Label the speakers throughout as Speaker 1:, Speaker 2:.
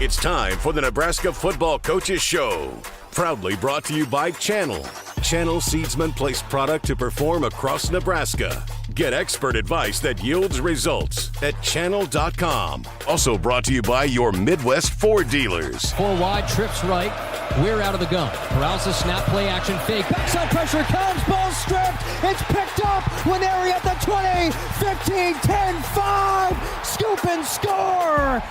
Speaker 1: It's time for the Nebraska Football Coaches Show. Proudly brought to you by Channel. Channel Seedsman place product to perform across Nebraska. Get expert advice that yields results at channel.com. Also brought to you by your Midwest Ford dealers.
Speaker 2: 4 wide, trips right. We're out of the gun. Paralysis snap, play action, fake. Backside pressure comes, ball stripped. It's picked up. Winery at the 20, 15, 10, 5. Scoop and score.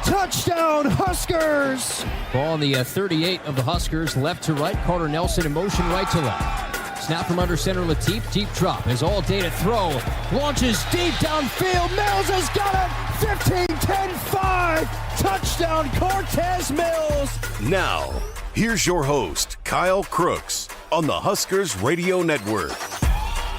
Speaker 2: Touchdown, Huskers! Ball on the 38 of the Huskers, left to right. Carter Nelson in motion, right to left. Snap from under center, Latif. Deep drop. Has all day to throw. Launches deep downfield. Mills has got it. 15, 10, 5. Touchdown, Cortez Mills.
Speaker 1: Now, here's your host, Kyle Crooks, on the Huskers Radio Network.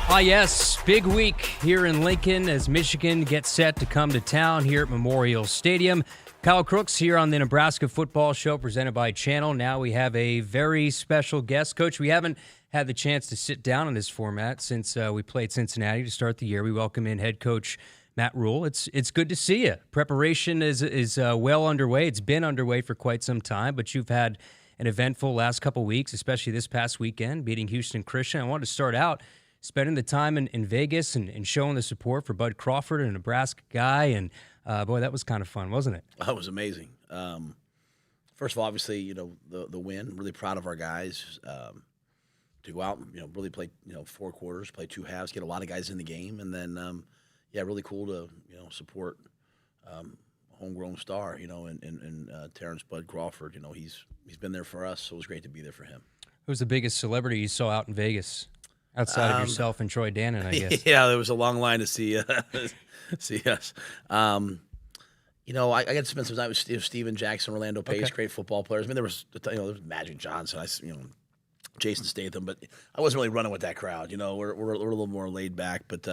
Speaker 2: Yes, big week here in Lincoln as Michigan gets set to come to town here at Memorial Stadium. Kyle Crooks here on the Nebraska Football Show presented by Channel. Now we have a very special guest. Coach, we haven't had the chance to sit down in this format since we played Cincinnati to start the year. We welcome in head coach Matt Rule. It's good to see you. Preparation is well underway. It's been underway for quite some time, but you've had an eventful last couple weeks, especially this past weekend, beating Houston Christian. I wanted to start out spending the time in Vegas and showing the support for Bud Crawford, a Nebraska guy, and boy, that was kind of fun, wasn't it?
Speaker 3: That was amazing. First of all, obviously, the win. Really proud of our guys to go out and, really play, 4 quarters, play 2 halves, get a lot of guys in the game, and then, really cool to, support a homegrown star, and Terrence Bud Crawford. He's been there for us, so it was great to be there for him.
Speaker 2: Who's the biggest celebrity you saw out in Vegas? Outside of yourself and Troy Dannon, I guess.
Speaker 3: Yeah, there was a long line to see see us. I got to spend some time with Steven Jackson, Orlando Pace, great football players. I mean, there was Magic Johnson, Jason Statham, but I wasn't really running with that crowd. We're a little more laid back, but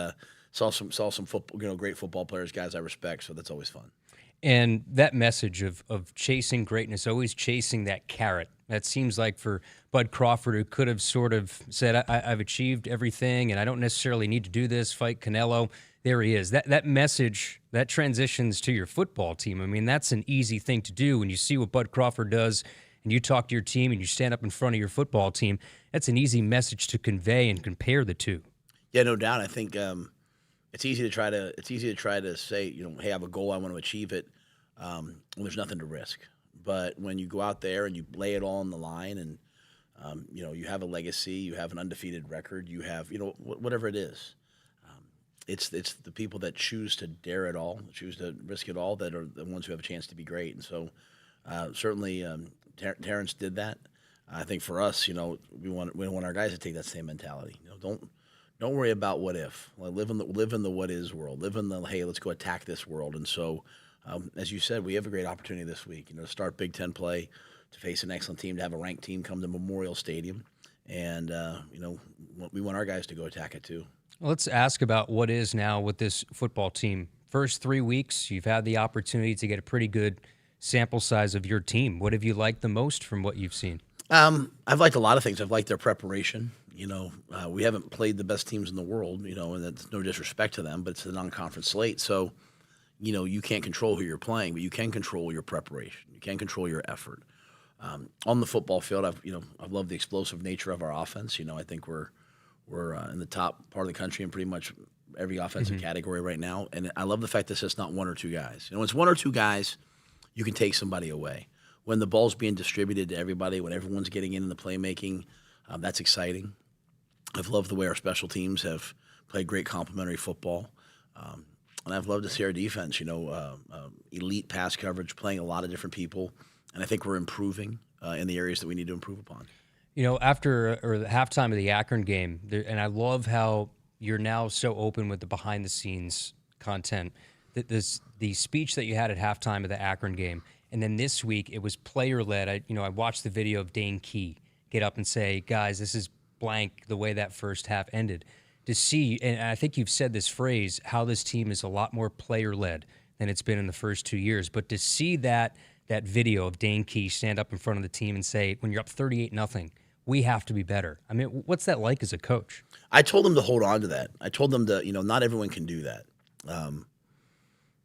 Speaker 3: saw some football, great football players, guys I respect. So that's always fun.
Speaker 2: And that message of chasing greatness, always chasing that carrot. That seems like for Bud Crawford, who could have sort of said, I've achieved everything and I don't necessarily need to do this, fight Canelo. There he is. That message, that transitions to your football team. I mean, that's an easy thing to do when you see what Bud Crawford does and you talk to your team and you stand up in front of your football team. That's an easy message to convey and compare the two.
Speaker 3: Yeah, no doubt. I think it's easy to try to say, hey, I have a goal, I want to achieve it. When there's nothing to risk. But when you go out there and you lay it all on the line and, you have a legacy, you have an undefeated record, you have, whatever it is. It's the people that choose to dare it all, choose to risk it all, that are the ones who have a chance to be great. And so certainly Terrence did that. I think for us, we want our guys to take that same mentality. Don't worry about what if. Live in the what is world. Live in the, hey, let's go attack this world. And so as you said, we have a great opportunity this week, to start Big Ten play, to face an excellent team, to have a ranked team come to Memorial Stadium. And, we want our guys to go attack it too.
Speaker 2: Well, let's ask about what is now with this football team. First 3 weeks, you've had the opportunity to get a pretty good sample size of your team. What have you liked the most from what you've seen?
Speaker 3: I've liked a lot of things. I've liked their preparation. We haven't played the best teams in the world, and that's no disrespect to them, but it's a non-conference slate. So, you can't control who you're playing, but you can control your preparation. You can control your effort. On the football field, I've loved the explosive nature of our offense. I think we're in the top part of the country in pretty much every offensive category right now. And I love the fact that it's not 1 or 2 guys. When it's 1 or 2 guys, you can take somebody away. When the ball's being distributed to everybody, when everyone's getting in the playmaking, that's exciting. I've loved the way our special teams have played great complementary football. And I've loved to see our defense, elite pass coverage, playing a lot of different people. And I think we're improving in the areas that we need to improve upon.
Speaker 2: After the halftime of the Akron game, and I love how you're now so open with the behind-the-scenes content, the speech that you had at halftime of the Akron game, and then this week it was player-led. I watched the video of Dane Key get up and say, guys, this is blank the way that first half ended. To see, and I think you've said this phrase, how this team is a lot more player-led than it's been in the first 2 years. But to see that video of Dane Key stand up in front of the team and say, when you're up 38-0, we have to be better. I mean, what's that like as a coach?
Speaker 3: I told them to hold on to that. I told them to, not everyone can do that.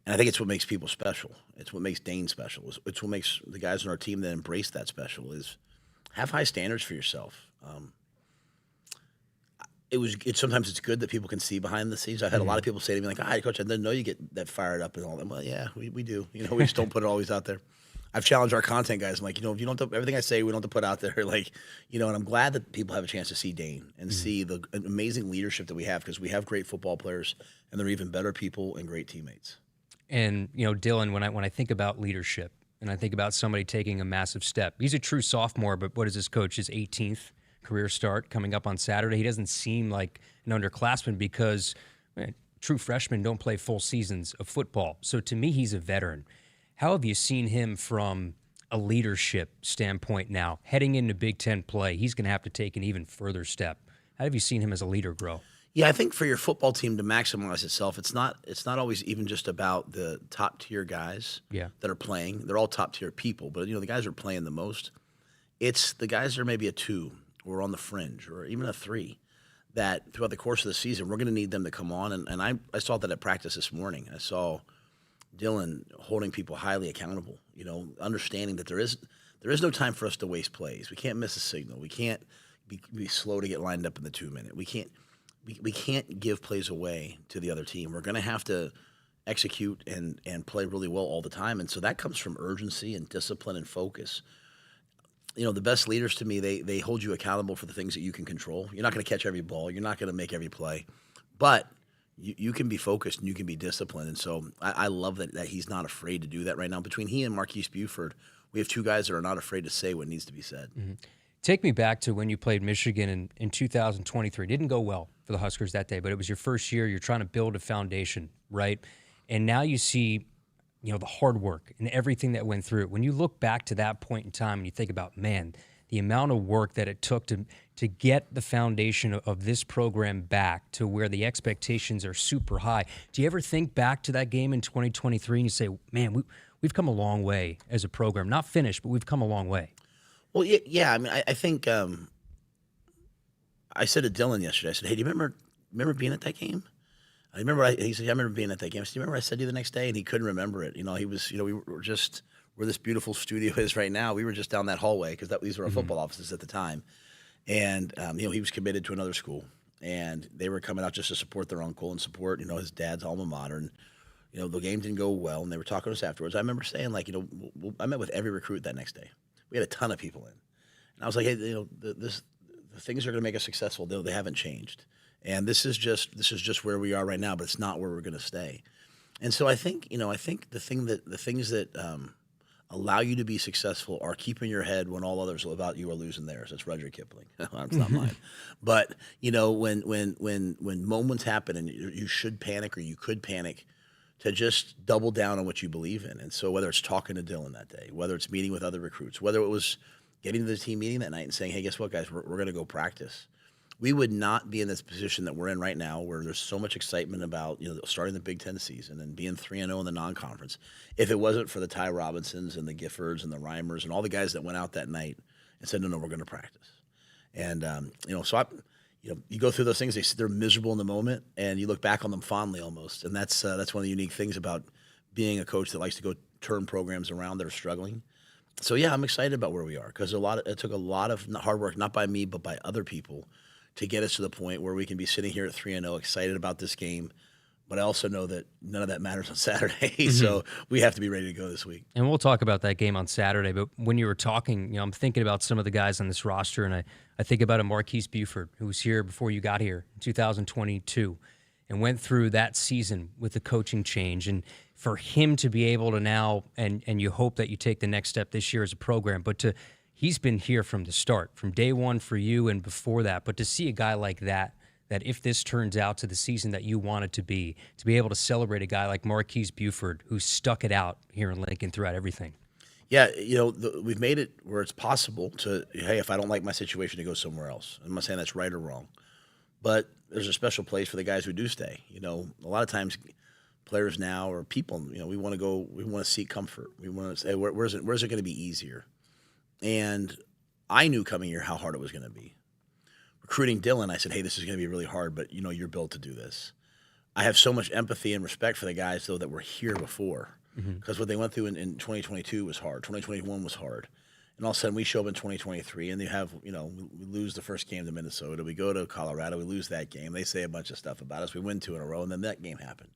Speaker 3: And I think it's what makes people special. It's what makes Dane special. It's what makes the guys on our team that embrace that special is have high standards for yourself. Sometimes it's good that people can see behind the scenes. I've had a lot of people say to me like, "Hi, Coach, I didn't know you get that fired up and all that." Well, yeah, we do. We just don't put it always out there. I've challenged our content guys. I'm like, if you don't have to, everything I say, we don't have to put out there. Like, and I'm glad that people have a chance to see Dane and see the amazing leadership that we have because we have great football players and they're even better people and great teammates.
Speaker 2: And Dylan, when I think about leadership and I think about somebody taking a massive step, he's a true sophomore, but what is this coach? His 18th career start coming up on Saturday. He doesn't seem like an underclassman because true freshmen don't play full seasons of football. So to me, he's a veteran. How have you seen him from a leadership standpoint now? Heading into Big Ten play, he's going to have to take an even further step. How have you seen him as a leader grow?
Speaker 3: Yeah, I think for your football team to maximize itself, it's not always even just about the top tier guys that are playing. They're all top tier people, but the guys who are playing the most. It's the guys that are maybe a 2 or on the fringe or even a 3 that throughout the course of the season we're going to need them to come on. And I saw that at practice this morning. I saw Dylan holding people highly accountable. Understanding that there is no time for us to waste plays. We can't miss a signal. We can't be slow to get lined up in the 2-minute. We can't give plays away to the other team. We're going to have to execute and play really well all the time. And so that comes from urgency and discipline and focus. The best leaders to me, they hold you accountable for the things that you can control. You're not going to catch every ball. You're not going to make every play. But you can be focused and you can be disciplined. And so I love that he's not afraid to do that right now. Between he and Marquise Buford, we have 2 guys that are not afraid to say what needs to be said.
Speaker 2: Mm-hmm. Take me back to when you played Michigan in 2023. It didn't go well for the Huskers that day, but it was your first year. You're trying to build a foundation, right? And now you see, the hard work and everything that went through it. When you look back to that point in time and you think about, man, the amount of work that it took to get the foundation of this program back to where the expectations are super high. Do you ever think back to that game in 2023 and you say, man, we've come a long way as a program? Not finished, but we've come a long way.
Speaker 3: Well, yeah. I mean, I think I said to Dylan yesterday, I said, hey, do you remember being at that game? He said, yeah, I remember being at that game. I said, do you remember I said to you the next day? And he couldn't remember it. He was, we were just where this beautiful studio is right now. We were just down that hallway because these were our football offices at the time. And, he was committed to another school. And they were coming out just to support their uncle and support, his dad's alma mater. And, the game didn't go well. And they were talking to us afterwards. I remember saying, I met with every recruit that next day. We had a ton of people in. And I was like, hey, the things that are going to make us successful, they haven't changed. And this is just where we are right now, but it's not where we're going to stay. And so I think the things that allow you to be successful are keeping your head when all others about you are losing theirs. That's Rudyard Kipling. That's not mine. But when moments happen and you should panic or you could panic, to just double down on what you believe in. And so whether it's talking to Dylan that day, whether it's meeting with other recruits, whether it was getting to the team meeting that night and saying, hey, guess what, guys, we're going to go practice. We would not be in this position that we're in right now where there's so much excitement about starting the Big Ten season and being 3-0 in the non-conference if it wasn't for the Ty Robinsons and the Giffords and the Reimers and all the guys that went out that night and said, no, we're going to practice. And, you go through those things, they're miserable in the moment, and you look back on them fondly almost. And that's one of the unique things about being a coach that likes to go turn programs around that are struggling. So, yeah, I'm excited about where we are because it took a lot of hard work, not by me, but by other people, to get us to the point where we can be sitting here at 3-0, excited about this game. But I also know that none of that matters on Saturday, so we have to be ready to go this week. And
Speaker 2: we'll talk about that game on Saturday. But when you were talking, I'm thinking about some of the guys on this roster, and I think about a Marquise Buford, who was here before you got here in 2022 and went through that season with the coaching change. And for him to be able to now, and you hope that you take the next step this year as a program, but he's been here from the start, from day one for you and before that. But to see a guy like that if this turns out to the season that you want it to be able to celebrate a guy like Marquise Buford who stuck it out here in Lincoln throughout everything.
Speaker 3: Yeah, we've made it where it's possible to, hey, if I don't like my situation, to go somewhere else. I'm not saying that's right or wrong, but there's a special place for the guys who do stay. A lot of times players now or people, we want to seek comfort. We want to say, where's it going to be easier? And I knew coming here how hard it was going to be. Recruiting Dylan, I said, hey, this is going to be really hard, but you're built to do this. I have so much empathy and respect for the guys, though, that were here before. Because what they went through in 2022 was hard. 2021 was hard. And all of a sudden, we show up in 2023, and they have, we lose the first game to Minnesota. We go to Colorado. We lose that game. They say a bunch of stuff about us. We win 2 in a row, and then that game happened.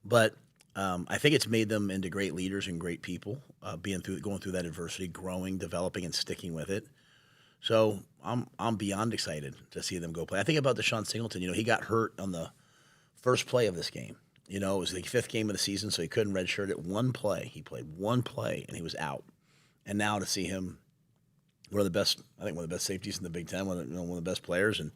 Speaker 3: But I think it's made them into great leaders and great people, going through that adversity, growing, developing, and sticking with it. So I'm beyond excited to see them go play. I think about Deshaun Singleton. He got hurt on the first play of this game. It was the 5th game of the season, so he couldn't redshirt it. One play. He played one play, and he was out. And now to see him, one of the best safeties in the Big Ten, one of the best players, and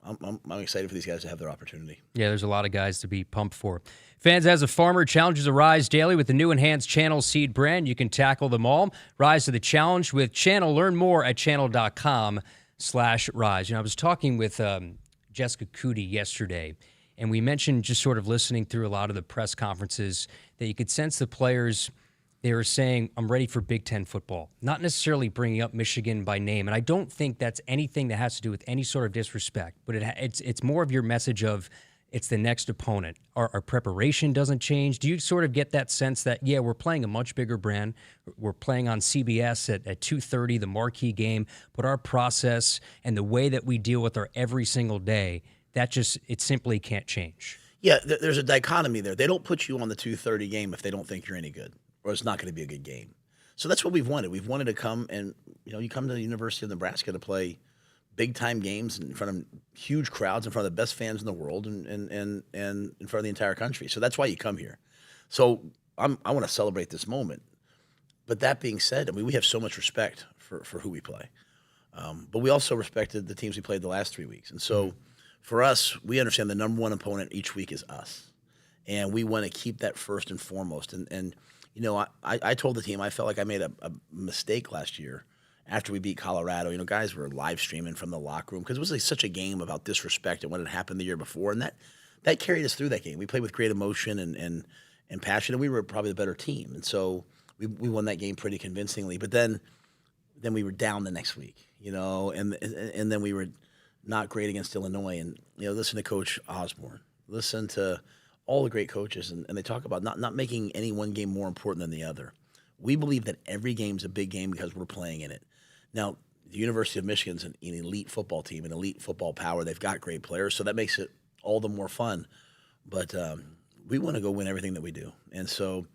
Speaker 3: I'm excited for these guys to have their opportunity.
Speaker 2: Yeah, there's a lot of guys to be pumped for. Fans, as a farmer, challenges arise daily with the new enhanced Channel seed brand. You can tackle them all. Rise to the challenge with Channel. Learn more at channel.com/rise. I was talking with Jessica Coody yesterday, and we mentioned just sort of listening through a lot of the press conferences that you could sense the players. They were saying, I'm ready for Big Ten football, not necessarily bringing up Michigan by name. And I don't think that's anything that has to do with any sort of disrespect, but it's more of your message of it's the next opponent. Our preparation doesn't change. Do you sort of get that sense that, yeah, we're playing a much bigger brand. We're playing on CBS at 2:30, the marquee game, but our process and the way that we deal with our every single day, it simply can't change.
Speaker 3: Yeah, there's a dichotomy there. They don't put you on the 2:30 game if they don't think you're any good, or it's not going to be a good game. So that's what we've wanted. We've wanted to come and, you come to the University of Nebraska to play big-time games in front of huge crowds, in front of the best fans in the world, and in front of the entire country. So that's why you come here. So I want to celebrate this moment. But that being said, we have so much respect for who we play. But we also respected the teams we played the last 3 weeks. And so for us, we understand the number one opponent each week is us. And we want to keep that first and foremost. And I told the team I felt like I made a mistake last year after we beat Colorado. Guys were live streaming from the locker room because it was such a game about disrespect and what had happened the year before. And that carried us through that game. We played with great emotion and passion, and we were probably the better team. And so we won that game pretty convincingly. But then we were down the next week, and then we were not great against Illinois. And, listen to Coach Osborne. Listen to all the great coaches, and they talk about not making any one game more important than the other. We believe that every game's a big game because we're playing in it. Now, the University of Michigan's an elite football team, an elite football power. They've got great players, so that makes it all the more fun. But we want to go win everything that we do, and so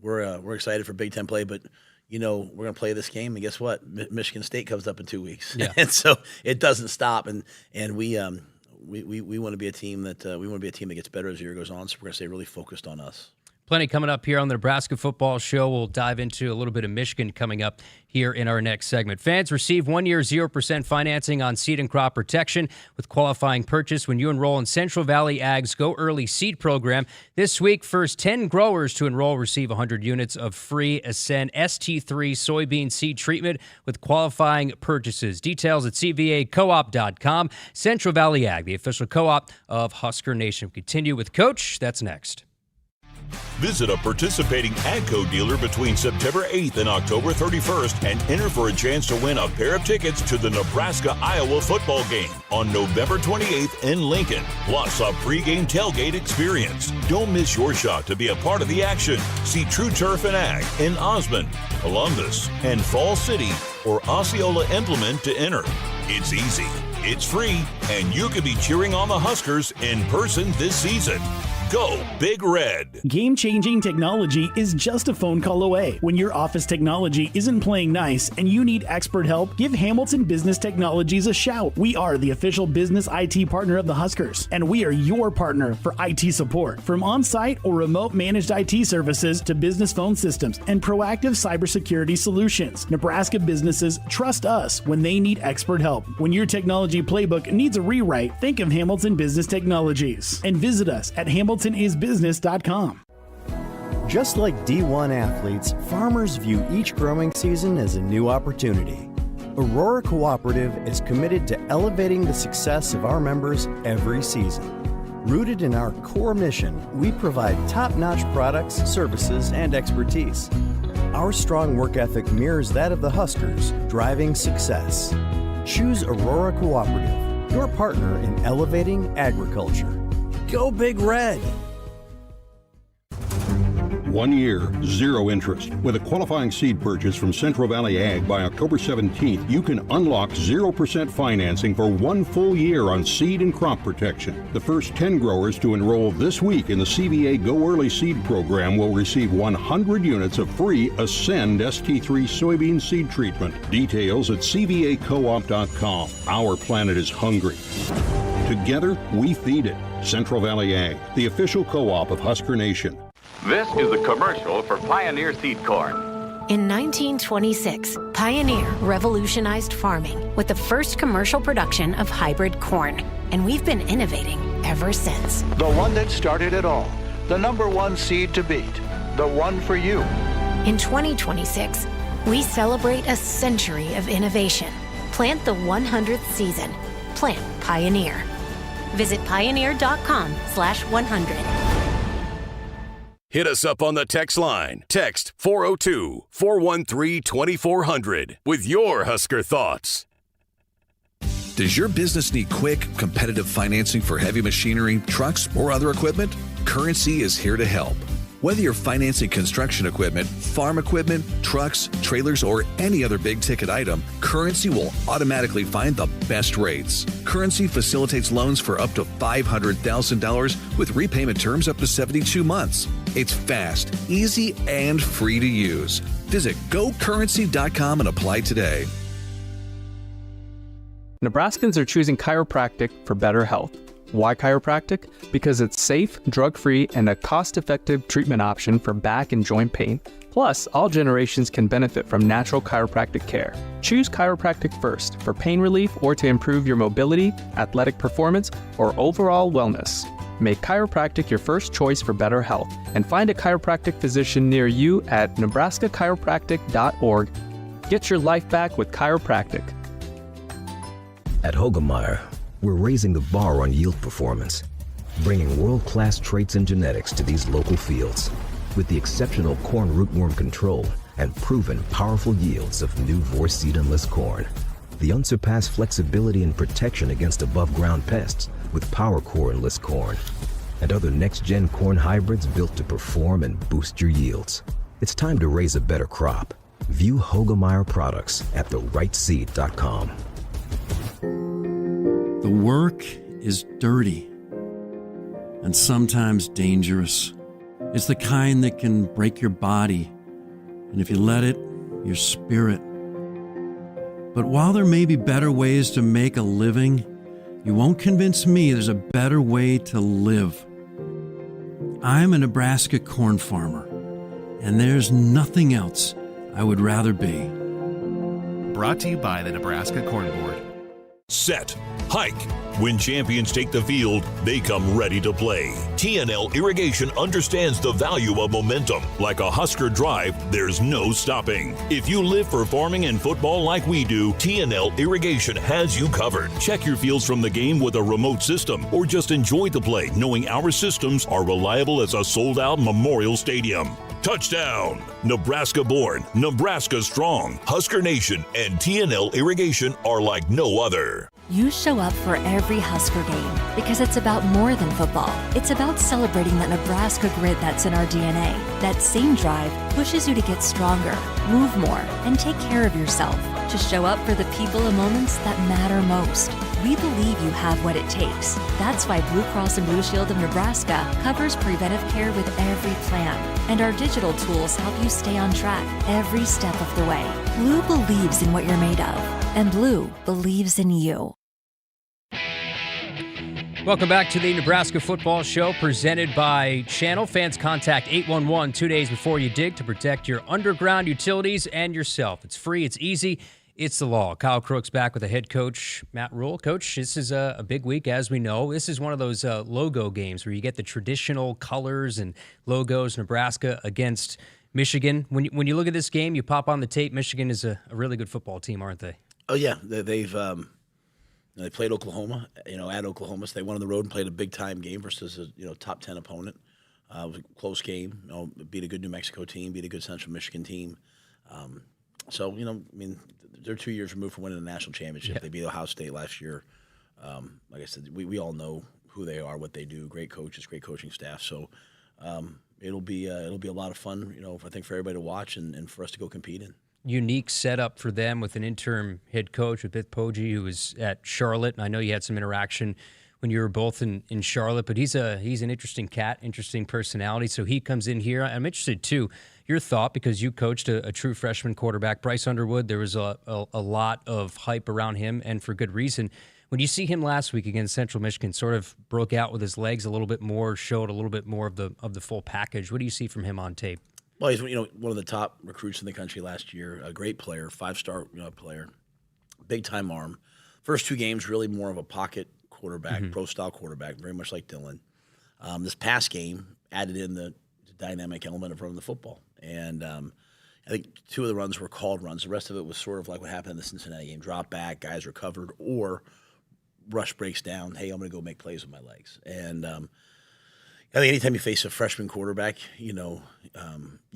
Speaker 3: we're excited for Big Ten play. But we're going to play this game, and guess what? Michigan State comes up in 2 weeks, and so it doesn't stop. And we want to be a team that gets better as the year goes on. So we're going to stay really focused on us.
Speaker 2: Plenty coming up here on the Nebraska Football Show. We'll dive into a little bit of Michigan coming up here in our next segment. Fans, receive 1 year 0% financing on seed and crop protection with qualifying purchase when you enroll in Central Valley Ag's Go Early Seed Program. This week, first 10 growers to enroll receive 100 units of free Ascend ST3 soybean seed treatment with qualifying purchases. Details at cvacoop.com. Central Valley Ag, the official co-op of Husker Nation. Continue with Coach. That's next.
Speaker 4: Visit a participating AGCO dealer between September 8th and October 31st and enter for a chance to win a pair of tickets to the Nebraska-Iowa football game on November 28th in Lincoln, plus a pregame tailgate experience. Don't miss your shot to be a part of the action. See True Turf and Ag in Osmond, Columbus, and Fall City or Osceola Implement to enter. It's easy, it's free, and you could be cheering on the Huskers in person this season. Go Big Red.
Speaker 5: Game-changing technology is just a phone call away. When your office technology isn't playing nice and you need expert help, give Hamilton Business Technologies a shout. We are the official business IT partner of the Huskers, and we are your partner for IT support. From on-site or remote managed IT services to business phone systems and proactive cybersecurity solutions, Nebraska businesses trust us when they need expert help. When your technology playbook needs a rewrite, think of Hamilton Business Technologies and visit us at HamiltonIsBusiness.com.
Speaker 6: Just like D1 athletes, farmers view each growing season as a new opportunity. Aurora Cooperative is committed to elevating the success of our members every season. Rooted in our core mission, we provide top-notch products, services, and expertise. Our strong work ethic mirrors that of the Huskers, driving success. Choose Aurora Cooperative, your partner in elevating agriculture. Go Big Red!
Speaker 7: 1 year, 0 interest. With a qualifying seed purchase from Central Valley Ag by October 17th, you can unlock 0% financing for 1 full year on seed and crop protection. The first 10 growers to enroll this week in the CVA Go Early Seed Program will receive 100 units of free Ascend ST3 soybean seed treatment. Details at cvacoop.com. Our planet is hungry. Together, we feed it. Central Valley Ag, the official co-op of Husker Nation.
Speaker 8: This is a commercial for Pioneer Seed Corn.
Speaker 9: In 1926, Pioneer revolutionized farming with the first commercial production of hybrid corn. And we've been innovating ever since.
Speaker 10: The one that started it all. The #1 seed to beat. The one for you.
Speaker 9: In 2026, we celebrate a century of innovation. Plant the 100th season. Plant Pioneer. Visit pioneer.com/100.
Speaker 1: Hit us up on the text line. Text 402-413-2400 with your Husker thoughts.
Speaker 11: Does your business need quick, competitive financing for heavy machinery, trucks, or other equipment? Currency is here to help. Whether you're financing construction equipment, farm equipment, trucks, trailers, or any other big-ticket item, Currency will automatically find the best rates. Currency facilitates loans for up to $500,000 with repayment terms up to 72 months. It's fast, easy, and free to use. Visit gocurrency.com and apply today.
Speaker 12: Nebraskans are choosing chiropractic for better health. Why chiropractic? Because it's safe, drug-free, and a cost-effective treatment option for back and joint pain. Plus, all generations can benefit from natural chiropractic care. Choose chiropractic first for pain relief or to improve your mobility, athletic performance, or overall wellness. Make chiropractic your first choice for better health and find a chiropractic physician near you at nebraskachiropractic.org. Get your life back with chiropractic.
Speaker 13: At Hogemeyer, we're raising the bar on yield performance, bringing world-class traits and genetics to these local fields. With the exceptional corn rootworm control and proven powerful yields of new Vorseed Enlist corn. The unsurpassed flexibility and protection against above-ground pests with PowerCore Enlist corn. And other next-gen corn hybrids built to perform and boost your yields. It's time to raise a better crop. View Hogemeyer products at therightseed.com.
Speaker 14: The work is dirty and sometimes dangerous. It's the kind that can break your body, and if you let it, your spirit. But while there may be better ways to make a living, you won't convince me there's a better way to live. I'm a Nebraska corn farmer, and there's nothing else I would rather be.
Speaker 15: Brought to you by the Nebraska Corn Board.
Speaker 4: Set, hike. When champions take the field, they come ready to play. TNL Irrigation understands the value of momentum. Like a Husker drive, there's no stopping. If you live for farming and football like we do, TNL Irrigation has you covered. Check your fields from the game with a remote system, or just enjoy the play knowing our systems are reliable as a sold-out Memorial Stadium. Touchdown! Nebraska born, Nebraska strong. Husker Nation and TNL Irrigation are like no other.
Speaker 16: You show up for every Husker game because it's about more than football. It's about celebrating that Nebraska grit that's in our DNA. That same drive pushes you to get stronger, move more, and take care of yourself. To show up for the people and moments that matter most. We believe you have what it takes. That's why Blue Cross and Blue Shield of Nebraska covers preventive care with every plan. And our digital tools help you stay on track every step of the way. Blue believes in what you're made of. And Blue believes in you.
Speaker 2: Welcome back to the Nebraska Football Show presented by Channel. Fans, contact 811 2 days before you dig to protect your underground utilities and yourself. It's free, it's easy, it's the law. Kyle Crooks back with the head coach, Matt Rule. Coach, this is a big week, as we know. This is one of those logo games where you get the traditional colors and logos, Nebraska against Michigan. When you look at this game, you pop on the tape, Michigan is a really good football team, aren't they?
Speaker 3: Oh, yeah. They played Oklahoma, at Oklahoma. So they went on the road and played a big-time game versus a top 10 opponent. It was a close game. Beat a good New Mexico team, beat a good Central Michigan team. They're 2 years removed from winning a national championship. Yeah. They beat Ohio State last year. Like I said, we all know who they are, what they do. Great coaches, great coaching staff. So it'll be a lot of fun, I think, for everybody to watch and for us to go compete in.
Speaker 2: Unique setup for them with an interim head coach with Bith Poggi, who was at Charlotte. And I know you had some interaction when you were both in Charlotte, but he's an interesting cat, interesting personality. So he comes in here. I'm interested, too, your thought, because you coached a true freshman quarterback, Bryce Underwood. There was a lot of hype around him, and for good reason. When you see him last week against Central Michigan, sort of broke out with his legs a little bit more, showed a little bit more of the full package. What do you see from him on tape?
Speaker 3: Well, he's one of the top recruits in the country last year. A great player, 5-star player, big time arm. First 2 games really more of a pocket quarterback, pro style quarterback, very much like Dylan. This past game added in the dynamic element of running the football, and I think 2 of the runs were called runs. The rest of it was sort of like what happened in the Cincinnati game: drop back, guys are covered, or rush breaks down. Hey, I'm going to go make plays with my legs, and I think anytime you face a freshman quarterback, you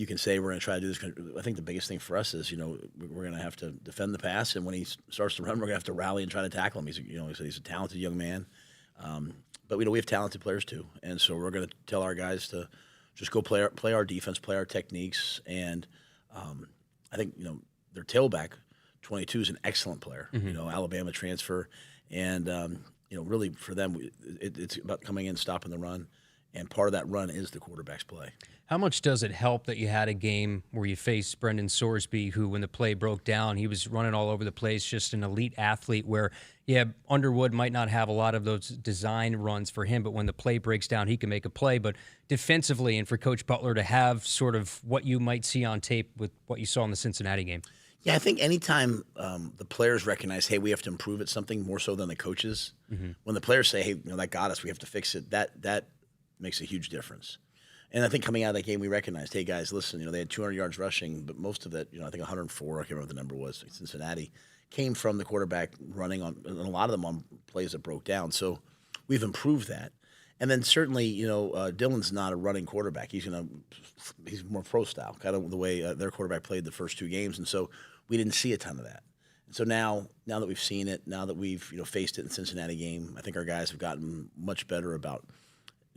Speaker 3: can say we're going to try to do this. I think the biggest thing for us is, we're going to have to defend the pass, and when he starts to run, we're going to have to rally and try to tackle him. He's a talented young man, but we have talented players too, and so we're going to tell our guys to just go play our defense, play our techniques, and I think their tailback, 22, is an excellent player. Alabama transfer, and really for them, it's about coming in, stopping the run. And part of that run is the quarterback's play.
Speaker 2: How much does it help that you had a game where you faced Brendan Sorsby, who, when the play broke down, he was running all over the place, just an elite athlete, where, Underwood might not have a lot of those design runs for him, but when the play breaks down, he can make a play. But defensively, and for Coach Butler to have sort of what you might see on tape with what you saw in the Cincinnati game.
Speaker 3: Yeah, I think anytime the players recognize, hey, we have to improve at something more so than the coaches, when the players say, hey, that got us, we have to fix it, that makes a huge difference. And I think coming out of that game, we recognized, hey, guys, listen, they had 200 yards rushing, but most of that, I think 104, I can't remember what the number was, Cincinnati, came from the quarterback running on, and a lot of them on plays that broke down. So we've improved that. And then certainly, Dylan's not a running quarterback. He's more pro style, kind of the way their quarterback played the first 2 games. And so we didn't see a ton of that. And so now that we've seen it, now that we've faced it in the Cincinnati game, I think our guys have gotten much better about.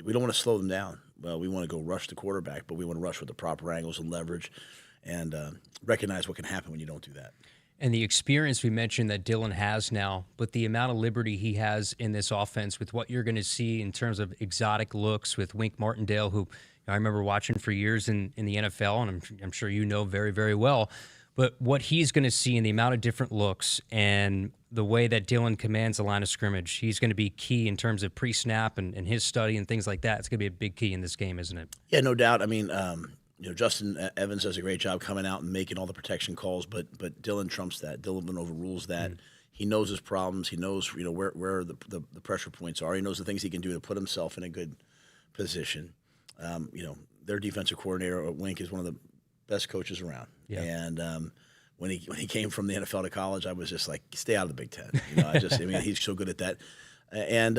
Speaker 3: We don't want to slow them down. Well, we want to go rush the quarterback, but we want to rush with the proper angles and leverage, and recognize what can happen when you don't do that.
Speaker 2: And the experience we mentioned that Dylan has now, but the amount of liberty he has in this offense with what you're going to see in terms of exotic looks with Wink Martindale, who I remember watching for years in the NFL, and I'm sure you know very, very well. But what he's going to see in the amount of different looks and the way that Dylan commands the line of scrimmage, he's going to be key in terms of pre-snap and his study and things like that. It's going to be a big key in this game, isn't it?
Speaker 3: Yeah, no doubt. I mean, Justin Evans does a great job coming out and making all the protection calls, but Dylan trumps that. Dylan overrules that. He knows his problems. He knows where the pressure points are. He knows the things he can do to put himself in a good position. Their defensive coordinator, Wink, is one of the best coaches around. Yeah. And when he came from the NFL to college, I was just like, stay out of the Big Ten. He's so good at that. And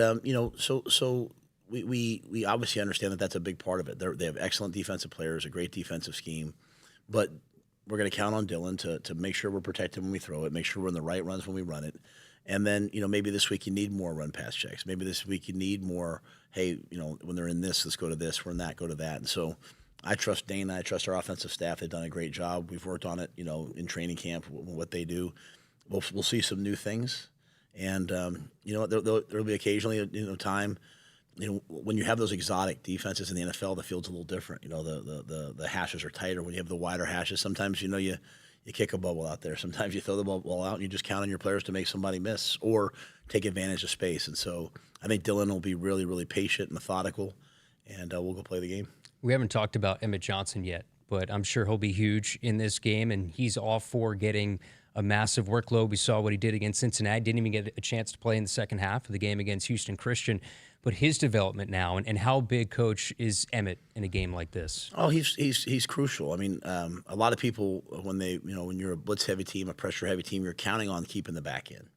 Speaker 3: so we obviously understand that that's a big part of it. They have excellent defensive players, a great defensive scheme, but we're going to count on Dylan to make sure we're protected when we throw it, make sure we're in the right runs when we run it. And then, maybe this week you need more run pass checks. Maybe this week you need more, hey, when they're in this, let's go to this. We're in that, go to that. And so I trust Dana. I trust our offensive staff. They've done a great job. We've worked on it, in training camp, what they do. We'll see some new things. And, there'll be occasionally, time, when you have those exotic defenses in the NFL, the field's a little different. The hashes are tighter. When you have the wider hashes, sometimes, you kick a bubble out there. Sometimes you throw the ball out and you just count on your players to make somebody miss or take advantage of space. And so I think Dylan will be really, really patient, methodical, and we'll go play the game.
Speaker 2: We haven't talked about Emmett Johnson yet, but I'm sure he'll be huge in this game, and he's all for getting a massive workload. We saw what he did against Cincinnati. Didn't even get a chance to play in the second half of the game against Houston Christian. But his development now, and how big, Coach, is Emmett in a game like this?
Speaker 3: Oh, he's crucial. I mean, a lot of people, when you're a blitz-heavy team, a pressure-heavy team, you're counting on keeping the back in.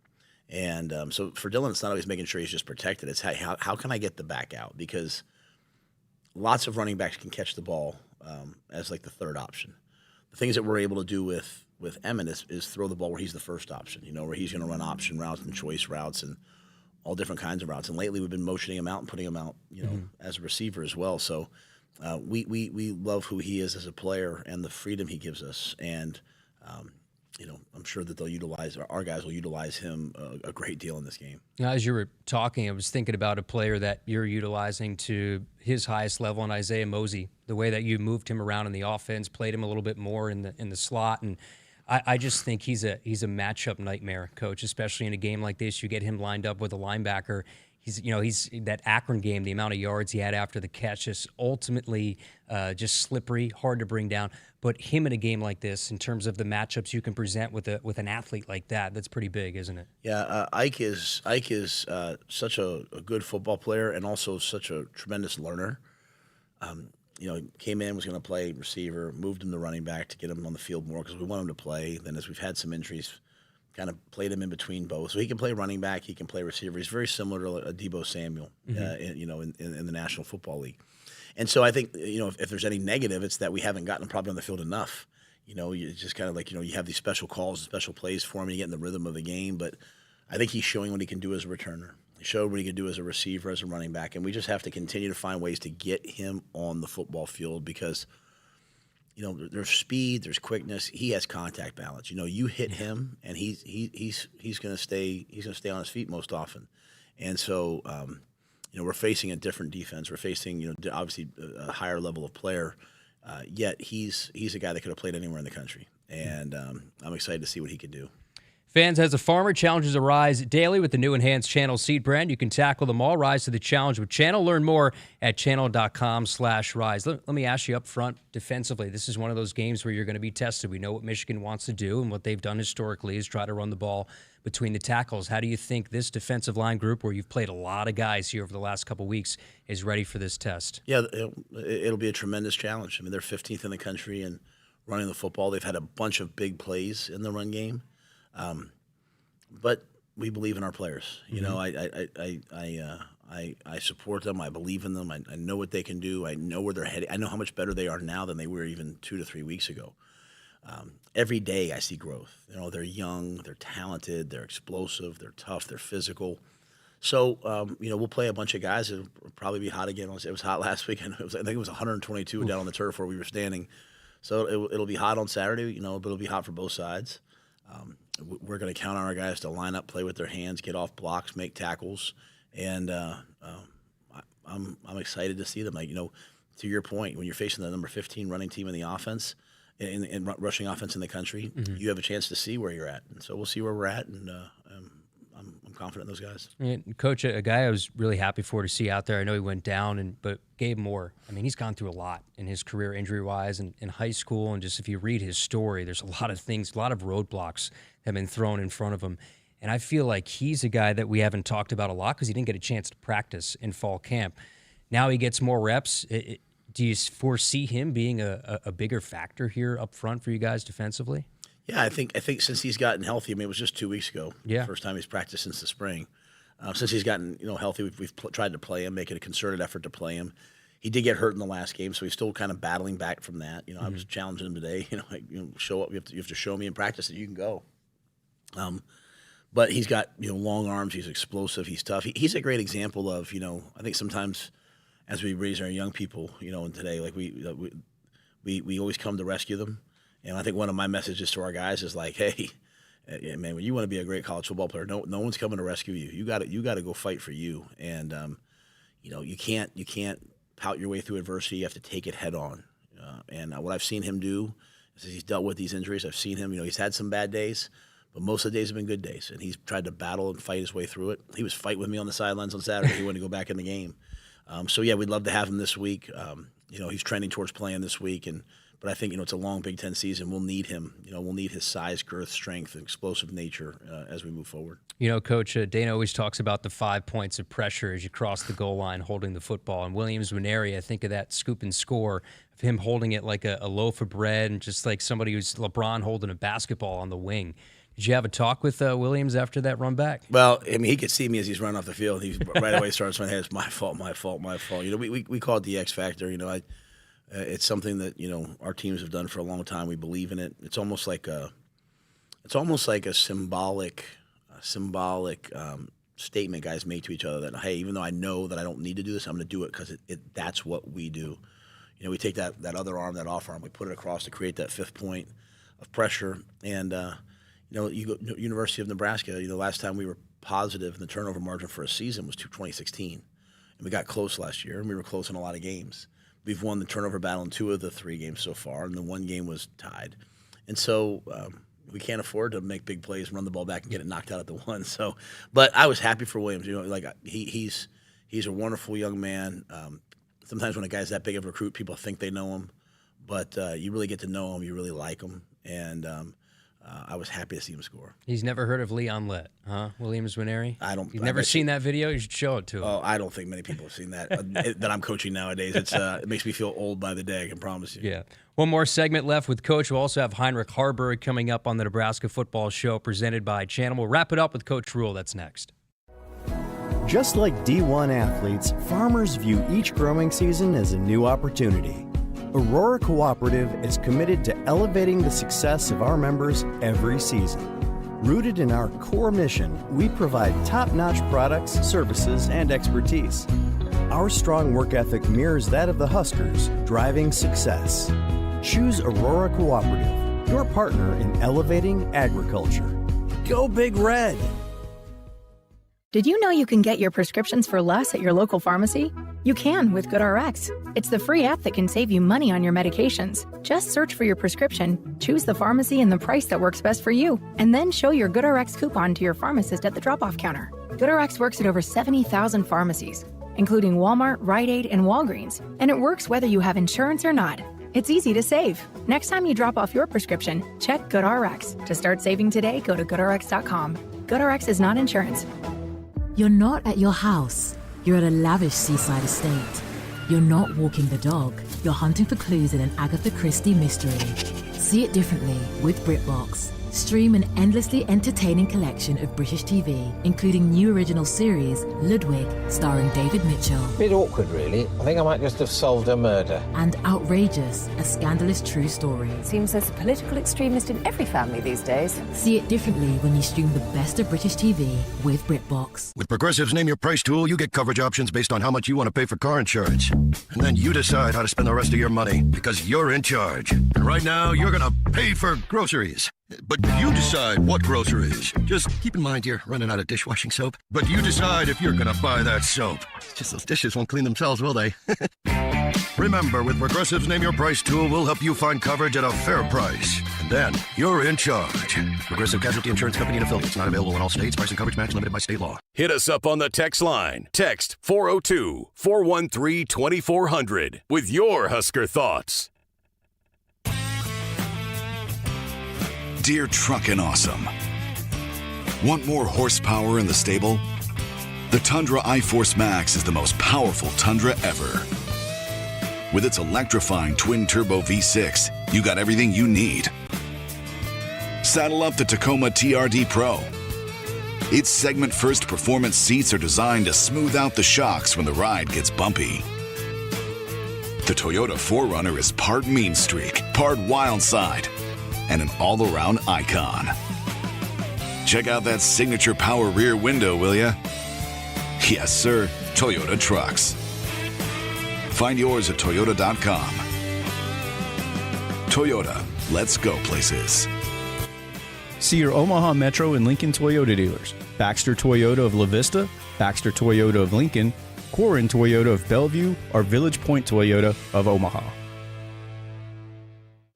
Speaker 3: And so for Dylan, it's not always making sure he's just protected. It's how can I get the back out? Because lots of running backs can catch the ball as like the third option. The things that we're able to do with Emmett is throw the ball where he's the first option, where he's going to run option routes and choice routes, and all different kinds of routes. And lately we've been motioning him out and putting him out, as a receiver as well. So we love who he is as a player and the freedom he gives us. And, I'm sure that our guys will utilize him a great deal in this game.
Speaker 2: Now, as you were talking, I was thinking about a player that you're utilizing to his highest level in Isaiah Mosey, the way that you moved him around in the offense, played him a little bit more in the slot. And I just think he's a matchup nightmare, Coach, especially in a game like this. You get him lined up with a linebacker. He's that Akron game, the amount of yards he had after the catch, just ultimately just slippery, hard to bring down. But him in a game like this, in terms of the matchups you can present with an athlete like that's pretty big, isn't it?
Speaker 3: Yeah, Ike is such a good football player and also such a tremendous learner. Came in, was going to play receiver, moved him to running back to get him on the field more because we want him to play. Then as we've had some injuries, kind of played him in between both. So he can play running back, he can play receiver. He's very similar to Deebo Samuel, in the National Football League. And so I think, if there's any negative, it's that we haven't gotten him probably on the field enough. It's just kind of like, you have these special calls and special plays for him, and you get in the rhythm of the game. But I think he's showing what he can do as a returner. He showed what he can do as a receiver, as a running back. And we just have to continue to find ways to get him on the football field because, there's speed, there's quickness. He has contact balance. You hit him, and he's going to stay on his feet most often. And so, we're facing a different defense. We're facing, obviously a higher level of player. Yet he's a guy that could have played anywhere in the country. And I'm excited to see what he can do.
Speaker 2: Fans, as a farmer, challenges arise daily with the new enhanced Channel seed brand. You can tackle them all. Rise to the challenge with Channel. Learn more at channel.com/rise. Let me ask you up front, defensively, this is one of those games where you're going to be tested. We know what Michigan wants to do, and what they've done historically is try to run the ball between the tackles. How do you think this defensive line group, where you've played a lot of guys here over the last couple of weeks, is ready for this test?
Speaker 3: Yeah, it'll be a tremendous challenge. I mean, they're 15th in the country in running the football. They've had a bunch of big plays in the run game. But we believe in our players. I support them. I believe in them. I know what they can do. I know where they're headed. I know how much better they are now than they were even 2 to 3 weeks ago. Every day I see growth. They're young, they're talented, they're explosive, they're tough, they're physical. So, we'll play a bunch of guys. It'll probably be hot again. It was hot last weekend. I think it was 122 down on the turf where we were standing. So it'll be hot on Saturday, but it'll be hot for both sides. We're going to count on our guys to line up, play with their hands, get off blocks, make tackles, and I'm excited to see them. To your point, when you're facing the number 15 running team in the offense, in rushing offense in the country, you have a chance to see where you're at. And so we'll see where we're at, and I'm confident in those guys.
Speaker 2: And Coach, a guy I was really happy to see out there. I know he went down, but Gabe Moore, he's gone through a lot in his career injury-wise and in high school. And just if you read his story, there's a lot of things, a lot of roadblocks have been thrown in front of him. And I feel like he's a guy that we haven't talked about a lot because he didn't get a chance to practice in fall camp. Now he gets more reps. Do you foresee him being a bigger factor here up front for you guys defensively?
Speaker 3: Yeah, I think since he's gotten healthy, it was just 2 weeks ago.
Speaker 2: Yeah.
Speaker 3: First time he's practiced since the spring. Since he's gotten healthy, we've tried to play him, make it a concerted effort to play him. He did get hurt in the last game, so he's still kind of battling back from that. I was challenging him today. Show up. You have to show me in practice that you can go. But he's got long arms. He's explosive. He's tough. He's a great example of I think sometimes as we raise our young people, and today we always come to rescue them. And I think one of my messages to our guys is like, hey, man, when you want to be a great college football player, no one's coming to rescue you. You got to go fight for you. And you can't pout your way through adversity. You have to take it head on. And what I've seen him do is he's dealt with these injuries. I've seen him. He's had some bad days, but most of the days have been good days. And he's tried to battle and fight his way through it. He was fighting with me on the sidelines on Saturday. He wanted to go back in the game. We'd love to have him this week. He's trending towards playing this week, but I think it's a long Big Ten season. We'll need him. We'll need his size, girth, strength, and explosive nature as we move forward.
Speaker 2: Coach, Dana always talks about the 5 points of pressure as you cross the goal line holding the football. And Williams-Nwaneri, I think of that scoop and score of him holding it like a loaf of bread and just like somebody who's LeBron holding a basketball on the wing. Did you have a talk with Williams after that run back?
Speaker 3: Well, he could see me as he's running off the field. He right away starts saying, hey, it's my fault. We call it the X factor. It's something that our teams have done for a long time. We believe in it. It's almost like a symbolic statement guys make to each other that, hey, even though I know that I don't need to do this, I'm going to do it because that's what we do. You know, we take that other arm, that off arm, we put it across to create that fifth point of pressure. And, you know, you go University of Nebraska, you know, last time we were positive in the turnover margin for a season was 2016. And we got close last year, and we were close in a lot of games. We've won the turnover battle in 2 of the 3 games so far, and the 1 game was tied. And so we can't afford to make big plays, run the ball back, and get it knocked out at the 1. So, but I was happy for Williams. You know, like he's a wonderful young man. Sometimes when a guy's that big of a recruit, people think they know him, but you really get to know him. You really like him, and I was happy to see him score.
Speaker 2: He's never heard of Leon Lett, huh? Williams Winery? You've never
Speaker 3: bet
Speaker 2: seen that video? You should show it to him.
Speaker 3: Oh, I don't think many people have seen that that I'm coaching nowadays. It makes me feel old by the day, I can promise you.
Speaker 2: Yeah. One more segment left with Coach. We'll also have Heinrich Harberg coming up on the Nebraska Football Show presented by Channel. We'll wrap it up with Coach Rule. That's next.
Speaker 6: Just like D1 athletes, farmers view each growing season as a new opportunity. Aurora Cooperative is committed to elevating the success of our members every season. Rooted in our core mission, we provide top-notch products, services, and expertise. Our strong work ethic mirrors that of the Huskers, driving success. Choose Aurora Cooperative, your partner in elevating agriculture. Go Big Red!
Speaker 17: Did you know you can get your prescriptions for less at your local pharmacy? You can with GoodRx. It's the free app that can save you money on your medications. Just search for your prescription, choose the pharmacy and the price that works best for you, and then show your GoodRx coupon to your pharmacist at the drop-off counter. GoodRx works at over 70,000 pharmacies, including Walmart, Rite Aid, and Walgreens, and it works whether you have insurance or not. It's easy to save. Next time you drop off your prescription, check GoodRx. To start saving today, go to GoodRx.com. GoodRx is not insurance.
Speaker 18: You're not at your house. You're at a lavish seaside estate. You're not walking the dog. You're hunting for clues in an Agatha Christie mystery. See it differently with BritBox. Stream an endlessly entertaining collection of British TV, including new original series, Ludwig, starring David Mitchell.
Speaker 19: Bit awkward, really. I think I might just have solved a murder.
Speaker 18: And Outrageous, a scandalous true story.
Speaker 20: Seems there's a political extremist in every family these days.
Speaker 18: See it differently when you stream the best of British TV with BritBox.
Speaker 21: With Progressive's Name Your Price tool, you get coverage options based on how much you want to pay for car insurance. And then you decide how to spend the rest of your money, because you're in charge. And right now, you're going to pay for groceries. But you decide what groceries. Just keep in mind you're running out of dishwashing soap. But you decide if you're going to buy that soap. It's just those dishes won't clean themselves, will they? Remember, with Progressive's Name Your Price tool, we'll help you find coverage at a fair price. And then you're in charge. Progressive Casualty Insurance Company and Affiliates. Not available in all states. Price and coverage match limited by state law.
Speaker 1: Hit us up on the text line. Text 402-413-2400 with your Husker thoughts.
Speaker 22: Dear Truckin' Awesome. Want more horsepower in the stable? The Tundra iForce Max is the most powerful Tundra ever. With its electrifying twin-turbo V6, you got everything you need. Saddle up the Tacoma TRD Pro. Its segment-first performance seats are designed to smooth out the shocks when the ride gets bumpy. The Toyota 4Runner is part mean streak, part wild side, and an all-around icon. Check out that signature power rear window, will ya? Yes, sir, Toyota trucks. Find yours at Toyota.com. Toyota, let's go places.
Speaker 23: See your Omaha Metro and Lincoln Toyota dealers. Baxter Toyota of La Vista, Baxter Toyota of Lincoln, Quarren Toyota of Bellevue, or Village Point Toyota of Omaha.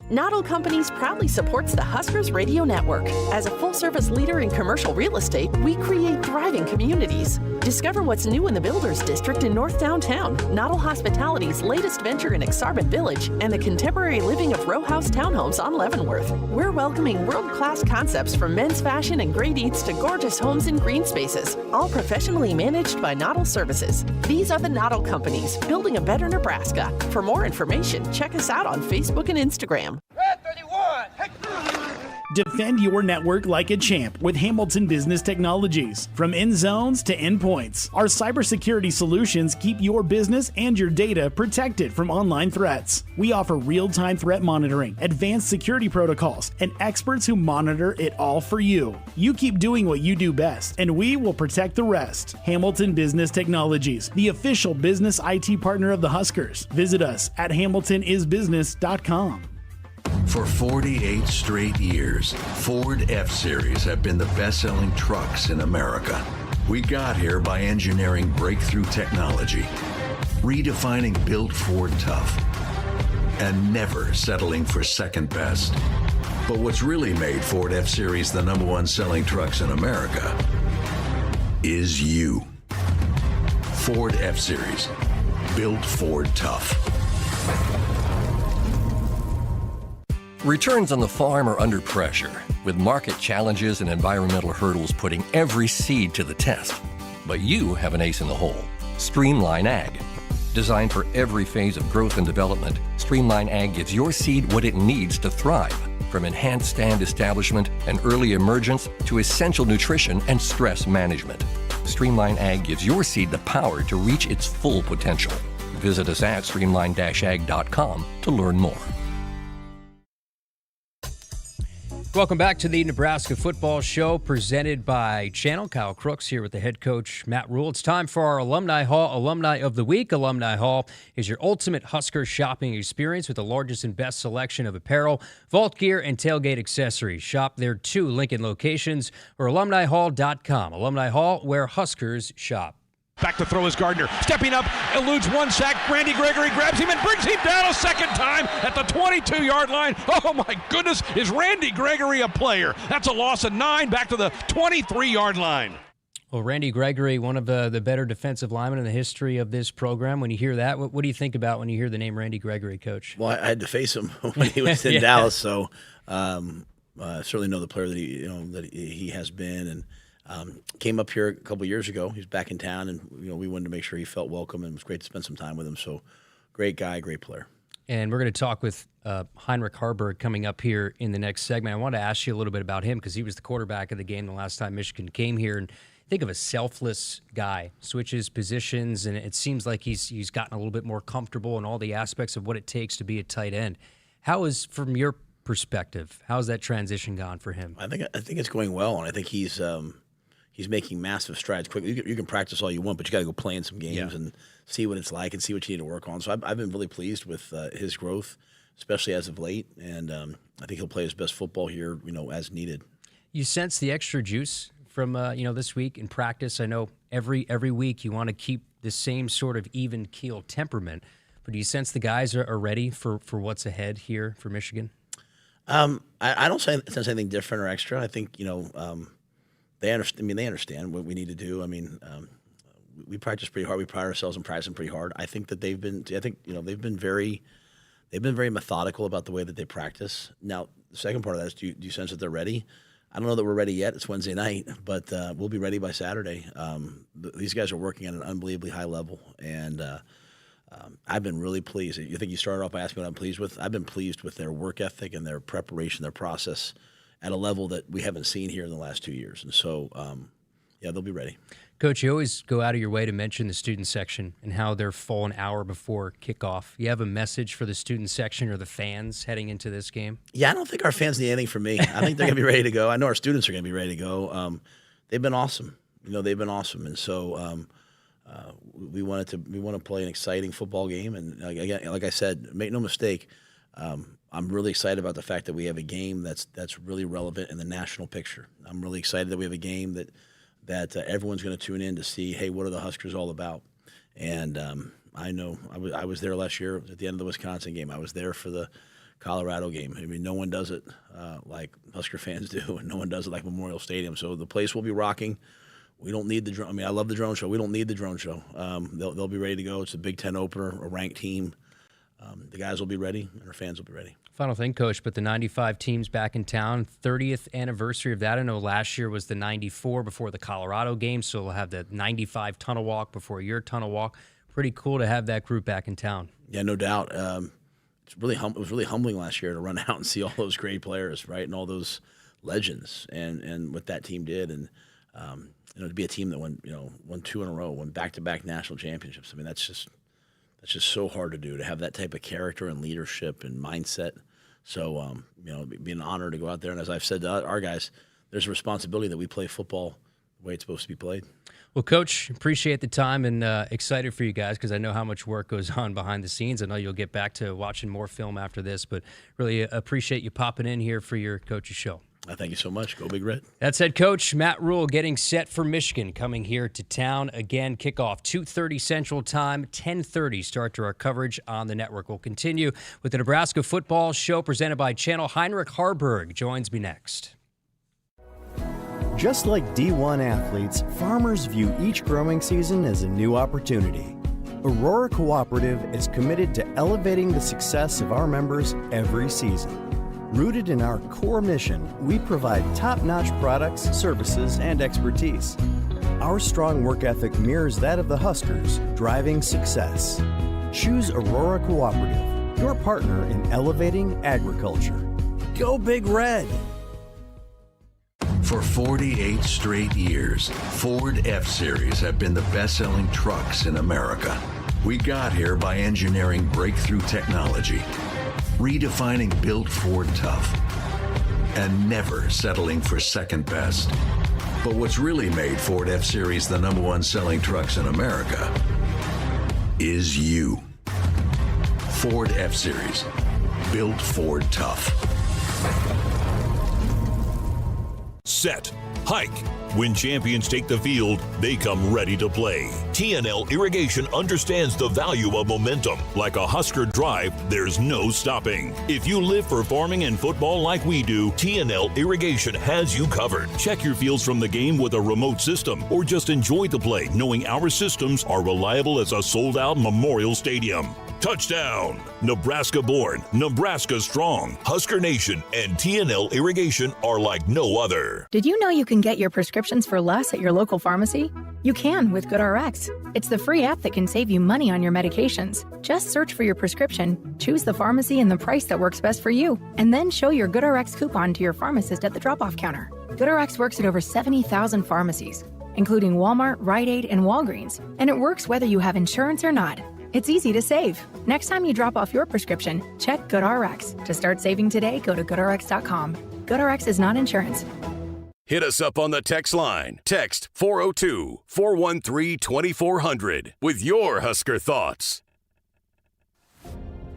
Speaker 24: Noddle Companies proudly supports the Huskers Radio Network. As a full-service leader in commercial real estate, we create thriving communities. Discover what's new in the Builders District in North Downtown, Noddle Hospitality's latest venture in Aksarben Village, and the contemporary living of row house townhomes on Leavenworth. We're welcoming world-class concepts from men's fashion and great eats to gorgeous homes and green spaces, all professionally managed by Noddle Services. These are the Noddle Companies, building a better Nebraska. For more information, check us out on Facebook and Instagram.
Speaker 5: Defend your network like a champ with Hamilton Business Technologies. From end zones to endpoints, our cybersecurity solutions keep your business and your data protected from online threats. We offer real-time threat monitoring, advanced security protocols, and experts who monitor it all for you. You keep doing what you do best, and we will protect the rest. Hamilton Business Technologies, the official business IT partner of the Huskers. Visit us at hamiltonisbusiness.com.
Speaker 7: For 48 straight years, Ford F-Series have been the best-selling trucks in America. We got here by engineering breakthrough technology, redefining Built Ford Tough, and never settling for second best. But what's really made Ford F-Series the #1 selling trucks in America is you. Ford F-Series. Built Ford Tough.
Speaker 8: Returns on the farm are under pressure, with market challenges and environmental hurdles putting every seed to the test. But you have an ace in the hole, Streamline Ag. Designed for every phase of growth and development, Streamline Ag gives your seed what it needs to thrive, from enhanced stand establishment and early emergence to essential nutrition and stress management. Streamline Ag gives your seed the power to reach its full potential. Visit us at streamline-ag.com to learn more.
Speaker 2: Welcome back to the Nebraska Football Show, presented by Channel. Kyle Crooks here with the head coach, Matt Rule. It's time for our Alumni Hall, Alumni of the Week. Alumni Hall is your ultimate Husker shopping experience with the largest and best selection of apparel, vault gear, and tailgate accessories. Shop their 2 Lincoln locations or alumnihall.com. Alumni Hall, where Huskers shop.
Speaker 10: Back to throw is Gardner. Stepping up, eludes one sack. Randy Gregory grabs him and brings him down a second time at the 22-yard line. Oh, my goodness. Is Randy Gregory a player? That's a loss of 9 back to the 23-yard line.
Speaker 2: Well, Randy Gregory, one of the better defensive linemen in the history of this program. When you hear that, what do you think about when you hear the name Randy Gregory, Coach?
Speaker 3: Well, I had to face him when he was in Dallas, so I certainly know the player that he has been, and came up here a couple of years ago. He's back in town, and we wanted to make sure he felt welcome, and it was great to spend some time with him. So, great guy, great player.
Speaker 2: And we're going to talk with Heinrich Harberg coming up here in the next segment. I want to ask you a little bit about him because he was the quarterback of the game the last time Michigan came here. And think of a selfless guy, switches positions, and it seems like he's gotten a little bit more comfortable in all the aspects of what it takes to be a tight end. How is, from your perspective, how's that transition gone for him?
Speaker 3: I think it's going well, and I think he's making massive strides quickly. You can practice all you want, but you got to go play in some games and see what it's like and see what you need to work on. So I've been really pleased with his growth, especially as of late, and I think he'll play his best football here, as needed. You sense the extra juice from this week in practice. I know every week you want to keep the same sort of even keel temperament, but do you sense the guys are ready for what's ahead here for Michigan? I don't sense anything different or extra. I think they understand. They understand what we need to do. We practice pretty hard. We pride ourselves in practicing pretty hard. I think that they've been very methodical about the way that they practice. Now, the second part of that is, do you sense that they're ready? I don't know that we're ready yet. It's Wednesday night, but we'll be ready by Saturday. These guys are working at an unbelievably high level, and I've been really pleased. You think you started off by asking what I'm pleased with? I've been pleased with their work ethic and their preparation, their process at a level that we haven't seen here in the last 2 years. And so, they'll be ready. Coach, you always go out of your way to mention the student section and how they're full an hour before kickoff. You have a message for the student section or the fans heading into this game? Yeah, I don't think our fans need anything from me. I think they're going to be ready to go. I know our students are going to be ready to go. They've been awesome. They've been awesome. And so we want to play an exciting football game. And again, like I said, make no mistake, I'm really excited about the fact that we have a game that's really relevant in the national picture. I'm really excited that we have a game that everyone's going to tune in to see, hey, what are the Huskers all about? And I know I was there last year at the end of the Wisconsin game. I was there for the Colorado game. No one does it like Husker fans do, and no one does it like Memorial Stadium. So the place will be rocking. We don't need the drone. I love the drone show. We don't need the drone show. They'll be ready to go. It's a Big Ten opener, a ranked team. The guys will be ready, and our fans will be ready. Final thing, Coach, but the 95 teams back in town, 30th anniversary of that. I know last year was the 94 before the Colorado game, so we'll have the 95 tunnel walk before your tunnel walk. Pretty cool to have that group back in town. Yeah, no doubt. It was really humbling last year to run out and see all those great players, right, and all those legends, and what that team did, and to be a team that won 2 in a row, won back-to-back national championships. I mean, that's just so hard to do, to have that type of character and leadership and mindset. So, it'd be an honor to go out there. And as I've said to our guys, there's a responsibility that we play football the way it's supposed to be played.
Speaker 2: Well, Coach, appreciate the time and excited for you guys because I know how much work goes on behind the scenes. I know you'll get back to watching more film after this, but really appreciate you popping in here for your Coach's Show.
Speaker 3: Thank you so much. Go Big Red.
Speaker 2: That's head coach Matt Rule getting set for Michigan, coming here to town. Again, kickoff 2:30 Central Time, 10:30 start to our coverage on the network. We'll continue with the Nebraska Football Show presented by Channel. Heinrich Harberg joins me next.
Speaker 6: Just like D1 athletes, farmers view each growing season as a new opportunity. Aurora Cooperative is committed to elevating the success of our members every season. Rooted in our core mission, we provide top-notch products, services, and expertise. Our strong work ethic mirrors that of the Huskers, driving success. Choose Aurora Cooperative, your partner in elevating agriculture. Go Big Red!
Speaker 7: For 48 straight years, Ford F-Series have been the best-selling trucks in America. We got here by engineering breakthrough technology, redefining built Ford tough, and never settling for second best. But what's really made Ford F-Series the #1 selling trucks in America is you. Ford F-Series, built Ford tough.
Speaker 4: Set, hike. When champions take the field, they come ready to play. TNL Irrigation understands the value of momentum. Like a Husker drive, there's no stopping. If you live for farming and football like we do, TNL Irrigation has you covered. Check your fields from the game with a remote system, or just enjoy the play knowing our systems are reliable as a sold-out Memorial Stadium. Touchdown! Nebraska born, Nebraska strong. Husker Nation and TNL Irrigation are like no other.
Speaker 17: Did you know you can get your prescriptions for less at your local pharmacy? You can with GoodRx. It's the free app that can save you money on your medications. Just search for your prescription, choose the pharmacy and the price that works best for you, and then show your GoodRx coupon to your pharmacist at the drop-off counter. GoodRx works at over 70,000 pharmacies, including Walmart, Rite Aid, and Walgreens, and it works whether you have insurance or not. It's easy to save. Next time you drop off your prescription, check GoodRx. To start saving today, go to GoodRx.com. GoodRx is not insurance.
Speaker 1: Hit us up on the text line. Text 402-413-2400 with your Husker thoughts.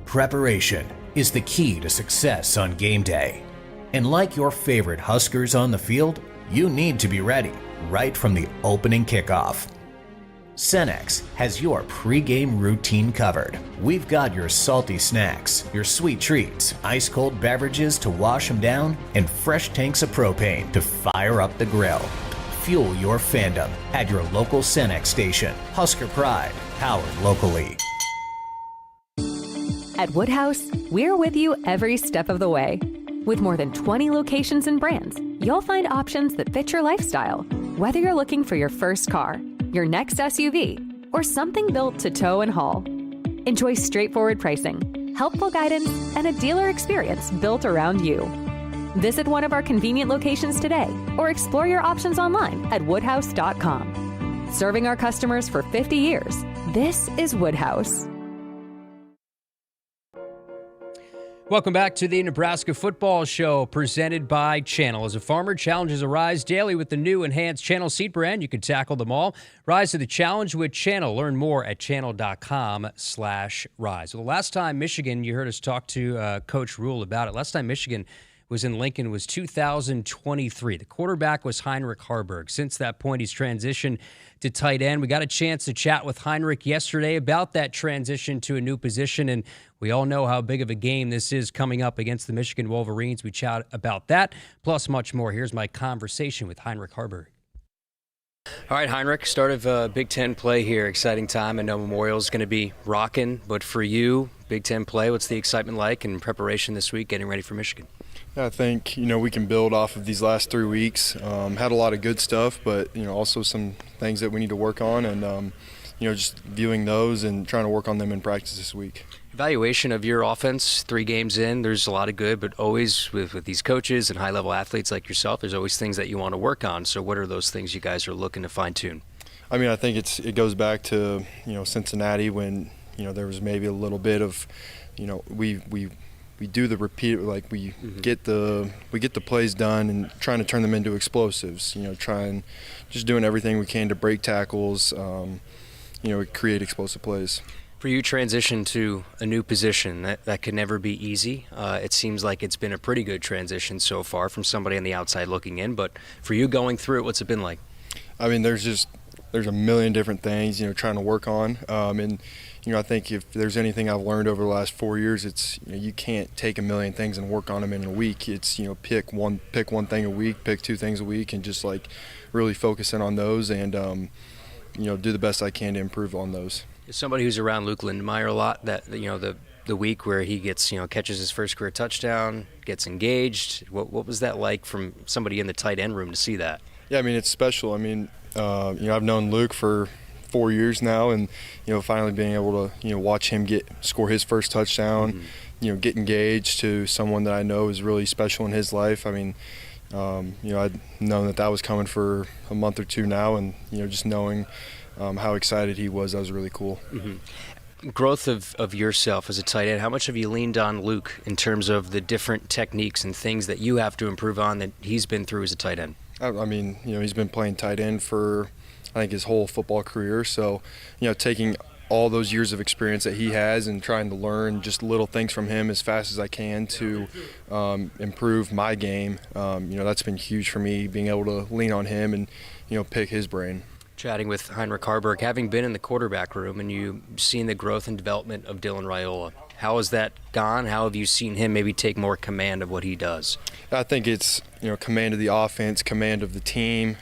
Speaker 9: Preparation is the key to success on game day. And like your favorite Huskers on the field, you need to be ready right from the opening kickoff. Cenex has your pre-game routine covered. We've got your salty snacks, your sweet treats, ice-cold beverages to wash them down, and fresh tanks of propane to fire up the grill. Fuel your fandom at your local Cenex station. Husker Pride, powered locally.
Speaker 20: At Woodhouse, we're with you every step of the way. With more than 20 locations and brands, you'll find options that fit your lifestyle. Whether you're looking for your first car, your next SUV, or something built to tow and haul. Enjoy straightforward pricing, helpful guidance, and a dealer experience built around you. Visit one of our convenient locations today or explore your options online at woodhouse.com. Serving our customers for 50 years, this is Woodhouse.
Speaker 2: Welcome back to the Nebraska Football Show presented by Channel. As a farmer, challenges arise daily with the new enhanced Channel seed brand. You can tackle them all. Rise to the challenge with Channel. Learn more at channel.com/rise. Well, the last time Michigan, you heard us talk to Coach Rule about it. Last time Michigan was in Lincoln was 2023. The quarterback was Heinrich Harberg. Since that point, he's transitioned to tight end. We got a chance to chat with Heinrich yesterday about that transition to a new position, and we all know how big of a game this is coming up against the Michigan Wolverines. We chat about that, plus much more. Here's my conversation with Heinrich Harberg. All right, Heinrich, start of Big Ten play here. Exciting time. I know Memorial's going to be rocking, but for you, Big Ten play, what's the excitement like in preparation this week, getting ready for Michigan?
Speaker 11: I think, we can build off of these last 3 weeks. Had a lot of good stuff, but, also some things that we need to work on. And, just viewing those and trying to work on them in practice this week.
Speaker 2: Evaluation of your offense, 3 games in, there's a lot of good, but always with these coaches and high-level athletes like yourself, there's always things that you want to work on. So what are those things you guys are looking to fine-tune?
Speaker 11: I mean, I think it goes back to, Cincinnati when, there was maybe a little bit of, we do the repeat, like we get the plays done and trying to turn them into explosives, just doing everything we can to break tackles, create explosive plays.
Speaker 2: For you, transition to a new position, that can never be easy. It seems like it's been a pretty good transition so far from somebody on the outside looking in, but for you going through it, what's it been like?
Speaker 11: I mean, there's a million different things, trying to work on. And I think if there's anything I've learned over the last 4 years, it's, you can't take a million things and work on them in a week. It's, pick one thing a week, pick 2 things a week, and just like really focus in on those and, do the best I can to improve on those.
Speaker 2: As somebody who's around Luke Lindemeyer a lot, that, the week where he gets, catches his first career touchdown, gets engaged, what was that like from somebody in the tight end room to see that?
Speaker 11: Yeah, I mean, it's special. I mean, I've known Luke for 4 years now, and finally being able to watch him score his first touchdown, get engaged to someone that I know is really special in his life. I mean, I'd known that was coming for a month or 2 now, and just knowing how excited he was, that was really cool.
Speaker 2: Growth of yourself as a tight end, how much have you leaned on Luke in terms of the different techniques and things that you have to improve on that he's been through as a tight end?
Speaker 11: I mean, he's been playing tight end for, I think, his whole football career. So, taking all those years of experience that he has and trying to learn just little things from him as fast as I can to improve my game, that's been huge for me, being able to lean on him and, pick his brain.
Speaker 2: Chatting with Heinrich Harberg, having been in the quarterback room and you've seen the growth and development of Dylan Raiola, how has that gone? How have you seen him maybe take more command of what he does?
Speaker 11: I think it's, command of the offense, command of the team,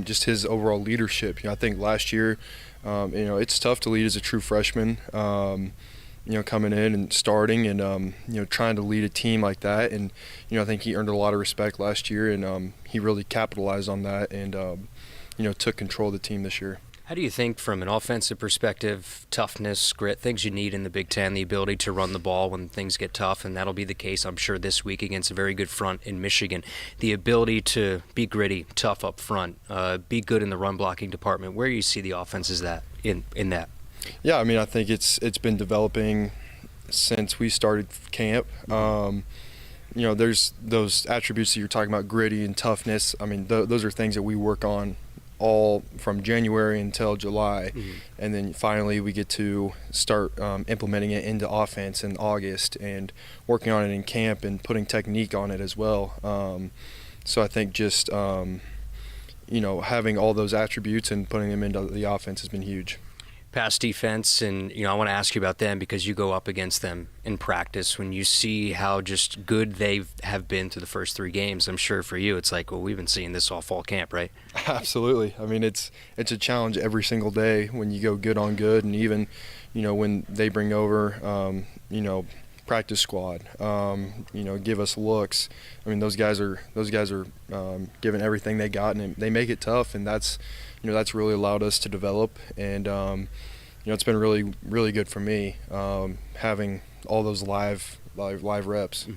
Speaker 11: just his overall leadership. I think last year, it's tough to lead as a true freshman, coming in and starting and, trying to lead a team like that. And, I think he earned a lot of respect last year, and he really capitalized on that and, took control of the team this year.
Speaker 2: How do you think from an offensive perspective, toughness, grit, things you need in the Big Ten, the ability to run the ball when things get tough, and that'll be the case, I'm sure, this week against a very good front in Michigan, the ability to be gritty, tough up front, be good in the run blocking department, where you see the offenses that in that?
Speaker 11: Yeah, I mean, I think it's been developing since we started camp. There's those attributes that you're talking about, gritty and toughness. I mean, those are things that we work on all from January until July, and then finally we get to start implementing it into offense in August and working on it in camp and putting technique on it as well. So I think just having all those attributes and putting them into the offense has been huge.
Speaker 2: Pass defense, and I want to ask you about them because you go up against them in practice. When you see how just good they have been through the first 3 games, I'm sure for you it's like, well, we've been seeing this all fall camp, right?
Speaker 11: Absolutely. I mean, it's a challenge every single day when you go good on good, and even when they bring over practice squad, give us looks. I mean, those guys are giving everything they got, and they make it tough, and that's really allowed us to develop, and it's been really, really good for me having all those live reps.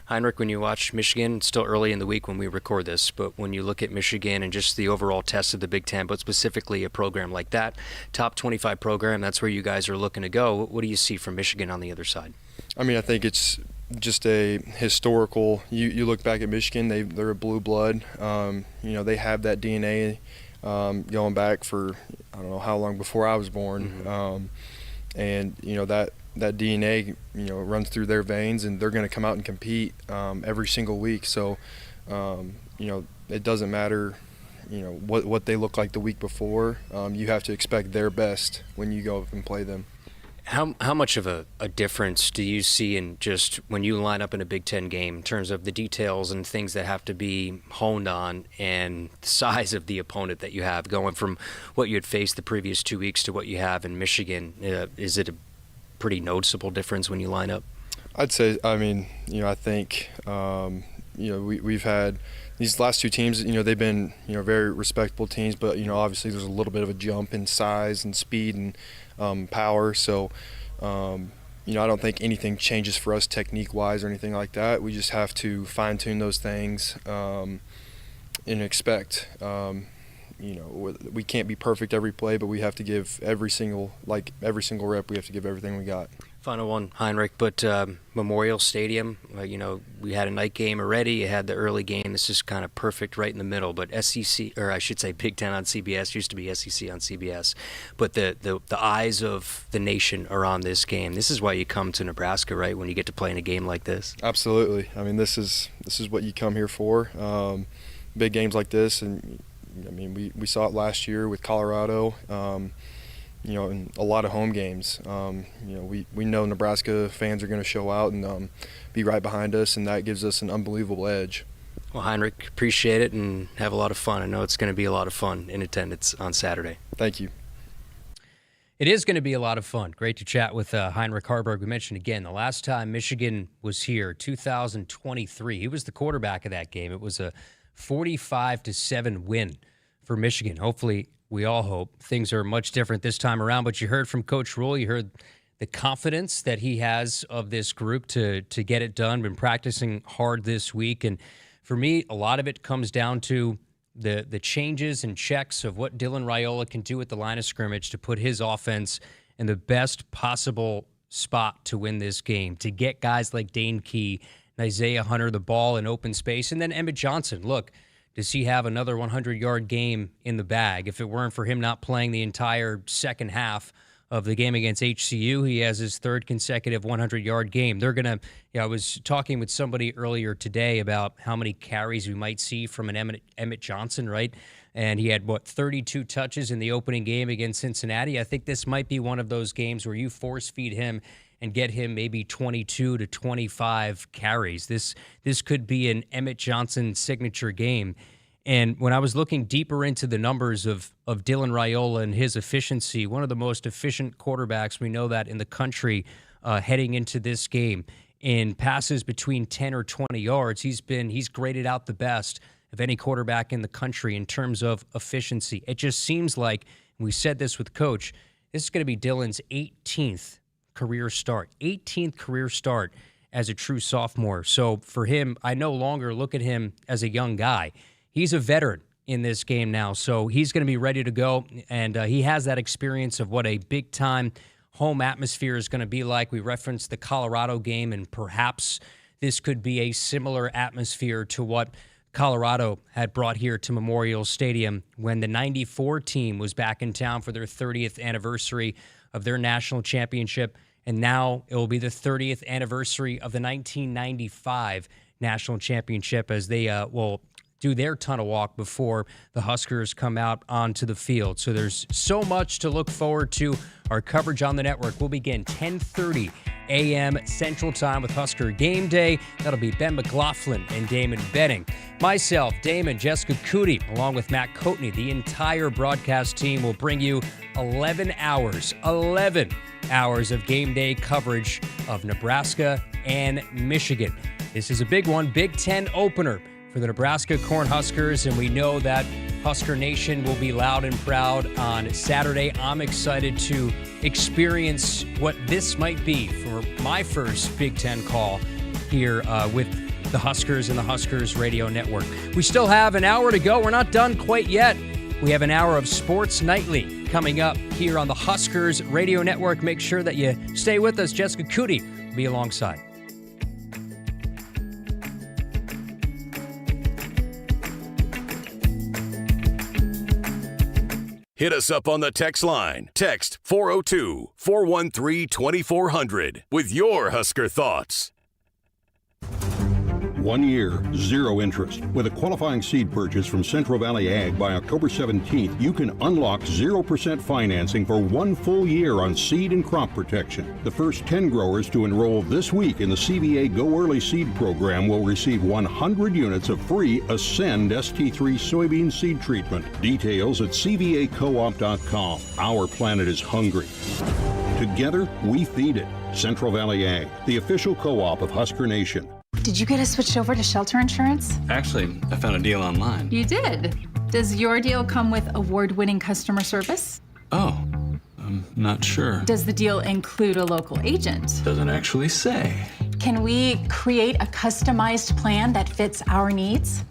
Speaker 2: Heinrich, when you watch Michigan, it's still early in the week when we record this, but when you look at Michigan and just the overall test of the Big Ten, but specifically a program like that, top 25 program, that's where you guys are looking to go. What do you see from Michigan on the other side?
Speaker 11: I mean, I think it's just a historical. You look back at Michigan, they're a blue blood. They have that DNA. Going back for I don't know how long before I was born, and that DNA runs through their veins, and they're going to come out and compete every single week. So it doesn't matter what they look like the week before. You have to expect their best when you go and play them.
Speaker 2: How much of a difference do you see in just when you line up in a Big Ten game in terms of the details and things that have to be honed on and the size of the opponent that you have going from what you had faced the previous 2 weeks to what you have in Michigan? Is it a pretty noticeable difference when you line up?
Speaker 11: I'd say, I mean, I think, we've had these last two teams, they've been, very respectable teams, but, obviously there's a little bit of a jump in size and speed and power. So, I don't think anything changes for us technique-wise or anything like that. We just have to fine-tune those things and expect, we can't be perfect every play, but we have to give every single rep, we have to give everything we got.
Speaker 2: Final one, Heinrich, but Memorial Stadium, we had a night game already. You had the early game. This is kind of perfect right in the middle. But SEC, or I should say Big Ten on CBS, used to be SEC on CBS. But the eyes of the nation are on this game. This is why you come to Nebraska, right, when you get to play in a game like this?
Speaker 11: Absolutely. I mean, this is what you come here for. Big games like this, and we saw it last year with Colorado. In a lot of home games, we know Nebraska fans are going to show out and be right behind us, and that gives us an unbelievable edge.
Speaker 2: Well, Heinrich, appreciate it and have a lot of fun. I know it's going to be a lot of fun in attendance on Saturday.
Speaker 11: Thank you.
Speaker 2: It is going to be a lot of fun. Great to chat with Heinrich Harberg. We mentioned again, the last time Michigan was here, 2023, he was the quarterback of that game. It was a 45-7 win for Michigan. Hopefully, we all hope things are much different this time around. But you heard from Coach Rule, you heard the confidence that he has of this group to get it done. Been practicing hard this week. And for me, a lot of it comes down to the changes and checks of what Dylan Raiola can do at the line of scrimmage to put his offense in the best possible spot to win this game, to get guys like Dane Key and Isaiah Hunter the ball in open space. And then Emmett Johnson, look, does he have another 100-yard game in the bag? If it weren't for him not playing the entire second half of the game against HCU, he has his third consecutive 100-yard game. They're going to, I was talking with somebody earlier today about how many carries we might see from an Emmett Johnson, right? And he had, 32 touches in the opening game against Cincinnati. I think this might be one of those games where you force feed him and get him maybe 22 to 25 carries. This could be an Emmett Johnson signature game. And when I was looking deeper into the numbers of Dylan Raiola and his efficiency, one of the most efficient quarterbacks, we know that in the country heading into this game, in passes between 10 or 20 yards, he's graded out the best of any quarterback in the country in terms of efficiency. It just seems like, and we said this with Coach, this is going to be Dylan's 18th career start as a true sophomore. So for him, I no longer look at him as a young guy. He's a veteran in this game now, so he's going to be ready to go, and he has that experience of what a big-time home atmosphere is going to be like. We referenced the Colorado game, and perhaps this could be a similar atmosphere to what Colorado had brought here to Memorial Stadium when the 94 team was back in town for their 30th anniversary of their national championship, and now it will be the 30th anniversary of the 1995 national championship as they will do their tunnel walk before the Huskers come out onto the field. So there's so much to look forward to. Our coverage on the network will begin 10:30 a.m. Central Time with Husker Game Day. That'll be Ben McLaughlin and Damon Benning. Myself, Damon, Jessica Coody, along with Matt Coatney, the entire broadcast team will bring you 11 hours of game day coverage of Nebraska and Michigan. This is a big one, Big Ten opener for the Nebraska Cornhuskers, and we know that Husker Nation will be loud and proud on Saturday. I'm excited to experience what this might be for my first Big Ten call here with the Huskers and the Huskers Radio Network. We still have an hour to go. We're not done quite yet. We have an hour of Sports Nightly coming up here on the Huskers Radio Network. Make sure that you stay with us. Jessica Coody will be alongside.
Speaker 1: Hit us up on the text line. Text 402-413-2400 with your Husker thoughts.
Speaker 12: 1 year, 0 interest. With a qualifying seed purchase from Central Valley Ag by October 17th, you can unlock 0% financing for 1 full year on seed and crop protection. The first 10 growers to enroll this week in the CVA Go Early Seed Program will receive 100 units of free Ascend ST3 soybean seed treatment. Details at cvacoop.com. Our planet is hungry. Together, we feed it. Central Valley Ag, the official co-op of Husker Nation.
Speaker 13: Did you get us switched over to shelter insurance?
Speaker 14: Actually, I found a deal online.
Speaker 13: You did. Does your deal come with award-winning customer service?
Speaker 14: Oh, I'm not sure.
Speaker 13: Does the deal include a local agent?
Speaker 14: Doesn't actually say.
Speaker 13: Can we create a customized plan that fits our needs?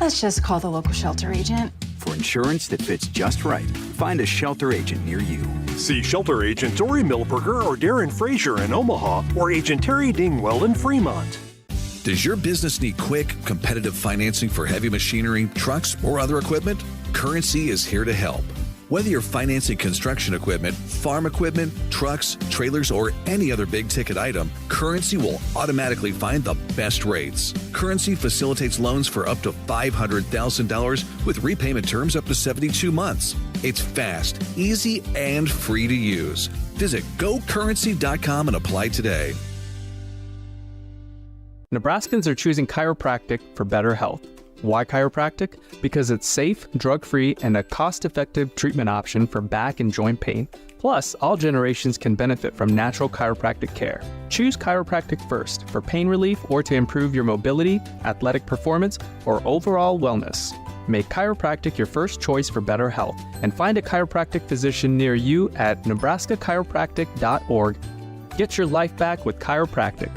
Speaker 13: Let's just call the local shelter agent.
Speaker 15: For insurance that fits just right, find a shelter agent near you.
Speaker 16: See shelter agent Dory Milberger or Darren Frazier in Omaha, or agent Terry Dingwell in Fremont.
Speaker 25: Does your business need quick, competitive financing for heavy machinery, trucks, or other equipment? Currency is here to help. Whether you're financing construction equipment, farm equipment, trucks, trailers, or any other big-ticket item, Currency will automatically find the best rates. Currency facilitates loans for up to $500,000 with repayment terms up to 72 months. It's fast, easy, and free to use. Visit gocurrency.com and apply today.
Speaker 26: Nebraskans are choosing chiropractic for better health. Why chiropractic? Because it's safe, drug-free, and a cost-effective treatment option for back and joint pain. Plus, all generations can benefit from natural chiropractic care. Choose chiropractic first for pain relief or to improve your mobility, athletic performance, or overall wellness. Make chiropractic your first choice for better health, and find a chiropractic physician near you at nebraskachiropractic.org. Get your life back with chiropractic.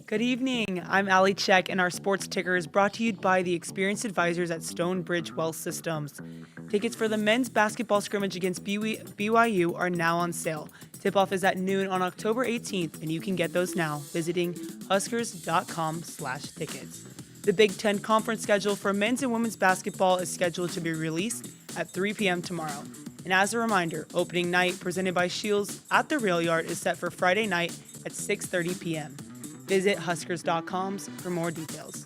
Speaker 18: Good evening. I'm Allie Check, and our sports ticker is brought to you by the experienced advisors at Stonebridge Wealth Systems. Tickets for the men's basketball scrimmage against BYU are now on sale. Tip-off is at noon on October 18th, and you can get those now visiting huskers.com/tickets. The Big Ten conference schedule for men's and women's basketball is scheduled to be released at 3 p.m. tomorrow. And as a reminder, opening night presented by Shields at the Rail Yard is set for Friday night at 6:30 p.m. Visit huskers.com for more details.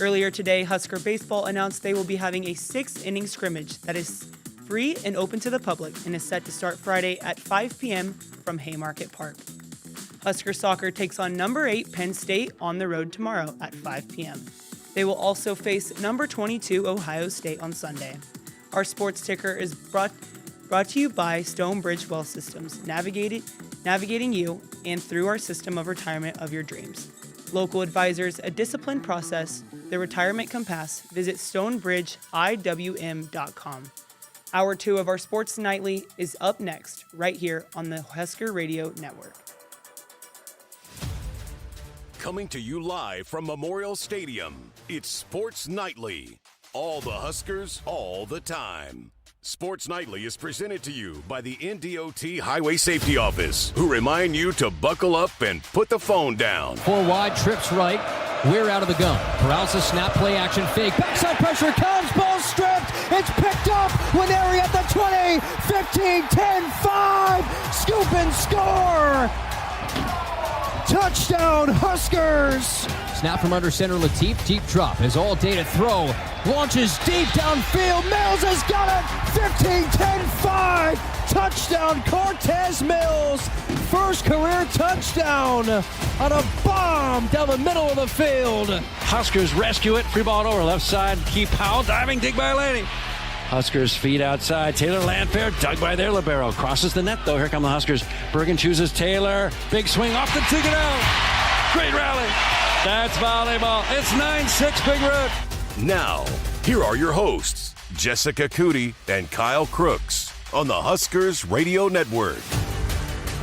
Speaker 18: Earlier today, Husker Baseball announced they will be having a 6-inning scrimmage that is free and open to the public and is set to start Friday at 5 p.m. from Haymarket Park. Husker Soccer takes on number 8 Penn State on the road tomorrow at 5 p.m. They will also face number 22 Ohio State on Sunday. Our sports ticker is brought to you by Stonebridge Wealth Systems, navigating you and through our system of retirement of your dreams. Local advisors, a disciplined process, the retirement compass. Visit stonebridgeiwm.com. Hour 2 of our Sports Nightly is up next, right here on the Husker Radio Network.
Speaker 1: Coming to you live from Memorial Stadium, it's Sports Nightly. All the Huskers, all the time. Sports Nightly is presented to you by the NDOT Highway Safety Office, who remind you to buckle up and put the phone down.
Speaker 2: 4 wide, trips right. We're out of the gun. Corrals a snap, play action, fake. Backside pressure comes, ball stripped. It's picked up. Winery at the 20, 15, 10, 5. Scoop and score. Touchdown, Huskers. Snap from under center, Latif. Deep drop is all day to throw. Launches deep downfield. Mills has got it. 15, 10, 5. Touchdown, Cortez Mills. First career touchdown on a bomb down the middle of the field.
Speaker 10: Huskers rescue it. Free ball over left side. Keep Powell diving. Dig by Laney. Huskers feet outside. Taylor Landfair dug by their libero. Crosses the net though. Here come the Huskers. Bergen chooses Taylor. Big swing off the ticket out. Great rally. That's volleyball. It's 9-6 Big Root.
Speaker 1: Now, here are your hosts, Jessica Coody and Kyle Crooks on the Huskers Radio Network.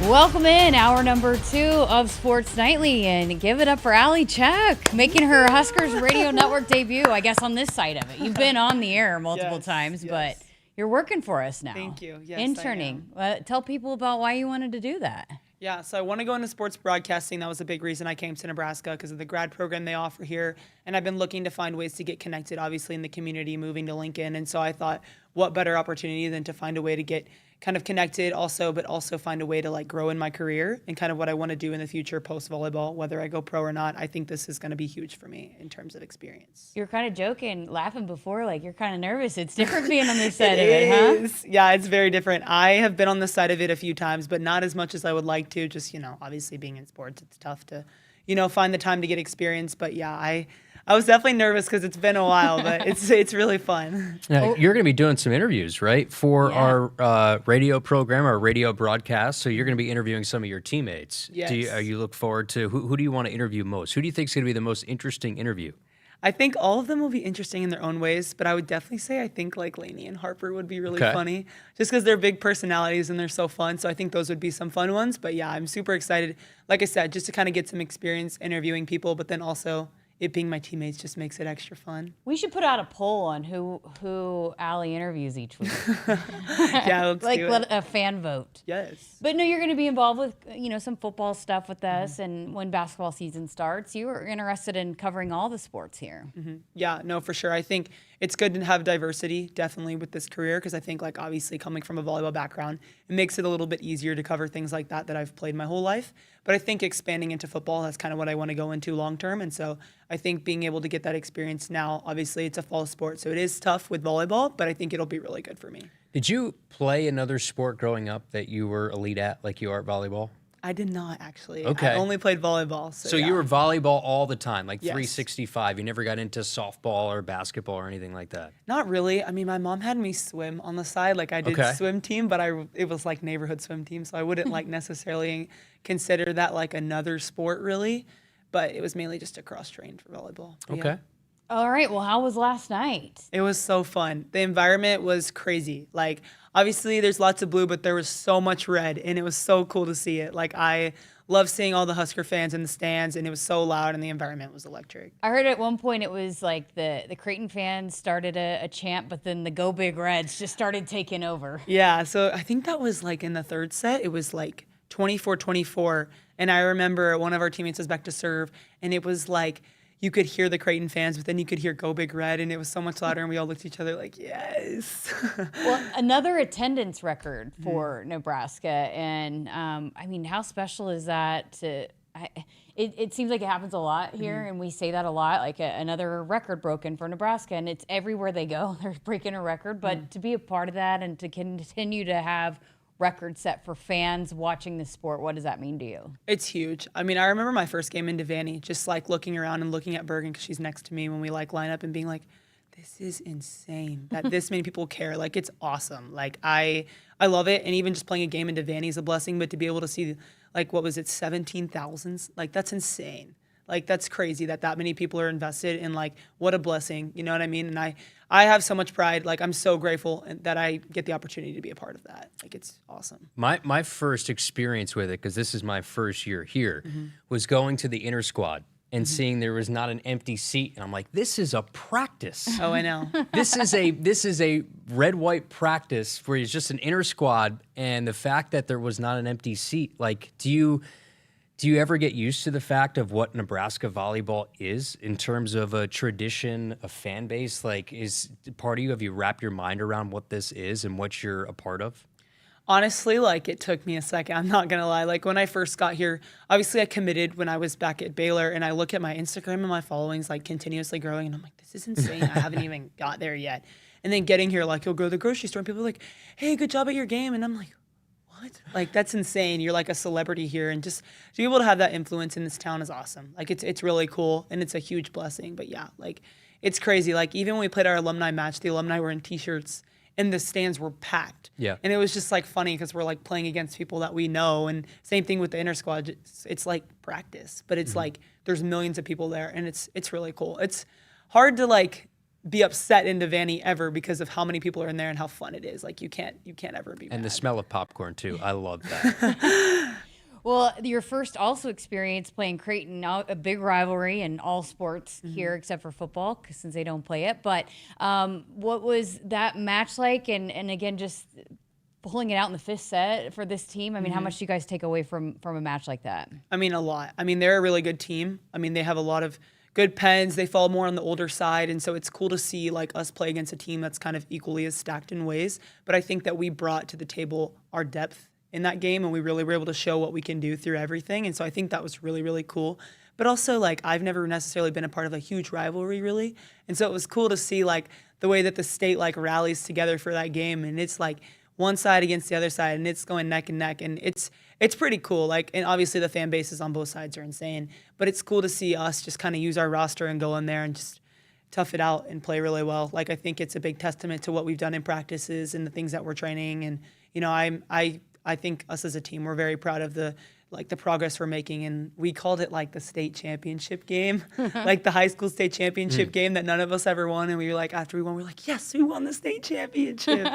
Speaker 19: Welcome in, hour number 2 of Sports Nightly, and give it up for Allie Check, making her Huskers Radio Network debut, I guess, on this side of it. You've been on the air multiple times, but you're working for us now.
Speaker 18: Thank you. Yes,
Speaker 19: interning. Tell people about why you wanted to do that.
Speaker 18: Yeah, so I want to go into sports broadcasting. That was a big reason I came to Nebraska, because of the grad program they offer here. And I've been looking to find ways to get connected, obviously, in the community, moving to Lincoln. And so I thought, what better opportunity than to find a way to get kind of connected but also find a way to like grow in my career and kind of what I want to do in the future post volleyball, whether I go pro or not. I think this is going to be huge for me in terms of experience.
Speaker 19: You're kind of joking, laughing before, like you're kind of nervous. It's different being on this side of it, huh?
Speaker 18: Yeah, it's very different. I have been on this side of it a few times, but not as much as I would like to. Just, obviously being in sports, it's tough to, find the time to get experience. But yeah, I was definitely nervous because it's been a while, but it's really fun.
Speaker 2: Now, you're going to be doing some interviews, right, for our radio program, our radio broadcast. So you're going to be interviewing some of your teammates.
Speaker 18: Yes.
Speaker 2: You look forward to who do you want to interview most? Who do you think is going to be the most interesting interview?
Speaker 18: I think all of them will be interesting in their own ways, but I would definitely say I think like Laney and Harper would be really funny, just because they're big personalities and they're so fun. So I think those would be some fun ones. But yeah, I'm super excited. Like I said, just to kind of get some experience interviewing people, but then also it being my teammates just makes it extra fun.
Speaker 19: We should put out a poll on who Allie interviews each week.
Speaker 18: Yeah, let's do it.
Speaker 19: Let a fan vote.
Speaker 18: Yes.
Speaker 19: But no, you're going to be involved with some football stuff with us, and when basketball season starts, you are interested in covering all the sports here.
Speaker 18: Mm-hmm. Yeah, no, for sure. I think it's good to have diversity, definitely, with this career, because I think, like, obviously coming from a volleyball background, it makes it a little bit easier to cover things like that I've played my whole life. But I think expanding into football, that's kind of what I want to go into long term. And so I think being able to get that experience now, obviously it's a fall sport, so it is tough with volleyball, but I think it'll be really good for me.
Speaker 2: Did you play another sport growing up that you were elite at, like you are at volleyball?
Speaker 18: I did not, actually.
Speaker 2: Okay.
Speaker 18: I only played volleyball. So
Speaker 2: you were volleyball all the time, like
Speaker 18: Yes.
Speaker 2: 365. You never got into softball or basketball or anything like that?
Speaker 18: Not really. I mean, my mom had me swim on the side. Like, I did swim team, but it was like neighborhood swim team, so I wouldn't like necessarily consider that like another sport, really. But it was mainly just a cross-train for volleyball. But
Speaker 2: Okay.
Speaker 18: yeah.
Speaker 19: All right. Well, how was last night?
Speaker 18: It was so fun. The environment was crazy. Like, obviously, there's lots of blue, but there was so much red, and it was so cool to see it. Like, I love seeing all the Husker fans in the stands, and it was so loud, and the environment was electric.
Speaker 19: I heard at one point it was like the Creighton fans started a chant, but then the Go Big Reds just started taking over.
Speaker 18: Yeah, so I think that was like in the third set. It was like 24-24, and I remember one of our teammates was back to serve, and it was like you could hear the Creighton fans, but then you could hear Go Big Red, and it was so much louder, and we all looked at each other like, yes.
Speaker 19: Well, another attendance record for Nebraska, and I mean, how special is that? It seems like it happens a lot here, and we say that a lot, like another record broken for Nebraska, and it's everywhere they go, they're breaking a record, but to be a part of that and to continue to have record set for fans watching the sport, what does that mean to you?
Speaker 18: It's huge. I mean, I remember my first game in Devaney, just like looking around and looking at Bergen because she's next to me when we like line up and being like, this is insane that this many people care. Like, it's awesome. Like, I love it. And even just playing a game in Devaney is a blessing, but to be able to see, like, what was it, 17,000? Like, that's insane. Like, that's crazy that many people are invested in, like, what a blessing. You know what I mean? And I have so much pride. Like, I'm so grateful that I get the opportunity to be a part of that. Like, it's awesome.
Speaker 2: My first experience with it, because this is my first year here, was going to the inter squad and seeing there was not an empty seat, and I'm like, this is a practice.
Speaker 18: Oh, I know.
Speaker 2: This is a red-white practice where it's just an inter squad, and the fact that there was not an empty seat, like, do you ever get used to the fact of what Nebraska volleyball is in terms of a tradition, a fan base? Like, is part of you, have you wrapped your mind around what this is and what you're a part of?
Speaker 18: Honestly, like, it took me a second. I'm not going to lie. Like, when I first got here, obviously I committed when I was back at Baylor, and I look at my Instagram and my followings, like, continuously growing, and I'm like, this is insane. I haven't even got there yet. And then getting here, like, you'll go to the grocery store, and people are like, hey, good job at your game. And I'm like, what? Like, that's insane. You're like a celebrity here, and just to be able to have that influence in this town is awesome. Like, it's really cool, and it's a huge blessing. But yeah, like, it's crazy. Like, even when we played our alumni match, the alumni were in T-shirts, and the stands were packed.
Speaker 2: Yeah.
Speaker 18: And it was just like funny because we're like playing against people that we know, and same thing with the inter squad. It's like practice, but it's like there's millions of people there, and it's really cool. It's hard to like be upset in Devaney ever because of how many people are in there and how fun it is. Like, you can't ever be mad.
Speaker 2: And the smell of popcorn too. I love that.
Speaker 19: Well, your first also experience playing Creighton, a big rivalry in all sports here except for football, because since they don't play it. But what was that match like? And again, just pulling it out in the fifth set for this team. I mean, how much do you guys take away from a match like that?
Speaker 18: I mean, a lot. I mean, they're a really good team. I mean, they have a lot of good pens. They fall more on the older side, and so it's cool to see like us play against a team that's kind of equally as stacked in ways. But I think that we brought to the table our depth in that game, and we really were able to show what we can do through everything. And so I think that was really, really cool. But also, like, I've never necessarily been a part of a huge rivalry, really. And so it was cool to see, like, the way that the state, like, rallies together for that game. And it's, like, one side against the other side, and it's going neck and neck. And it's pretty cool. Like, and obviously the fan bases on both sides are insane. But it's cool to see us just kind of use our roster and go in there and just tough it out and play really well. Like, I think it's a big testament to what we've done in practices and the things that we're training. And, you know, I think us as a team, we're very proud of the progress we're making, and we called it like the state championship game, like the high school state championship game that none of us ever won. And we were like, after we won, we're like, yes, we won the state championship.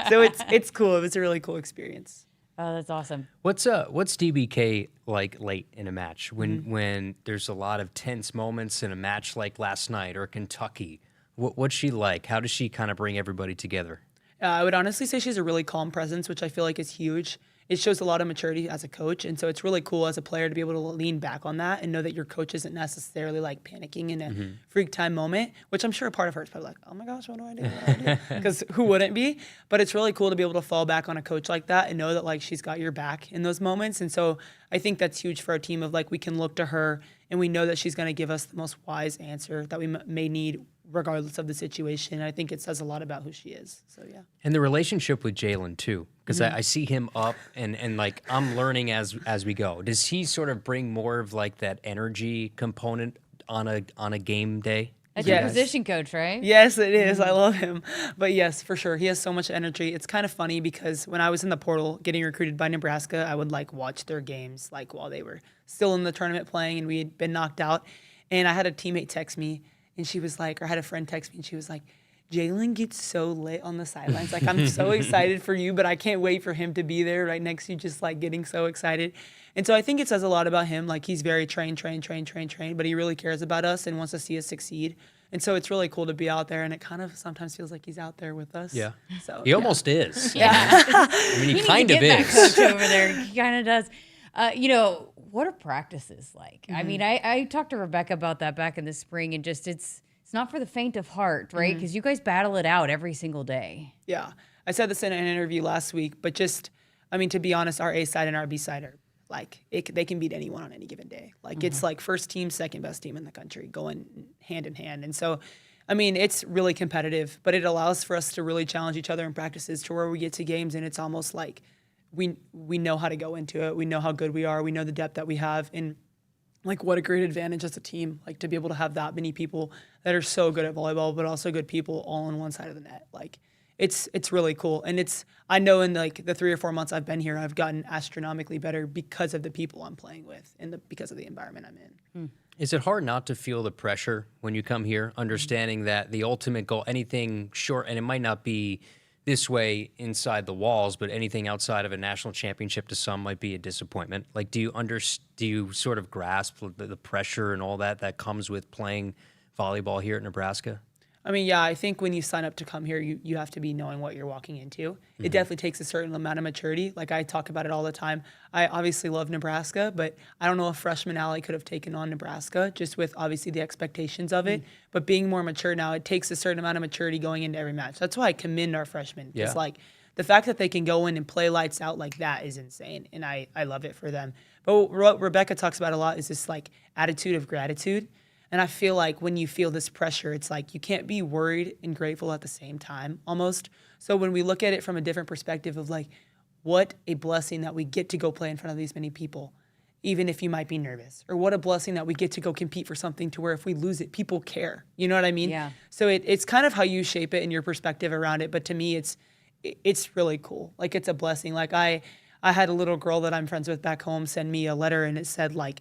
Speaker 18: So it's cool. It was a really cool experience.
Speaker 19: Oh, that's awesome.
Speaker 2: What's DBK like late in a match when there's a lot of tense moments in a match like last night or Kentucky? What's she like? How does she kind of bring everybody together?
Speaker 18: I would honestly say she has a really calm presence, which I feel like is huge. It shows a lot of maturity as a coach, and so it's really cool as a player to be able to lean back on that and know that your coach isn't necessarily like panicking in a freak time moment, which I'm sure a part of her is probably like, oh my gosh, what do I do? Because who wouldn't be? But it's really cool to be able to fall back on a coach like that and know that like she's got your back in those moments. And so I think that's huge for our team of like we can look to her and we know that she's going to give us the most wise answer that we may need regardless of the situation. I think it says a lot about who she is. So, yeah.
Speaker 2: And the relationship with Jalen, too, because I see him up and like I'm learning as we go. Does he sort of bring more of like that energy component on a game day?
Speaker 19: That's your position coach, right?
Speaker 18: Yes, it is. I love him. But yes, for sure. He has so much energy. It's kind of funny because when I was in the portal getting recruited by Nebraska, I would like watch their games like while they were still in the tournament playing and we had been knocked out. And I had a teammate text me and she was like, or I had a friend text me and she was like, Jalen gets so lit on the sidelines. Like, I'm so excited for you, but I can't wait for him to be there right next to you, just like getting so excited. And so I think it says a lot about him. Like, he's very trained, but he really cares about us and wants to see us succeed. And so it's really cool to be out there, and it kind of sometimes feels like he's out there with us.
Speaker 2: Yeah.
Speaker 18: So
Speaker 2: he almost is.
Speaker 18: Yeah.
Speaker 2: I mean, he kind of is.
Speaker 19: That coach over there. He kind of does. You know, what are practices like? I mean, I talked to Rebecca about that back in the spring, and just it's not for the faint of heart, right? Because you guys battle it out every single day.
Speaker 18: Yeah. I said this in an interview last week, but just, I mean, to be honest, our A side and our B side are like, they can beat anyone on any given day. Like, it's like first team, second best team in the country going hand in hand. And so, I mean, it's really competitive, but it allows for us to really challenge each other in practices to where we get to games and it's almost like we know how to go into it. We know how good we are. We know the depth that we have. And like, what a great advantage as a team, like, to be able to have that many people that are so good at volleyball, but also good people all on one side of the net. Like, it's really cool. And I know in like the 3 or 4 months I've been here, I've gotten astronomically better because of the people I'm playing with and because of the environment I'm in.
Speaker 2: Is it hard not to feel the pressure when you come here, understanding that the ultimate goal, anything short, and it might not be this way inside the walls, but anything outside of a national championship to some might be a disappointment? Like, do you sort of grasp the pressure and all that comes with playing volleyball here at Nebraska?
Speaker 18: I mean, yeah, I think when you sign up to come here, you have to be knowing what you're walking into. It definitely takes a certain amount of maturity. Like, I talk about it all the time. I obviously love Nebraska, but I don't know if freshman Allie could have taken on Nebraska just with obviously the expectations of it. But being more mature now, it takes a certain amount of maturity going into every match. That's why I commend our freshmen. It's like the fact that they can go in and play lights out like that is insane, and I love it for them. But what Rebecca talks about a lot is this like attitude of gratitude. And I feel like when you feel this pressure, it's like you can't be worried and grateful at the same time almost. So when we look at it from a different perspective of like, what a blessing that we get to go play in front of these many people, even if you might be nervous, or what a blessing that we get to go compete for something to where if we lose it, people care. You know what I mean?
Speaker 19: Yeah.
Speaker 18: So it's kind of how you shape it and your perspective around it. But to me, it's really cool. Like, it's a blessing. Like, I had a little girl that I'm friends with back home send me a letter, and it said like,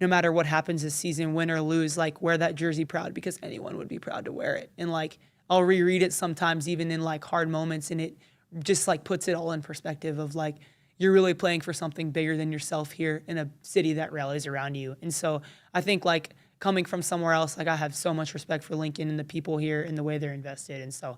Speaker 18: no matter what happens this season, win or lose, like, wear that jersey proud because anyone would be proud to wear it. And like, I'll reread it sometimes even in like hard moments, and it just like puts it all in perspective of like, you're really playing for something bigger than yourself here in a city that rallies around you. And so I think like coming from somewhere else, like, I have so much respect for Lincoln and the people here and the way they're invested. And so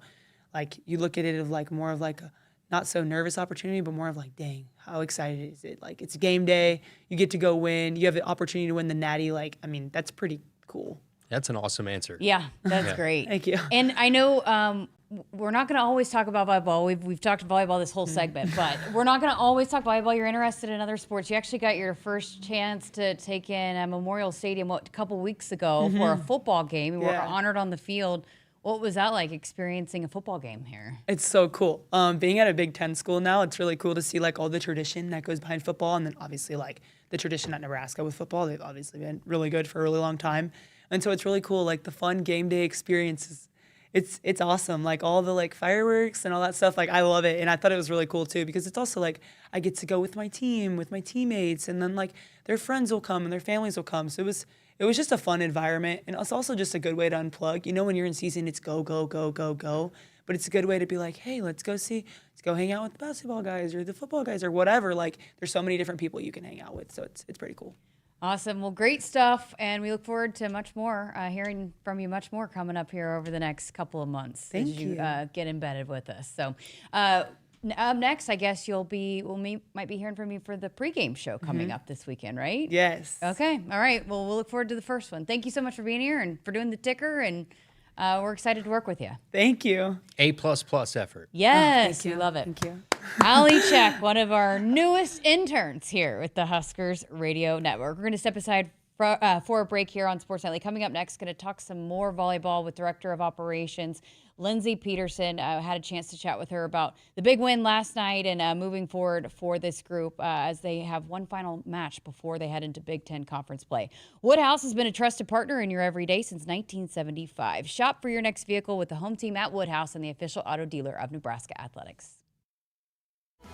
Speaker 18: like, you look at it of like more of like a not so nervous opportunity, but more of like, dang, how excited is it? Like, it's game day, you get to go win, you have the opportunity to win the Natty. Like, I mean, that's pretty cool.
Speaker 2: That's an awesome answer.
Speaker 19: Yeah, that's great.
Speaker 18: Thank you.
Speaker 19: And I know we're not going to always talk about volleyball. We've talked volleyball this whole segment, but we're not going to always talk volleyball. You're interested in other sports. You actually got your first chance to take in a Memorial Stadium a couple weeks ago for a football game. You were honored on the field. What was that like, experiencing a football game here?
Speaker 18: It's so cool. Being at a Big Ten school now, it's really cool to see like all the tradition that goes behind football, and then obviously like the tradition at Nebraska with football. They've obviously been really good for a really long time, and so it's really cool. Like, the fun game day experiences, it's awesome. Like, all the like fireworks and all that stuff. Like, I love it, and I thought it was really cool too because it's also like I get to go with my team, with my teammates, and then like their friends will come and their families will come. So it was just a fun environment, and it's also just a good way to unplug. You know, when you're in season, it's go, go, go, go, go. But it's a good way to be like, hey, let's go hang out with the basketball guys or the football guys or whatever. Like, there's so many different people you can hang out with, so it's pretty cool.
Speaker 19: Awesome. Well, great stuff, and we look forward to much more, hearing from you much more coming up here over the next couple of months.
Speaker 18: Thank you.
Speaker 19: Get embedded with us. So, up next, I guess might be hearing from you for the pregame show coming up this weekend, right?
Speaker 18: Yes.
Speaker 19: Okay. All right. Well, we'll look forward to the first one. Thank you so much for being here and for doing the ticker, and we're excited to work with you.
Speaker 18: Thank you.
Speaker 2: A++ effort.
Speaker 19: Yes, we love it.
Speaker 18: Thank you.
Speaker 19: Allie Check, one of our newest interns here with the Huskers Radio Network. We're going to step aside for a break here on Sports Nightly. Coming up next, going to talk some more volleyball with Director of Operations Lindsay Peterson. Had a chance to chat with her about the big win last night and moving forward for this group as they have one final match before they head into Big Ten Conference play. Woodhouse has been a trusted partner in your everyday since 1975. Shop for your next vehicle with the home team at Woodhouse and the official auto dealer of Nebraska Athletics.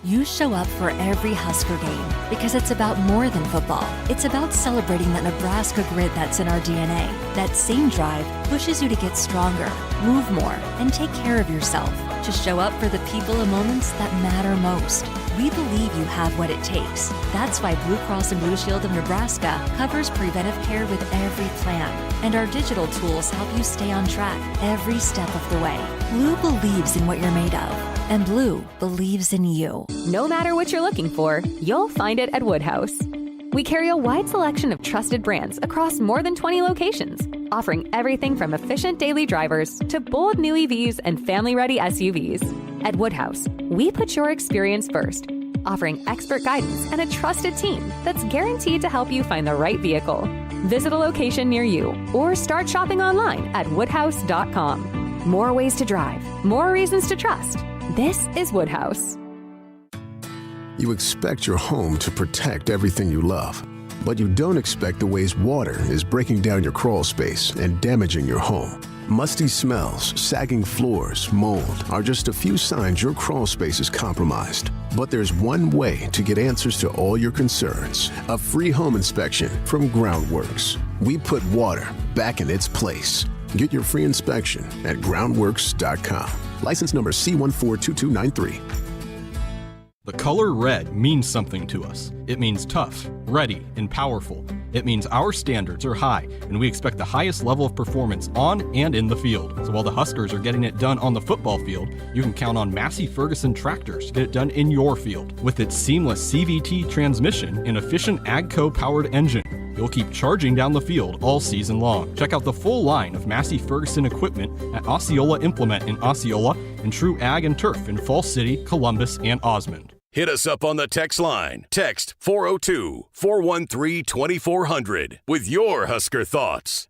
Speaker 5: You show up for every Husker game because it's about more than football. It's about celebrating that Nebraska grit that's in our DNA. That same drive pushes you to get stronger, move more, and take care of yourself. To show up for the people and moments that matter most. We believe you have what it takes. That's why Blue Cross and Blue Shield of Nebraska covers preventive care with every plan. And our digital tools help you stay on track every step of the way. Blue believes in what you're made of. And Blue believes in you.
Speaker 20: No matter what you're looking for, you'll find it at Woodhouse. We carry a wide selection of trusted brands across more than 20 locations, offering everything from efficient daily drivers to bold new EVs and family-ready SUVs. At Woodhouse, we put your experience first, offering expert guidance and a trusted team that's guaranteed to help you find the right vehicle. Visit a location near you or start shopping online at woodhouse.com. More ways to drive, more reasons to trust. This is Woodhouse.
Speaker 8: You expect your home to protect everything you love, but you don't expect the ways water is breaking down your crawl space and damaging your home. Musty smells, sagging floors, mold are just a few signs your crawl space is compromised. But there's one way to get answers to all your concerns: a free home inspection from Groundworks. We put water back in its place. Get your free inspection at groundworks.com. License number C142293.
Speaker 21: The color red means something to us. It means tough, ready, and powerful. It means our standards are high, and we expect the highest level of performance on and in the field. So while the Huskers are getting it done on the football field, you can count on Massey Ferguson tractors to get it done in your field. With its seamless CVT transmission and efficient AGCO-powered engine, you'll keep charging down the field all season long. Check out the full line of Massey Ferguson equipment at Osceola Implement in Osceola and True Ag and Turf in Falls City, Columbus, and Osmond.
Speaker 1: Hit us up on the text line. Text 402-413-2400 with your Husker thoughts.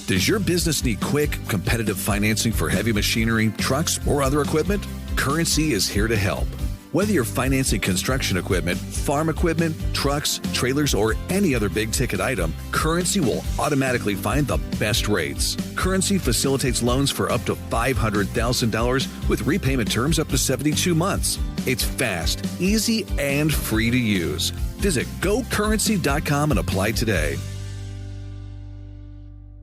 Speaker 25: Does your business need quick, competitive financing for heavy machinery, trucks, or other equipment? Currency is here to help. Whether you're financing construction equipment, farm equipment, trucks, trailers, or any other big-ticket item, Currency will automatically find the best rates. Currency facilitates loans for up to $500,000 with repayment terms up to 72 months. It's fast, easy, and free to use. Visit gocurrency.com and apply today.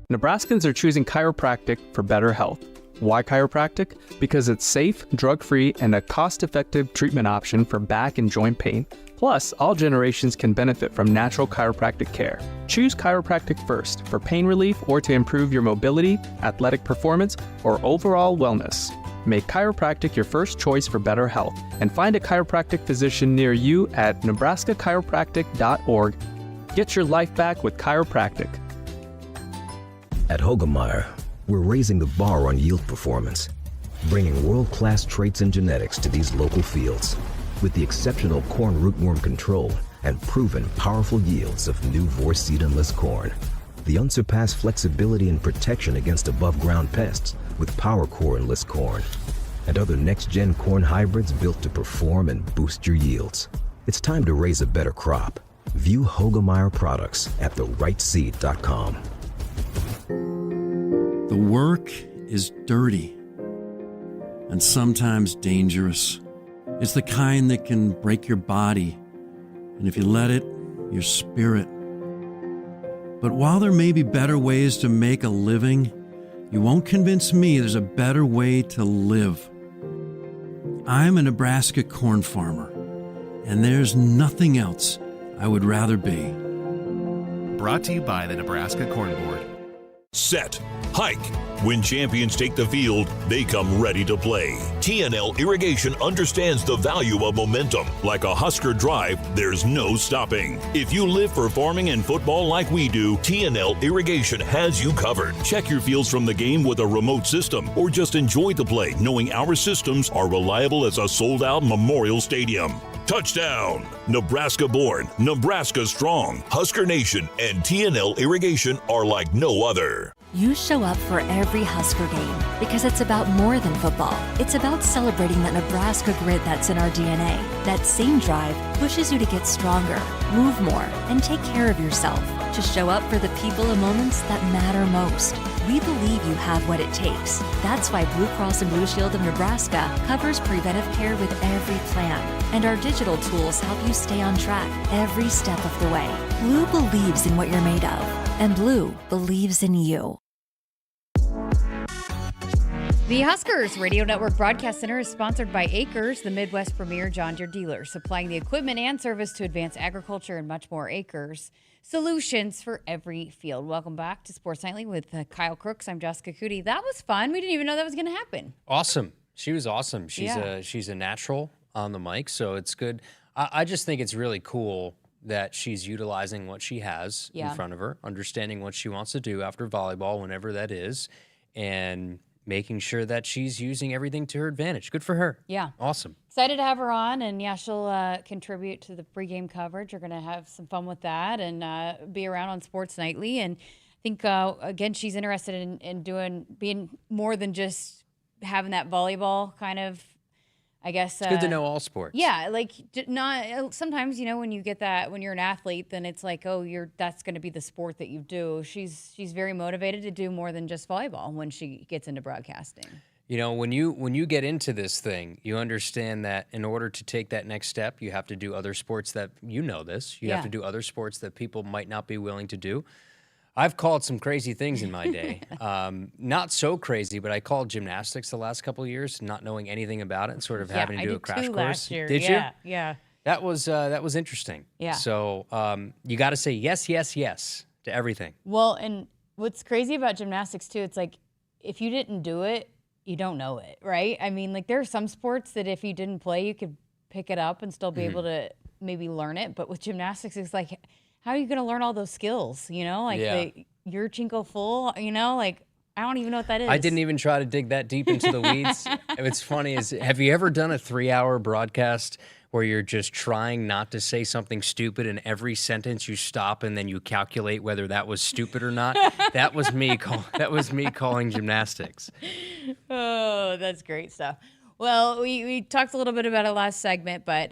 Speaker 26: Nebraskans are choosing chiropractic for better health. Why chiropractic? Because it's safe, drug-free, and a cost-effective treatment option for back and joint pain. Plus, all generations can benefit from natural chiropractic care. Choose chiropractic first for pain relief or to improve your mobility, athletic performance, or overall wellness. Make chiropractic your first choice for better health and find a chiropractic physician near you at nebraskachiropractic.org. Get your life back with chiropractic.
Speaker 22: At Hogemeyer, we're raising the bar on yield performance, bringing world-class traits and genetics to these local fields with the exceptional corn rootworm control and proven powerful yields of new Vorseed Enlist corn. The unsurpassed flexibility and protection against above-ground pests with PowerCore Enlist corn and other next-gen corn hybrids built to perform and boost your yields. It's time to raise a better crop. View Hogemeyer products at therightseed.com.
Speaker 23: The work is dirty and sometimes dangerous. It's the kind that can break your body, and if you let it, your spirit. But while there may be better ways to make a living, you won't convince me there's a better way to live. I'm a Nebraska corn farmer, and there's nothing else I would rather be.
Speaker 24: Brought to you by the Nebraska Corn Board.
Speaker 4: Set, hike. When champions take the field, they come ready to play. TNL Irrigation understands the value of momentum. Like a Husker drive, there's no stopping. If you live for farming and football like we do, TNL Irrigation has you covered. Check your fields from the game with a remote system, or just enjoy the play knowing our systems are reliable as a sold-out Memorial Stadium. Touchdown! Nebraska born, Nebraska strong. Husker Nation and TNL Irrigation are like no other.
Speaker 5: You show up for every Husker game because it's about more than football. It's about celebrating that Nebraska grit that's in our DNA. That same drive pushes you to get stronger, move more, and take care of yourself. To show up for the people and moments that matter most. We believe you have what it takes. That's why Blue Cross and Blue Shield of Nebraska covers preventive care with every plan. And our digital tools help you stay on track every step of the way. Blue believes in what you're made of. And Blue believes in you.
Speaker 19: The Huskers Radio Network Broadcast Center is sponsored by Akrs, the Midwest premier John Deere dealer, supplying the equipment and service to advance agriculture and much more. Akrs, solutions for every field. Welcome back to Sports Nightly with Kyle Crooks. I'm Jessica Coody. That was fun. We didn't even know that was going to happen.
Speaker 2: Awesome. She was awesome. She's a natural on the mic, so it's good. I just think it's really cool that she's utilizing what she has in front of her, understanding what she wants to do after volleyball, whenever that is, and making sure that she's using everything to her advantage. Good for her.
Speaker 19: Yeah.
Speaker 2: Awesome.
Speaker 19: Excited to have her on, and she'll contribute to the pregame coverage. We're going to have some fun with that and be around on Sports Nightly. And I think, again, she's interested in being more than just having that volleyball kind of, I guess.
Speaker 2: It's good to know all sports.
Speaker 19: Yeah, like not sometimes, when you get that when you're an athlete, then it's like, oh, that's going to be the sport that you do. She's very motivated to do more than just volleyball when she gets into broadcasting.
Speaker 2: When you get into this thing, you understand that in order to take that next step, you have to do other sports that you have to do other sports that people might not be willing to do. I've called some crazy things in my day. Not so crazy, but I called gymnastics the last couple of years, not knowing anything about it, and sort of having to do a crash course.
Speaker 19: Last year.
Speaker 2: Did you?
Speaker 19: Yeah.
Speaker 2: That was interesting.
Speaker 19: Yeah.
Speaker 2: So you got to say yes, yes, yes to everything.
Speaker 19: Well, and what's crazy about gymnastics too, it's like if you didn't do it, you don't know it, right? I mean, like there are some sports that if you didn't play, you could pick it up and still be able to maybe learn it. But with gymnastics, it's like, how are you going to learn all those skills? Your chinko full, like I don't even know what that is.
Speaker 2: I didn't even try to dig that deep into the weeds. What's funny is, have you ever done a 3-hour broadcast where you're just trying not to say something stupid and every sentence you stop and then you calculate whether that was stupid or not? That was me calling gymnastics.
Speaker 19: Oh, that's great stuff. Well, we talked a little bit about it last segment, but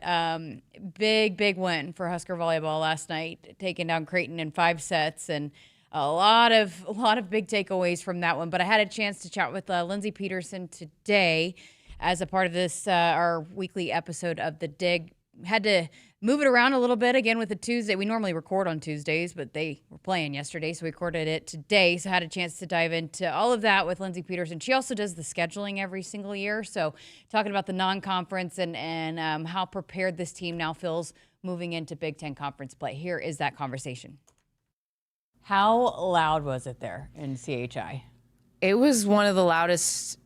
Speaker 19: big win for Husker volleyball last night, taking down Creighton in 5 sets, and a lot of big takeaways from that one. But I had a chance to chat with Lindsay Peterson today as a part of this our weekly episode of The Dig. Had to move it around a little bit again with the Tuesday. We normally record on Tuesdays, but they were playing yesterday, so we recorded it today. So I had a chance to dive into all of that with Lindsay Peterson. She also does the scheduling every single year. So talking about the non-conference and how prepared this team now feels moving into Big Ten conference play. Here is that conversation. How loud was it there in CHI?
Speaker 3: It was one of the loudest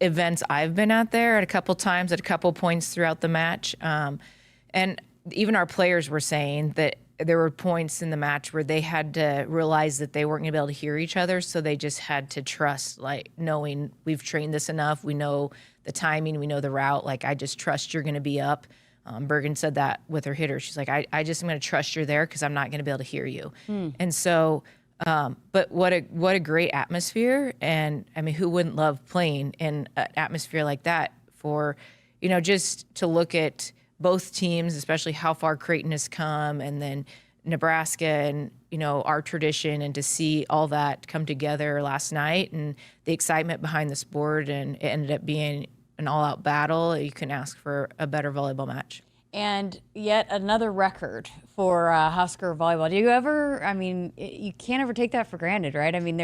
Speaker 3: events I've been at there at a couple times, at a couple points throughout the match. And even our players were saying that there were points in the match where they had to realize that they weren't going to be able to hear each other, so they just had to trust, like, knowing we've trained this enough, we know the timing, we know the route, like, I just trust you're going to be up. Bergen said that with her hitter. She's like, I just am going to trust you're there because I'm not going to be able to hear you. And so, but what a great atmosphere. And, I mean, who wouldn't love playing in an atmosphere like that for, just to look at both teams, especially how far Creighton has come, and then Nebraska and, our tradition, and to see all that come together last night and the excitement behind the sport, and it ended up being an all-out battle. You couldn't ask for a better volleyball match.
Speaker 19: And yet another record for Husker volleyball. Do you ever, you can't ever take that for granted, right? I mean,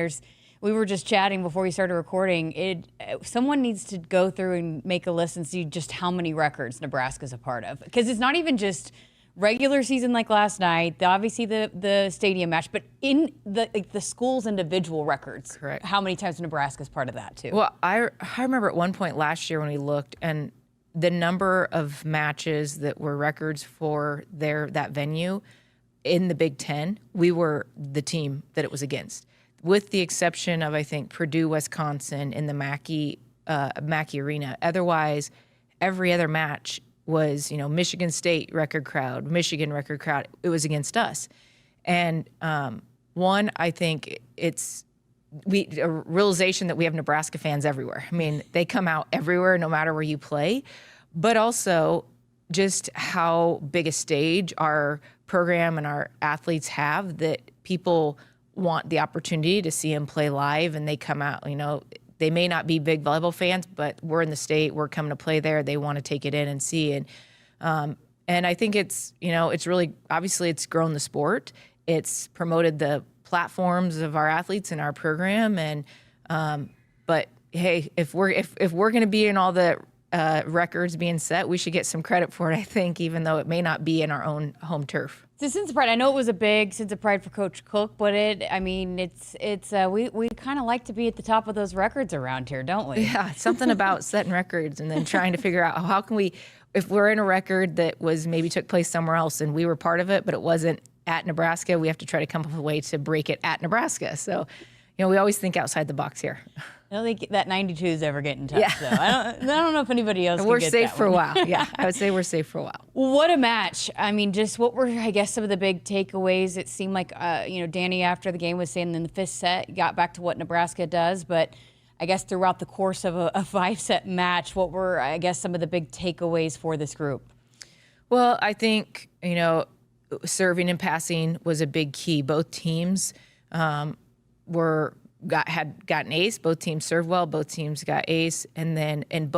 Speaker 19: we were just chatting before we started recording. Someone needs to go through and make a list and see just how many records Nebraska's a part of. Because it's not even just regular season like last night, obviously the stadium match, but in the school's individual records.
Speaker 3: Correct.
Speaker 19: How many times Nebraska's part of that too?
Speaker 3: Well, I remember at one point last year when we looked, and the number of matches that were records for that venue in the Big Ten, we were the team that it was against, with the exception of, I think, Purdue, Wisconsin in the Mackey Arena. Otherwise, every other match was, Michigan State record crowd, Michigan record crowd. It was against us. And one, I think it's a realization that we have Nebraska fans everywhere. I mean, they come out everywhere, no matter where you play. But also just how big a stage our program and our athletes have, that people want the opportunity to see him play live, and they come out, they may not be big volleyball fans, but we're in the state, we're coming to play there. They want to take it in and see. And I think it's, it's really, obviously it's grown the sport. It's promoted the platforms of our athletes in our program. And, but hey, if we're going to be in all the records being set, we should get some credit for it, I think, even though it may not be in our own home turf.
Speaker 19: It's a sense of pride. I know it was a big sense of pride for Coach Cook, but we kind of like to be at the top of those records around here, don't we?
Speaker 3: Yeah, something about setting records and then trying to figure out how can we, if we're in a record that was maybe took place somewhere else and we were part of it, but it wasn't at Nebraska, we have to try to come up with a way to break it at Nebraska. So, we always think outside the box here.
Speaker 19: I don't think that 92 is ever getting touched.
Speaker 3: Yeah.
Speaker 19: So I don't know if anybody else.
Speaker 3: We're
Speaker 19: can get
Speaker 3: safe
Speaker 19: that
Speaker 3: for
Speaker 19: one.
Speaker 3: a while. Yeah, I would say we're safe for a while.
Speaker 19: What a match! I mean, just what were some of the big takeaways? It seemed like Danny after the game was saying in the fifth set got back to what Nebraska does, but I guess throughout the course of a 5-set match, what were some of the big takeaways for this group?
Speaker 3: Well, I think serving and passing was a big key. Both teams had gotten ace. Both teams served well. Both teams got ace. And then at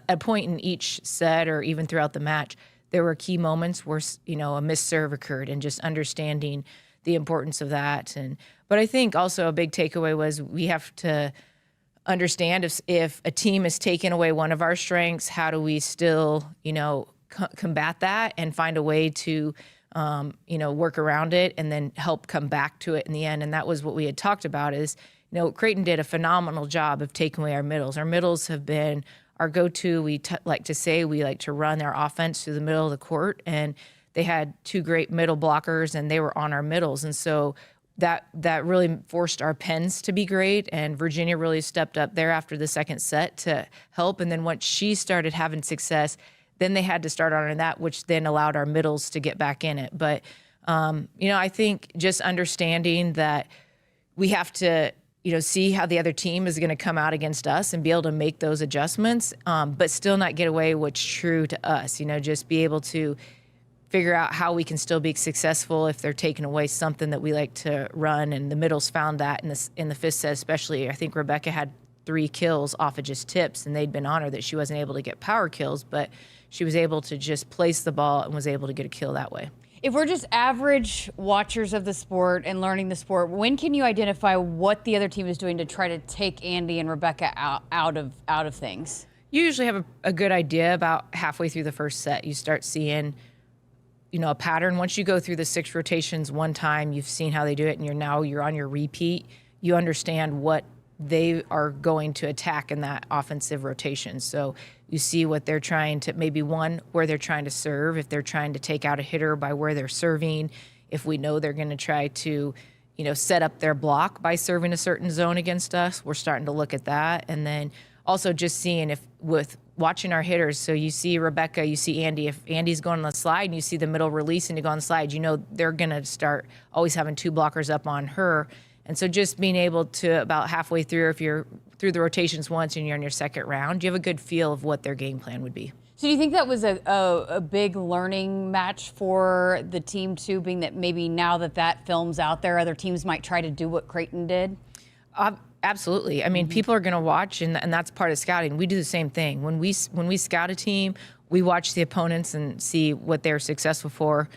Speaker 3: a point in each set or even throughout the match, there were key moments where, a missed serve occurred and just understanding the importance of that. But I think also a big takeaway was we have to understand if a team is taking away one of our strengths, how do we still, combat that and find a way to work around it and then help come back to it in the end. And that was what we had talked about is, Creighton did a phenomenal job of taking away our middles. Our middles have been our go-to. We like to run our offense through the middle of the court, and they had two great middle blockers, and they were on our middles. And so that really forced our pens to be great, and Virginia really stepped up there after the second set to help. And then once she started having success, then they had to start on that, which then allowed our middles to get back in it. But, I think just understanding that we have to, see how the other team is going to come out against us and be able to make those adjustments, but still not get away what's true to us, just be able to figure out how we can still be successful if they're taking away something that we like to run. And the middles found that in the fifth set especially. I think Rebecca had 3 kills off of just tips, and they'd been on her that she wasn't able to get power kills, but she was able to just place the ball and was able to get a kill that way.
Speaker 19: If we're just average watchers of the sport and learning the sport, when can you identify what the other team is doing to try to take Andy and Rebecca out of things?
Speaker 3: You usually have a good idea about halfway through the first set. You start seeing, a pattern. Once you go through the 6 rotations one time, you've seen how they do it, and you're on your repeat. You understand what they are going to attack in that offensive rotation. So you see what they're trying to, maybe where they're trying to serve, if they're trying to take out a hitter by where they're serving, if we know they're going to try to, set up their block by serving a certain zone against us, we're starting to look at that. And then also just seeing with watching our hitters, so you see Rebecca, you see Andy, if Andy's going on the slide and you see the middle releasing to go on the slide, they're going to start always having 2 blockers up on her. And so just being able to, about halfway through, if you're through the rotations once and you're in your second round, you have a good feel of what their game plan would be.
Speaker 19: So do you think that was a big learning match for the team too, being that maybe now that film's out there, other teams might try to do what Creighton did?
Speaker 3: Absolutely. I mean, people are going to watch, and that's part of scouting. We do the same thing. When we scout a team, we watch the opponents and see what they're successful for.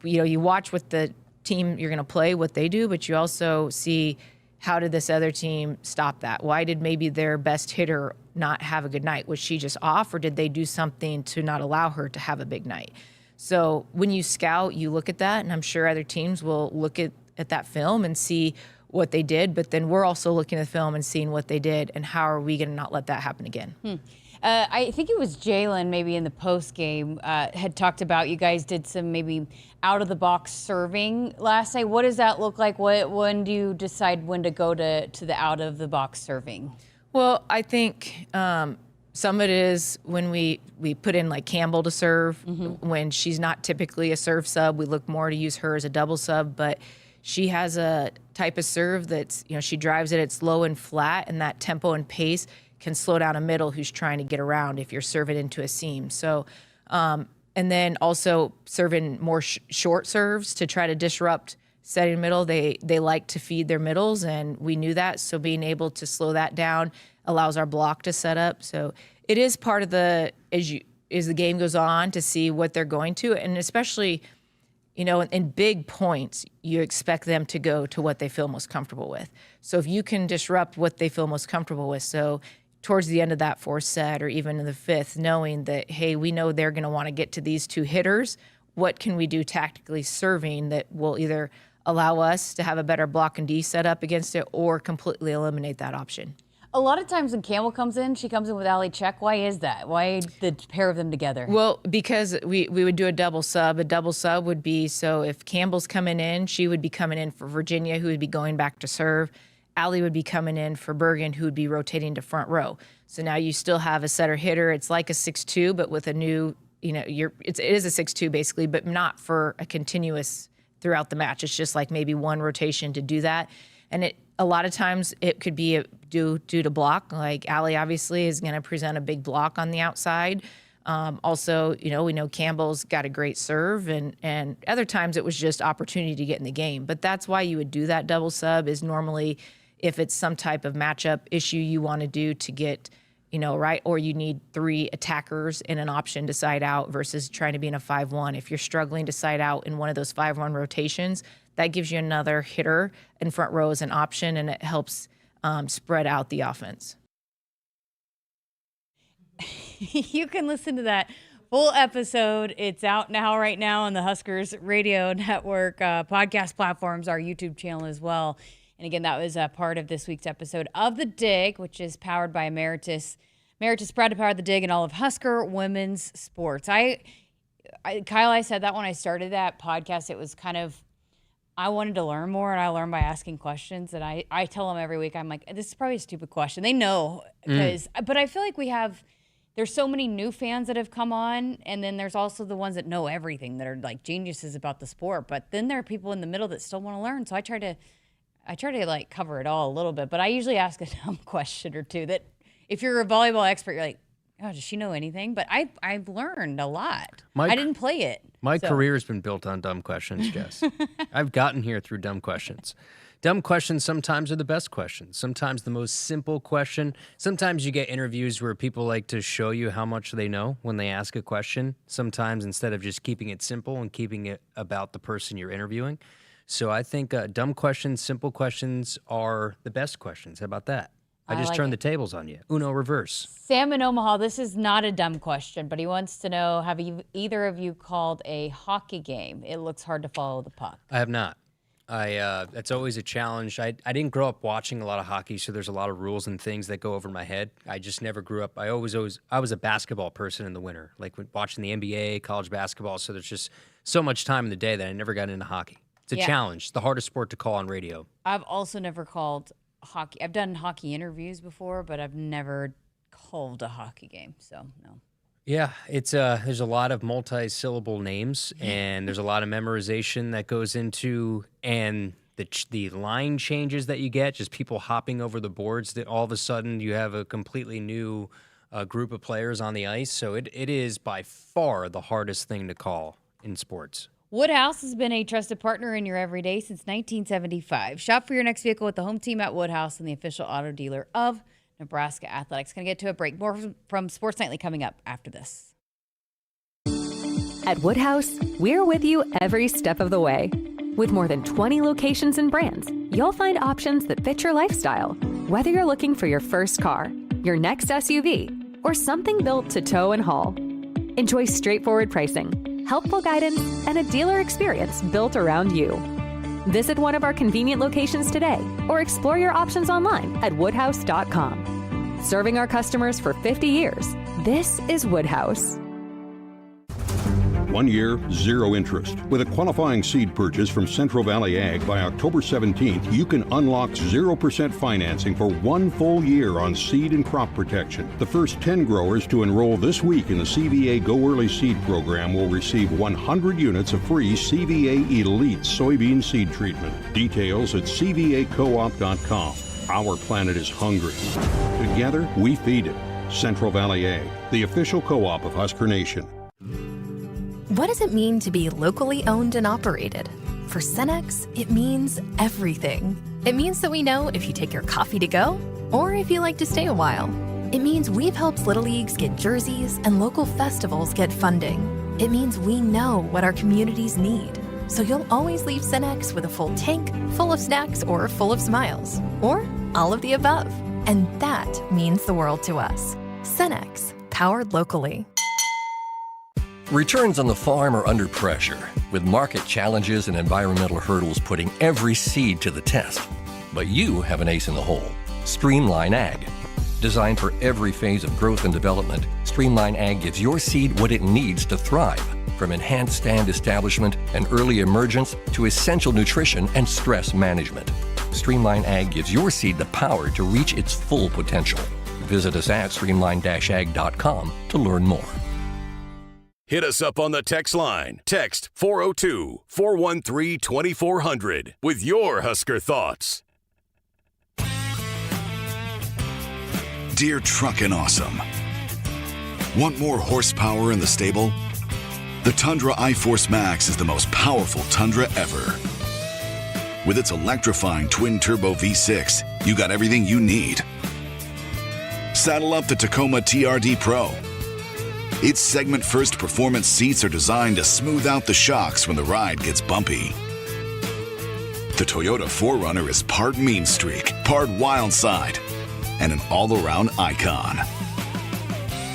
Speaker 3: You watch what the team you're going to play, what they do, but you also see how did this other team stop that? Why did maybe their best hitter not have a good night? Was she just off, or did they do something to not allow her to have a big night? So when you scout, you look at that, and I'm sure other teams will look at that film and see what they did, but then we're also looking at the film and seeing what they did, and how are we going to not let that happen again?
Speaker 19: I think it was Jalen maybe in the post game had talked about you guys did some maybe out of the box serving last night. What does that look like? When do you decide when to go to the out of the box serving?
Speaker 3: Well, I think some of it is when we put in like Campbell to serve. When she's not typically a serve sub, we look more to use her as a double sub, but she has a type of serve that's, she drives it, it's low and flat, and that tempo and pace can slow down a middle who's trying to get around if you're serving into a seam. So, and then also serving more short serves to try to disrupt setting middle, they like to feed their middles, and we knew that. So being able to slow that down allows our block to set up. So it is part of as the game goes on to see what they're going to, and especially, in big points, you expect them to go to what they feel most comfortable with. So if you can disrupt what they feel most comfortable with, so towards the end of that fourth set or even in the fifth, knowing that, hey, we know they're going to want to get to these two hitters, what can we do tactically serving that will either allow us to have a better block and D set up against it or completely eliminate that option?
Speaker 19: A lot of times when Campbell comes in, she comes in with Allie Check. Why is that? Why the pair of them together?
Speaker 3: Well, because we would do a double sub. A double sub would be, so if Campbell's coming in, she would be coming in for Virginia, who would be going back to serve. Allie would be coming in for Bergen, who would be rotating to front row. So now you still have a setter hitter. It's like a 6-2, but with a new, it is a 6-2 basically, but not for a continuous throughout the match. It's just like maybe one rotation to do that. And a lot of times it could be due to block. Like Allie obviously is going to present a big block on the outside. Also, we know Campbell's got a great serve, and other times it was just opportunity to get in the game. But that's why you would do that double sub, is normally if it's some type of matchup issue you want to do to get, right, or you need 3 attackers and an option to side out versus trying to be in a 5-1. If you're struggling to side out in one of those 5-1 rotations, that gives you another hitter in front row as an option, and it helps spread out the offense.
Speaker 19: You can listen to that full episode. It's out right now on the Huskers Radio Network podcast platforms, our YouTube channel as well. And again, that was a part of this week's episode of The Dig, which is powered by Emeritus. Emeritus proud to power The Dig and all of Husker women's sports. Kyle, I said that when I started that podcast, it was kind of, I wanted to learn more, and I learned by asking questions. And I tell them every week, I'm like, this is probably a stupid question. They know, but I feel like there's so many new fans that have come on, and then there's also the ones that know everything, that are like geniuses about the sport. But then there are people in the middle that still want to learn. So I try to like cover it all a little bit, but I usually ask a dumb question or two that if you're a volleyball expert, you're like, oh, does she know anything? But I've learned a lot. I didn't play it.
Speaker 2: My career has been built on dumb questions, Jess. I've gotten here through dumb questions. Dumb questions sometimes are the best questions. Sometimes the most simple question. Sometimes you get interviews where people like to show you how much they know when they ask a question. Sometimes instead of just keeping it simple and keeping it about the person you're interviewing. So I think dumb questions, simple questions are the best questions. How about that? I just turned the tables on you. Uno reverse.
Speaker 19: Sam in Omaha, this is not a dumb question, but he wants to know, have either of you called a hockey game? It looks hard to follow the puck.
Speaker 2: I have not. That's always a challenge. I didn't grow up watching a lot of hockey, so there's a lot of rules and things that go over my head. I just never grew up. I was a basketball person in the winter, like watching the NBA, college basketball, so there's just so much time in the day that I never got into hockey. It's a challenge. It's the hardest sport to call on radio.
Speaker 19: I've also never called hockey. I've done hockey interviews before, but I've never called a hockey game, so no.
Speaker 2: Yeah, it's there's a lot of multi-syllable names, and there's a lot of memorization that goes into, and the line changes that you get, just people hopping over the boards, that all of a sudden you have a completely new group of players on the ice. So it is by far the hardest thing to call in sports.
Speaker 19: Woodhouse has been a trusted partner in your everyday since 1975. Shop for your next vehicle with the home team at Woodhouse and the official auto dealer of Nebraska Athletics. Going to get to a break. More from Sports Nightly coming up after this.
Speaker 20: At Woodhouse, we're with you every step of the way. With more than 20 locations and brands, you'll find options that fit your lifestyle. Whether you're looking for your first car, your next SUV, or something built to tow and haul. Enjoy straightforward pricing, helpful guidance, and a dealer experience built around you. Visit one of our convenient locations today or explore your options online at woodhouse.com. Serving our customers for 50 years, this is Woodhouse.
Speaker 6: 1 year, 0 interest. With a qualifying seed purchase from Central Valley Ag by October 17th, you can unlock 0% financing for 1 full year on seed and crop protection. The first 10 growers to enroll this week in the CVA Go Early Seed Program will receive 100 units of free CVA Elite soybean seed treatment. Details at cvacoop.com. Our planet is hungry. Together, we feed it. Central Valley Ag, the official co-op of Husker Nation.
Speaker 7: What does it mean to be locally owned and operated? for Cenex, it means everything. It means that we know if you take your coffee to go or if you like to stay a while. It means we've helped Little Leagues get jerseys and local festivals get funding. It means we know what our communities need. So you'll always leave Cenex with a full tank, full of snacks, or full of smiles. Or all of the above. And that means the world to us. Cenex, powered locally.
Speaker 9: Returns on the farm are under pressure, with market challenges and environmental hurdles putting every seed to the test. But you have an ace in the hole, Streamline Ag. Designed for every phase of growth and development, Streamline Ag gives your seed what it needs to thrive, from enhanced stand establishment and early emergence to essential nutrition and stress management. Streamline Ag gives your seed the power to reach its full potential. Visit us at streamline-ag.com to learn more.
Speaker 1: Hit us up on the text line. Text 402-413-2400 with your Husker thoughts.
Speaker 11: Dear Truckin' Awesome. Want more horsepower in the stable? The Tundra iForce Max is the most powerful Tundra ever. With its electrifying twin-turbo V6, you got everything you need. Saddle up the Tacoma TRD Pro. Its segment-first performance seats are designed to smooth out the shocks when the ride gets bumpy. The Toyota 4Runner is part mean streak, part wild side, and an all-around icon.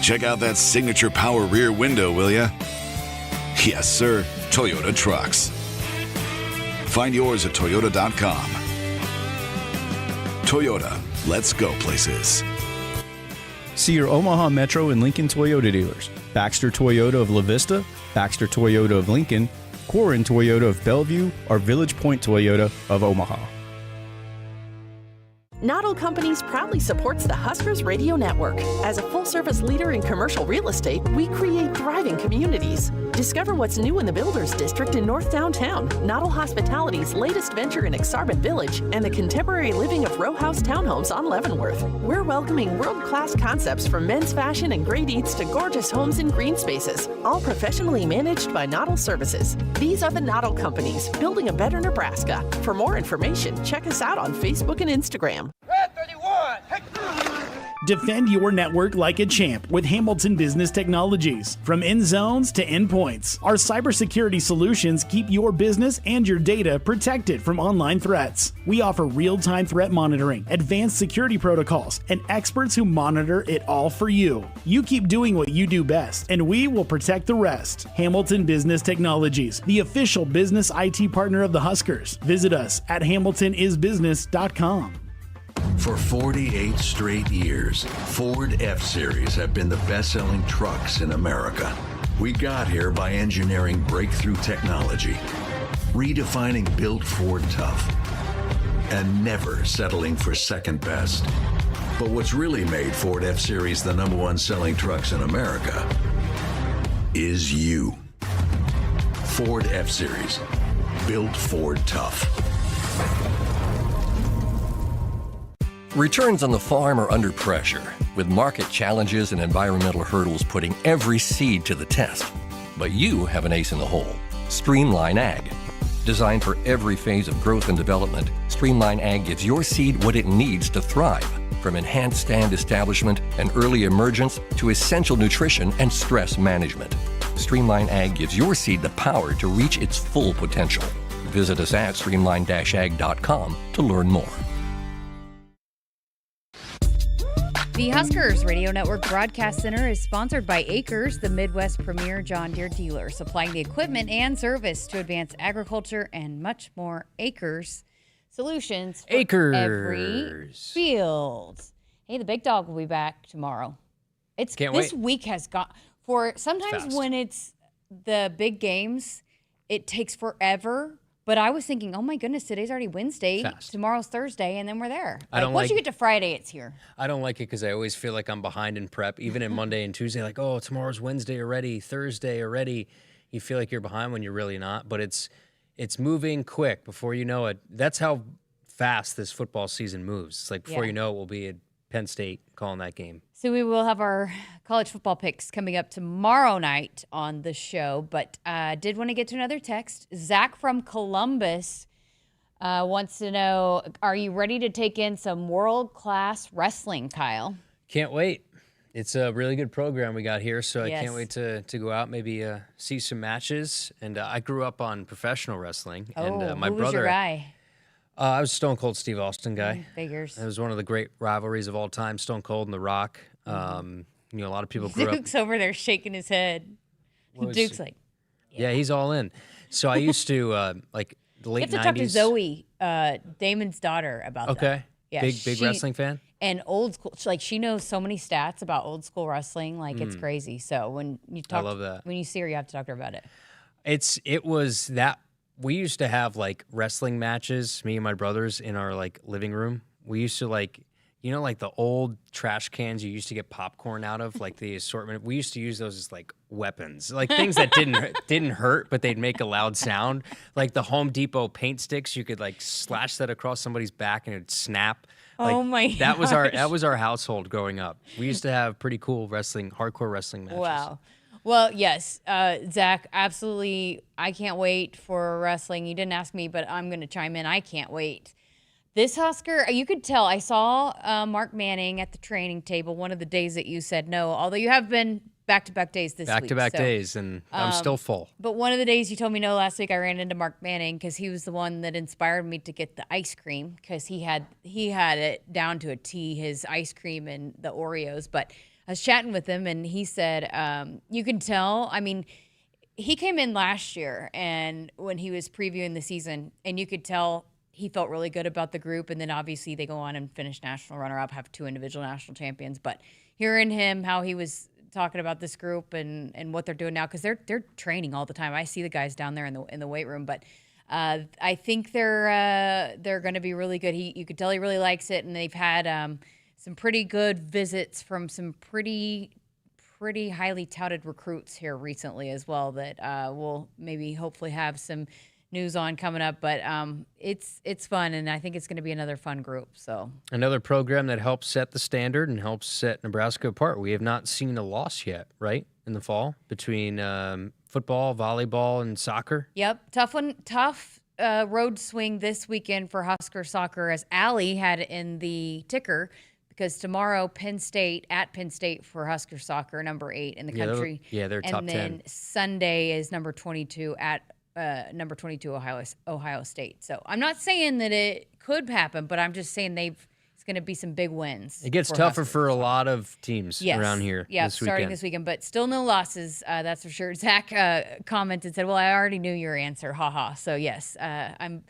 Speaker 11: Check out that signature power rear window, will ya? Yes, sir, Toyota trucks. Find yours at toyota.com. Toyota, let's go places.
Speaker 12: See your Omaha Metro and Lincoln Toyota dealers. Baxter Toyota of La Vista, Baxter Toyota of Lincoln, Corin Toyota of Bellevue, or Village Point Toyota of Omaha.
Speaker 14: Not All Companies proudly supports the Huskers Radio Network. As a full-service leader in commercial real estate, we create thriving communities. Discover what's new in the Builders District in North Downtown, Not All Hospitality's latest venture in Aksarben Village, and the contemporary living of row house townhomes on Leavenworth. We're welcoming world-class concepts from men's fashion and great eats to gorgeous homes and green spaces, all professionally managed by Not All Services. These are the Not All Companies, building a better Nebraska. For more information, check us out on Facebook and Instagram.
Speaker 17: Defend your network like a champ with Hamilton Business Technologies. From end zones to endpoints, our cybersecurity solutions keep your business and your data protected from online threats. We offer real-time threat monitoring, advanced security protocols, and experts who monitor it all for you. You keep doing what you do best, and we will protect the rest. Hamilton Business Technologies, the official business IT partner of the Huskers. Visit us at hamiltonisbusiness.com.
Speaker 27: For 48 straight years, Ford F-Series have been the best-selling trucks in America. We got here by engineering breakthrough technology, redefining Built Ford Tough, and never settling for second best. But what's really made Ford F-Series the #1 selling trucks in America is you. Ford F-Series, Built Ford Tough.
Speaker 9: Returns on the farm are under pressure, with market challenges and environmental hurdles putting every seed to the test. But you have an ace in the hole, Streamline Ag. Designed for every phase of growth and development, Streamline Ag gives your seed what it needs to thrive, from enhanced stand establishment and early emergence to essential nutrition and stress management. Streamline Ag gives your seed the power to reach its full potential. Visit us at streamline-ag.com to learn more.
Speaker 19: The Huskers Radio Network Broadcast Center is sponsored by Akrs, the Midwest premier John Deere dealer, supplying the equipment and service to advance agriculture and much more. Akrs solutions for every field. Hey, the big dog will be back tomorrow.
Speaker 2: Can't
Speaker 19: this
Speaker 2: wait.
Speaker 19: week has got for sometimes
Speaker 2: Fast.
Speaker 19: when it's the big games, it takes forever. But I was thinking, oh my goodness, today's already Wednesday, tomorrow's Thursday, and then we're there. Once you get to Friday, it's here.
Speaker 2: I don't like it because I always feel like I'm behind in prep, even in Monday and Tuesday. Like, oh, tomorrow's Wednesday already, Thursday already. You feel like you're behind when you're really not. But it's moving quick before you know it. That's how fast this football season moves. It's like before you know it, we'll be Penn State calling that game.
Speaker 19: So we will have our college football picks coming up tomorrow night on the show. But did want to get to another text. Zach from Columbus wants to know, are you ready to take in some world-class wrestling, Kyle?
Speaker 2: Can't wait. It's a really good program we got here, so I can't wait to go out, maybe see some matches. And I grew up on professional wrestling. And my
Speaker 19: who
Speaker 2: brother,
Speaker 19: was your guy?
Speaker 2: I was Stone Cold Steve Austin guy.
Speaker 19: Figures.
Speaker 2: It was one of the great rivalries of all time, Stone Cold and The Rock. A lot of people grew
Speaker 19: Duke's over there shaking his head. Duke's like,
Speaker 2: yeah, he's all in. So I used to, like, the late 90s.
Speaker 19: You have to talk to Zoe, Damon's daughter, about that.
Speaker 2: Okay.
Speaker 19: Yeah,
Speaker 2: big wrestling fan?
Speaker 19: And old school, like, she knows so many stats about old school wrestling, like it's crazy. So when you talk,
Speaker 2: I love that.
Speaker 19: When you see her, you have to talk to her about it.
Speaker 2: It was that we used to have like wrestling matches, me and my brothers, in our like living room. We used to like, like the old trash cans you used to get popcorn out of, like the assortment. We used to use those as like weapons, like things that didn't hurt, but they'd make a loud sound. Like the Home Depot paint sticks, you could like slash that across somebody's back and it'd snap. Like,
Speaker 19: oh my!
Speaker 2: That was our household growing up. We used to have pretty cool hardcore wrestling matches.
Speaker 19: Wow. Well, yes, Zach, absolutely. I can't wait for wrestling. You didn't ask me, but I'm going to chime in. I can't wait. This Husker, you could tell. I saw Mark Manning at the training table one of the days that you said no, although you have been back-to-back days this week.
Speaker 2: Back-to-back days, and I'm still full.
Speaker 19: But one of the days you told me no last week, I ran into Mark Manning because he was the one that inspired me to get the ice cream because he had it down to a T, his ice cream and the Oreos. But I was chatting with him, and he said, you can tell, I mean, he came in last year and when he was previewing the season, and you could tell he felt really good about the group. And then obviously they go on and finish national runner-up, have 2 individual national champions. But hearing him, how he was talking about this group and what they're doing now, because they're training all the time. I see the guys down there in the weight room, but I think they're going to be really good. You could tell he really likes it, and they've had some pretty good visits from some pretty highly touted recruits here recently as well that we'll maybe hopefully have some news on coming up. But it's fun, and I think it's going to be another fun group. So
Speaker 2: another program that helps set the standard and helps set Nebraska apart. We have not seen a loss yet, right, in the fall between football, volleyball, and soccer.
Speaker 19: Yep, tough road swing this weekend for Husker soccer, as Allie had in the ticker, because tomorrow Penn State for Husker soccer, number 8 in the country.
Speaker 2: They're top 10.
Speaker 19: And then Sunday is number 22 at number 22 Ohio State. So I'm not saying that it could happen, but I'm just saying it's going to be some big wins.
Speaker 2: It gets tougher for a lot of teams around here.
Speaker 19: Yeah, starting this weekend, but still no losses. That's for sure. Zach commented, said, "Well, I already knew your answer, haha." So yes, I'm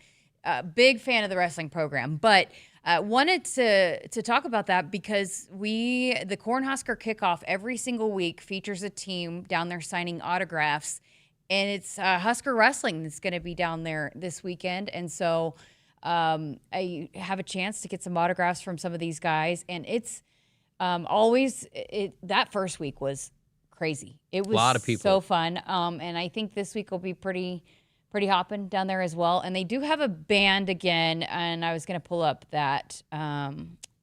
Speaker 19: a big fan of the wrestling program, but wanted to talk about that because the Cornhusker kickoff every single week features a team down there signing autographs. And it's Husker Wrestling that's going to be down there this weekend. And so I have a chance to get some autographs from some of these guys. And it's that first week was crazy. It was a lot of people. So fun. And I think this week will be pretty hopping down there as well. And they do have a band again. And I was going to pull up that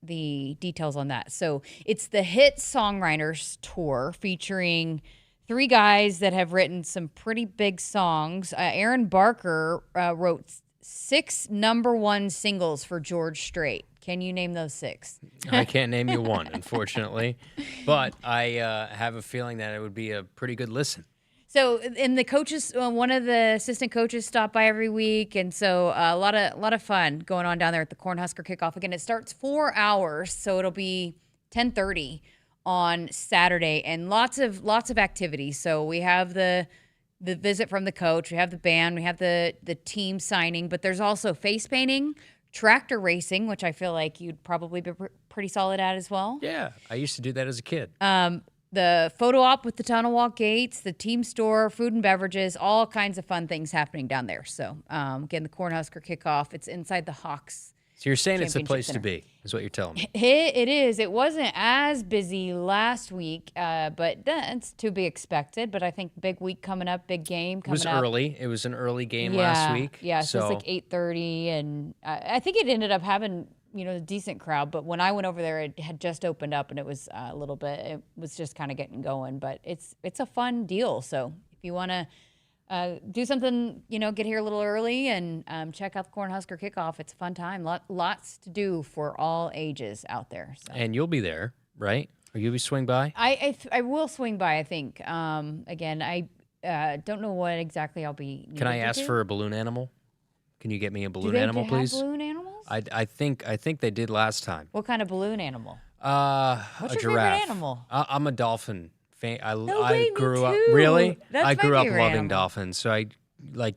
Speaker 19: the details on that. So it's the Hit Songwriters Tour featuring 3 guys that have written some pretty big songs. Aaron Barker wrote 6 #1 singles for George Strait. Can you name those 6?
Speaker 2: I can't name you one, unfortunately. But I have a feeling that it would be a pretty good listen.
Speaker 19: So, and the coaches, one of the assistant coaches stop by every week. And so a lot of fun going on down there at the Cornhusker kickoff. Again, it starts 4 hours, so it'll be 10:30. On Saturday, and lots of activities. So we have the visit from the coach, we have the band, we have the team signing, but there's also face painting, tractor racing, which I feel like you'd probably be pretty solid at as well.
Speaker 2: Yeah, I used to do that as a kid.
Speaker 19: The photo op with the tunnel walk gates, the team store, food and beverages, all kinds of fun things happening down there. So again, the Cornhusker kickoff, it's inside the Hawks.
Speaker 2: So you're saying it's a place to be, is what you're telling me.
Speaker 19: It is. It wasn't as busy last week, but that's to be expected. But I think big week coming up, big game coming up.
Speaker 2: It was early. It was an early game last week.
Speaker 19: Yeah, so it's like 8:30, and I think it ended up having a decent crowd. But when I went over there, it had just opened up, and it was a little bit. It was just kind of getting going. But it's a fun deal. So if you want to do something, get here a little early and check out the Cornhusker kickoff. It's a fun time. Lots to do for all ages out there. So.
Speaker 2: And you'll be there, right? Or you'll be swing by?
Speaker 19: I will swing by, I think. Again, I don't know what exactly I'll be.
Speaker 2: Can I ask for a balloon animal? Can you get me a balloon
Speaker 19: Do they
Speaker 2: animal,
Speaker 19: have
Speaker 2: please?
Speaker 19: Balloon animals?
Speaker 2: I think they did last time.
Speaker 19: What kind of balloon animal?
Speaker 2: What's
Speaker 19: your
Speaker 2: giraffe.
Speaker 19: favorite animal?
Speaker 2: I'm a dolphin fan.
Speaker 19: Me
Speaker 2: grew up
Speaker 19: too.
Speaker 2: really.
Speaker 19: That's
Speaker 2: I
Speaker 19: my
Speaker 2: grew up
Speaker 19: favorite
Speaker 2: loving
Speaker 19: animal.
Speaker 2: dolphins. So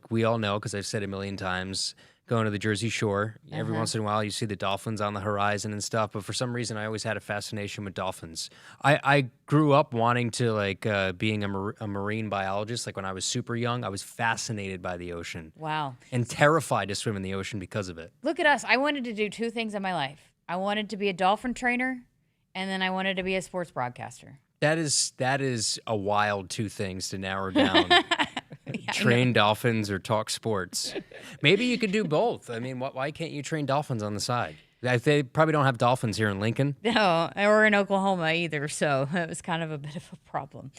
Speaker 2: we all know, because I've said it a million times, going to the Jersey Shore. Every once in a while, you see the dolphins on the horizon and stuff. But for some reason, I always had a fascination with dolphins. I grew up wanting to being a marine biologist. Like when I was super young, I was fascinated by the ocean.
Speaker 19: Wow.
Speaker 2: And terrified to swim in the ocean because of it.
Speaker 19: Look at us. I wanted to do two things in my life. I wanted to be a dolphin trainer, and then I wanted to be a sports broadcaster.
Speaker 2: That is a wild two things to narrow down. Train dolphins or talk sports. Maybe you could do both. I mean, why can't you train dolphins on the side? They probably don't have dolphins here in Lincoln.
Speaker 19: No, or in Oklahoma either, so it was kind of a bit of a problem.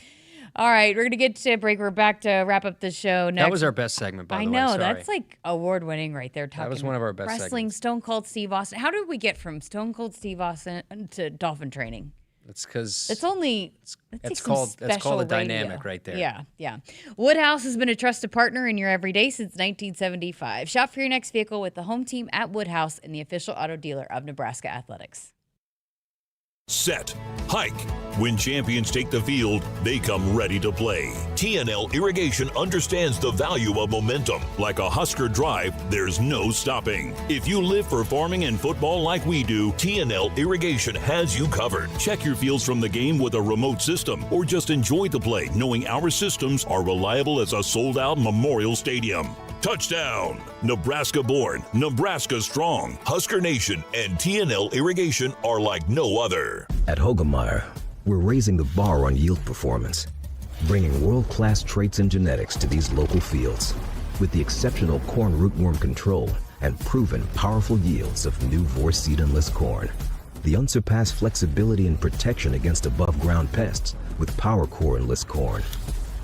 Speaker 19: All right, we're going to get to a break. We're back to wrap up the show next.
Speaker 2: That was our best segment, by the way.
Speaker 19: I know,
Speaker 2: Sorry.
Speaker 19: that's like award-winning right there.
Speaker 2: That was one of our best
Speaker 19: wrestling,
Speaker 2: segments.
Speaker 19: Stone Cold Steve Austin. How did we get from Stone Cold Steve Austin to dolphin training?
Speaker 2: It's because
Speaker 19: it's called
Speaker 2: a dynamic right there.
Speaker 19: Yeah. Woodhouse has been a trusted partner in your everyday since 1975. Shop for your next vehicle with the home team at Woodhouse and the official auto dealer of Nebraska Athletics.
Speaker 4: Set, hike. When champions take the field, they come ready to play. TNL Irrigation understands the value of momentum. Like a Husker drive, there's no stopping. If you live for farming and football like we do, TNL Irrigation has you covered. Check your fields from the game with a remote system, or just enjoy the play knowing our systems are reliable as a sold-out Memorial Stadium. Touchdown! Nebraska born, Nebraska strong. Husker Nation and TNL Irrigation are like no other.
Speaker 22: At Hogemeyer, we're raising the bar on yield performance, bringing world-class traits and genetics to these local fields with the exceptional corn rootworm control and proven powerful yields of new Vorceed-enlist corn. The unsurpassed flexibility and protection against above-ground pests with PowerCore enlist corn,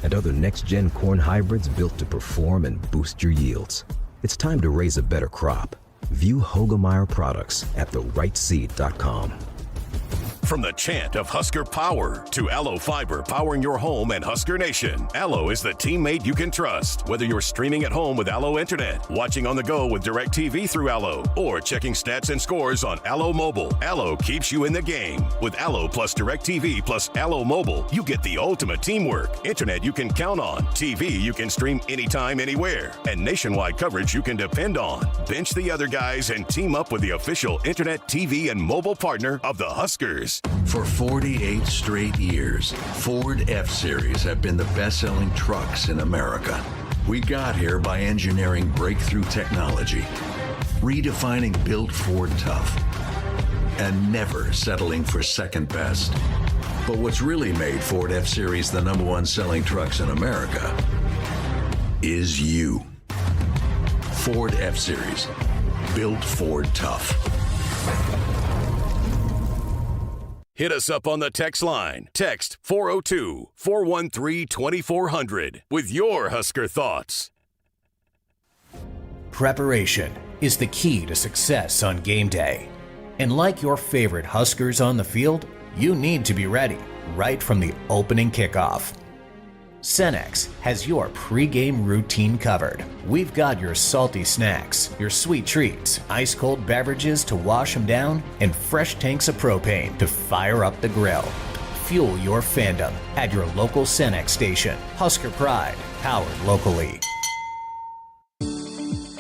Speaker 22: and other next-gen corn hybrids built to perform and boost your yields. It's time to raise a better crop. View Hogemeyer products at therightseed.com.
Speaker 1: From the chant of Husker Power to Allo Fiber powering your home and Husker Nation, Allo is the teammate you can trust. Whether you're streaming at home with Allo Internet, watching on the go with DirecTV through Allo, or checking stats and scores on Allo Mobile, Allo keeps you in the game. With Allo plus DirecTV plus Allo Mobile, you get the ultimate teamwork. Internet you can count on, TV you can stream anytime, anywhere, and nationwide coverage you can depend on. Bench the other guys and team up with the official Internet, TV, and mobile partner of the Huskers.
Speaker 27: For 48 straight years, Ford F-Series have been the best-selling trucks in America. We got here by engineering breakthrough technology, redefining Build Ford Tough, and never settling for second best. But what's really made Ford F-Series the #1 selling trucks in America is you. Ford F-Series. Built Ford Tough.
Speaker 1: Hit us up on the text line. Text 402-413-2400 with your Husker thoughts.
Speaker 8: Preparation is the key to success on game day. And like your favorite Huskers on the field, you need to be ready right from the opening kickoff. Cenex has your pregame routine covered. We've got your salty snacks, your sweet treats, ice-cold beverages to wash them down, and fresh tanks of propane to fire up the grill. Fuel your fandom at your local Cenex station. Husker Pride, powered locally.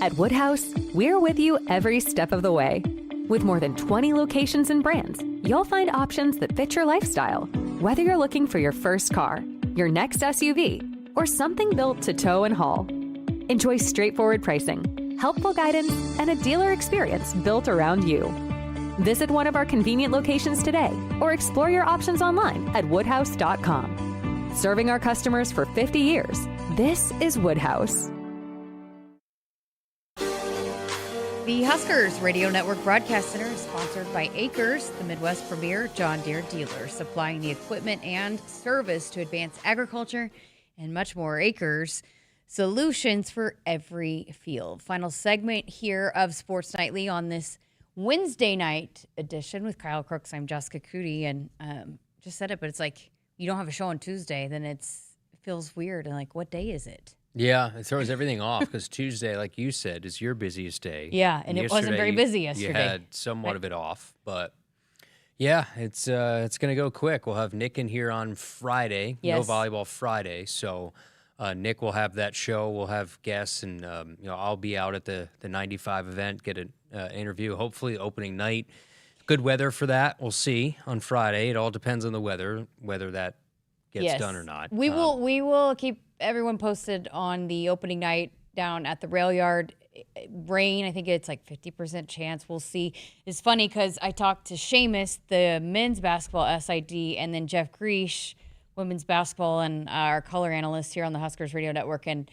Speaker 20: At Woodhouse, we're with you every step of the way. With more than 20 locations and brands, you'll find options that fit your lifestyle. Whether you're looking for your first car, your next SUV, or something built to tow and haul. Enjoy straightforward pricing, helpful guidance, and a dealer experience built around you. Visit one of our convenient locations today or explore your options online at woodhouse.com. Serving our customers for 50 years, this is Woodhouse.
Speaker 19: The Huskers Radio Network Broadcast Center is sponsored by Akrs, the Midwest premier John Deere dealer, supplying the equipment and service to advance agriculture and much more. Akrs, solutions for every field. Final segment here of Sports Nightly on this Wednesday night edition with Kyle Crooks. I'm Jessica Coody, and just said it, but it's like you don't have a show on Tuesday, then it feels weird. And like, what day is it?
Speaker 2: Yeah, it throws everything off because Tuesday, like you said, is your busiest day.
Speaker 19: Yeah, and it wasn't very busy yesterday.
Speaker 2: You had somewhat of it off, but yeah, it's going to go quick. We'll have Nick in here on Friday.
Speaker 19: Yes.
Speaker 2: No volleyball Friday, so Nick will have that show. We'll have guests, and I'll be out at the 95 event, get an interview. Hopefully, opening night. Good weather for that. We'll see on Friday. It all depends on the weather, whether that gets done or not.
Speaker 19: We will keep everyone posted on the opening night down at the rail yard. Rain, I think it's like 50% chance. We'll see. It's funny because I talked to Seamus, the men's basketball SID, and then Jeff Greesh, women's basketball, and our color analyst here on the Huskers Radio Network. And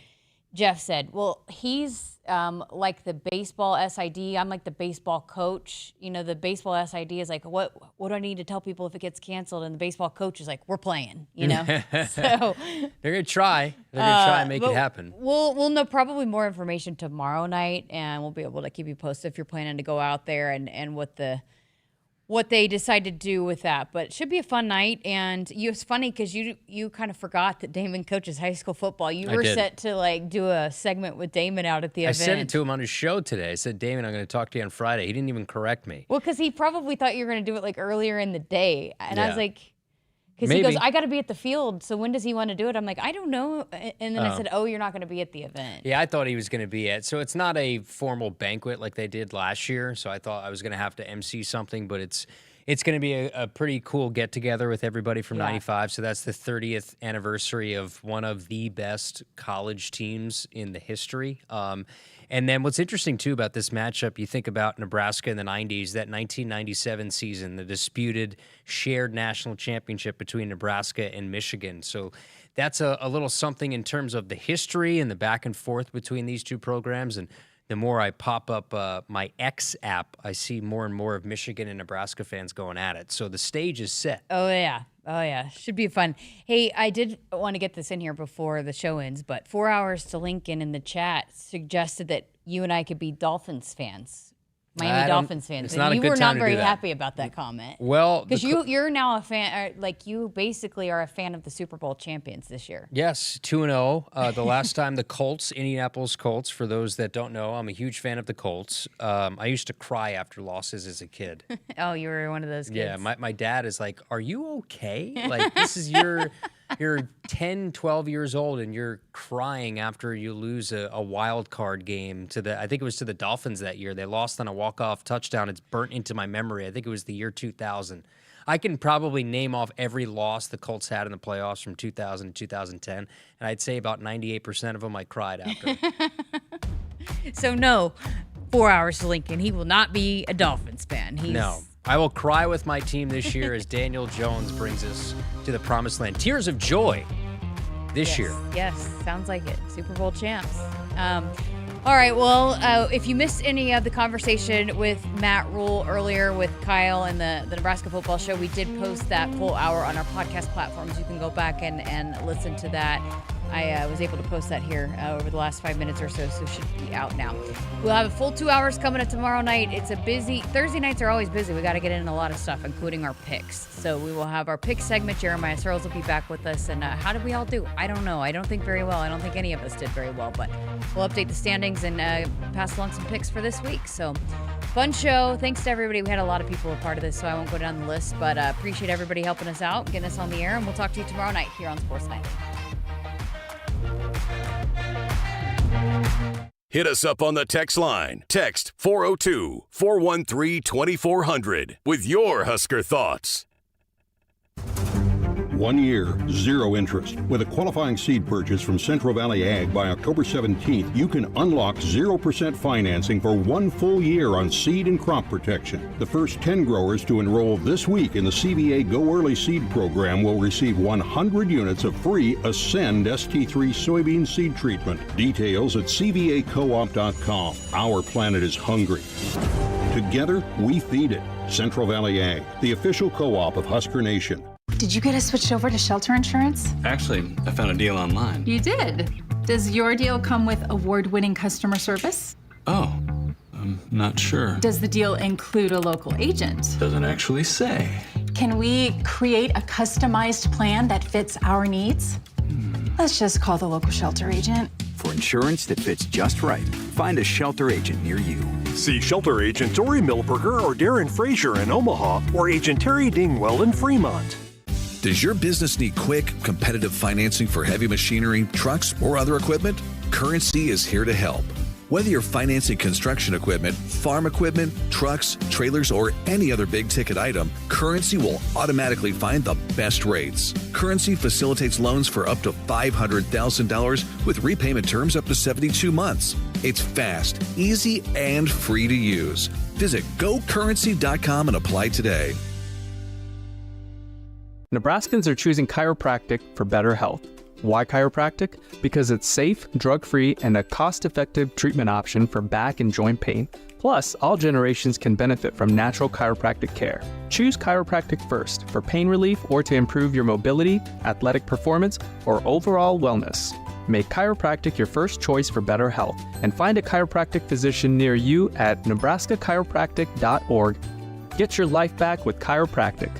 Speaker 19: Jeff said, well, he's like the baseball SID. I'm like the baseball coach. You know, the baseball SID is like, what do I need to tell people if it gets canceled? And the baseball coach is like, we're playing, you know? So
Speaker 2: they're going to try. They're going to try and make it happen.
Speaker 19: We'll know probably more information tomorrow night, and we'll be able to keep you posted if you're planning to go out there and what they decide to do with that. But it should be a fun night. And it's funny because you kind of forgot that Damon coaches high school football. You were set to like do a segment with Damon out at the event.
Speaker 2: I said it to him on his show today. I said, Damon, I'm going to talk to you on Friday. He didn't even correct me.
Speaker 19: Well, because he probably thought you were going to do it like earlier in the day. And I was like, because he
Speaker 2: Maybe.
Speaker 19: goes, I got to be at the field. So when does he want to do it? I'm like, I don't know. And then I said, you're not going to be at the event.
Speaker 2: Yeah, I thought he was going to be at. So it's not a formal banquet like they did last year. So I thought I was going to have to MC something, but it's going to be a pretty cool get-together with everybody from 95. So that's the 30th anniversary of one of the best college teams in the history. And then what's interesting, too, about this matchup, you think about Nebraska in the 90s, that 1997 season, the disputed shared national championship between Nebraska and Michigan. So that's a little something in terms of the history and the back and forth between these two programs. And the more I pop up my X app, I see more and more of Michigan and Nebraska fans going at it. So the stage is set.
Speaker 19: Oh, yeah. Should be fun. Hey, I did want to get this in here before the show ends, but 4 Hours to Lincoln in the chat suggested that you and I could be Dolphins fans. Miami Dolphins fans.
Speaker 2: It's not
Speaker 19: and
Speaker 2: a
Speaker 19: you
Speaker 2: good
Speaker 19: were
Speaker 2: time
Speaker 19: not
Speaker 2: to
Speaker 19: very
Speaker 2: do that.
Speaker 19: happy about that comment.
Speaker 2: Well,
Speaker 19: because you're now a fan, like you basically are a fan of the Super Bowl champions this year.
Speaker 2: Yes, 2-0. The last time the Colts, Indianapolis Colts, for those that don't know, I'm a huge fan of the Colts. I used to cry after losses as a kid.
Speaker 19: Oh, you were one of those kids.
Speaker 2: Yeah, my dad is like, are you okay? Like, this is you're 10, 12 years old and you're crying after you lose a wild card game I think it was to the Dolphins that year. They lost on a walk-off touchdown. It's burnt into my memory. I think it was the year 2000. I can probably name off every loss the Colts had in the playoffs from 2000 to 2010, and I'd say about 98% of them I cried after.
Speaker 19: So no, 4 Hours to Lincoln. He will not be a Dolphins fan.
Speaker 2: No. I will cry with my team this year as Daniel Jones brings us to the promised land. Tears of joy this year.
Speaker 19: Yes, sounds like it. Super Bowl champs. All right, well, if you missed any of the conversation with Matt Rule earlier with Kyle and the Nebraska Football Show, we did post that full hour on our podcast platforms. You can go back and listen to that. I was able to post that here over the last 5 minutes or so it should be out now. We'll have a full 2 hours coming up tomorrow night. It's a busy, Thursday nights are always busy. We got to get in a lot of stuff, including our picks. So we will have our pick segment. Jeremiah Searles will be back with us. And how did we all do? I don't know. I don't think very well. I don't think any of us did very well, but we'll update the standings and pass along some picks for this week. So fun show. Thanks to everybody. We had a lot of people a part of this, so I won't go down the list, but appreciate everybody helping us out, getting us on the air, and we'll talk to you tomorrow night here on Sports Nightly.
Speaker 1: Hit us up on the text line. Text 402-413-2400 with your Husker thoughts.
Speaker 6: 1 year, 0 interest. With a qualifying seed purchase from Central Valley Ag by October 17th, you can unlock 0% financing for 1 full year on seed and crop protection. The first 10 growers to enroll this week in the CVA Go Early Seed program will receive 100 units of free Ascend ST3 soybean seed treatment. Details at cvacoop.com. Our planet is hungry. Together, we feed it. Central Valley Ag, the official co-op of Husker Nation.
Speaker 10: Did you get us switched over to shelter insurance?
Speaker 13: Actually, I found a deal online.
Speaker 10: You did? Does your deal come with award-winning customer service?
Speaker 13: Oh, I'm not sure.
Speaker 10: Does the deal include a local agent?
Speaker 13: Doesn't actually say.
Speaker 10: Can we create a customized plan that fits our needs? Let's just call the local shelter agent.
Speaker 15: For insurance that fits just right, find a shelter agent near you.
Speaker 16: See shelter agent Dory Milberger or Darren Frazier in Omaha or agent Terry Dingwell in Fremont.
Speaker 18: Does your business need quick, competitive financing for heavy machinery, trucks, or other equipment? Currency is here to help. Whether you're financing construction equipment, farm equipment, trucks, trailers, or any other big-ticket item, Currency will automatically find the best rates. Currency facilitates loans for up to $500,000 with repayment terms up to 72 months. It's fast, easy, and free to use. Visit gocurrency.com and apply today.
Speaker 26: Nebraskans are choosing chiropractic for better health. Why chiropractic? Because it's safe, drug-free, and a cost-effective treatment option for back and joint pain. Plus, all generations can benefit from natural chiropractic care. Choose chiropractic first for pain relief or to improve your mobility, athletic performance, or overall wellness. Make chiropractic your first choice for better health and find a chiropractic physician near you at nebraskachiropractic.org. Get your life back with chiropractic.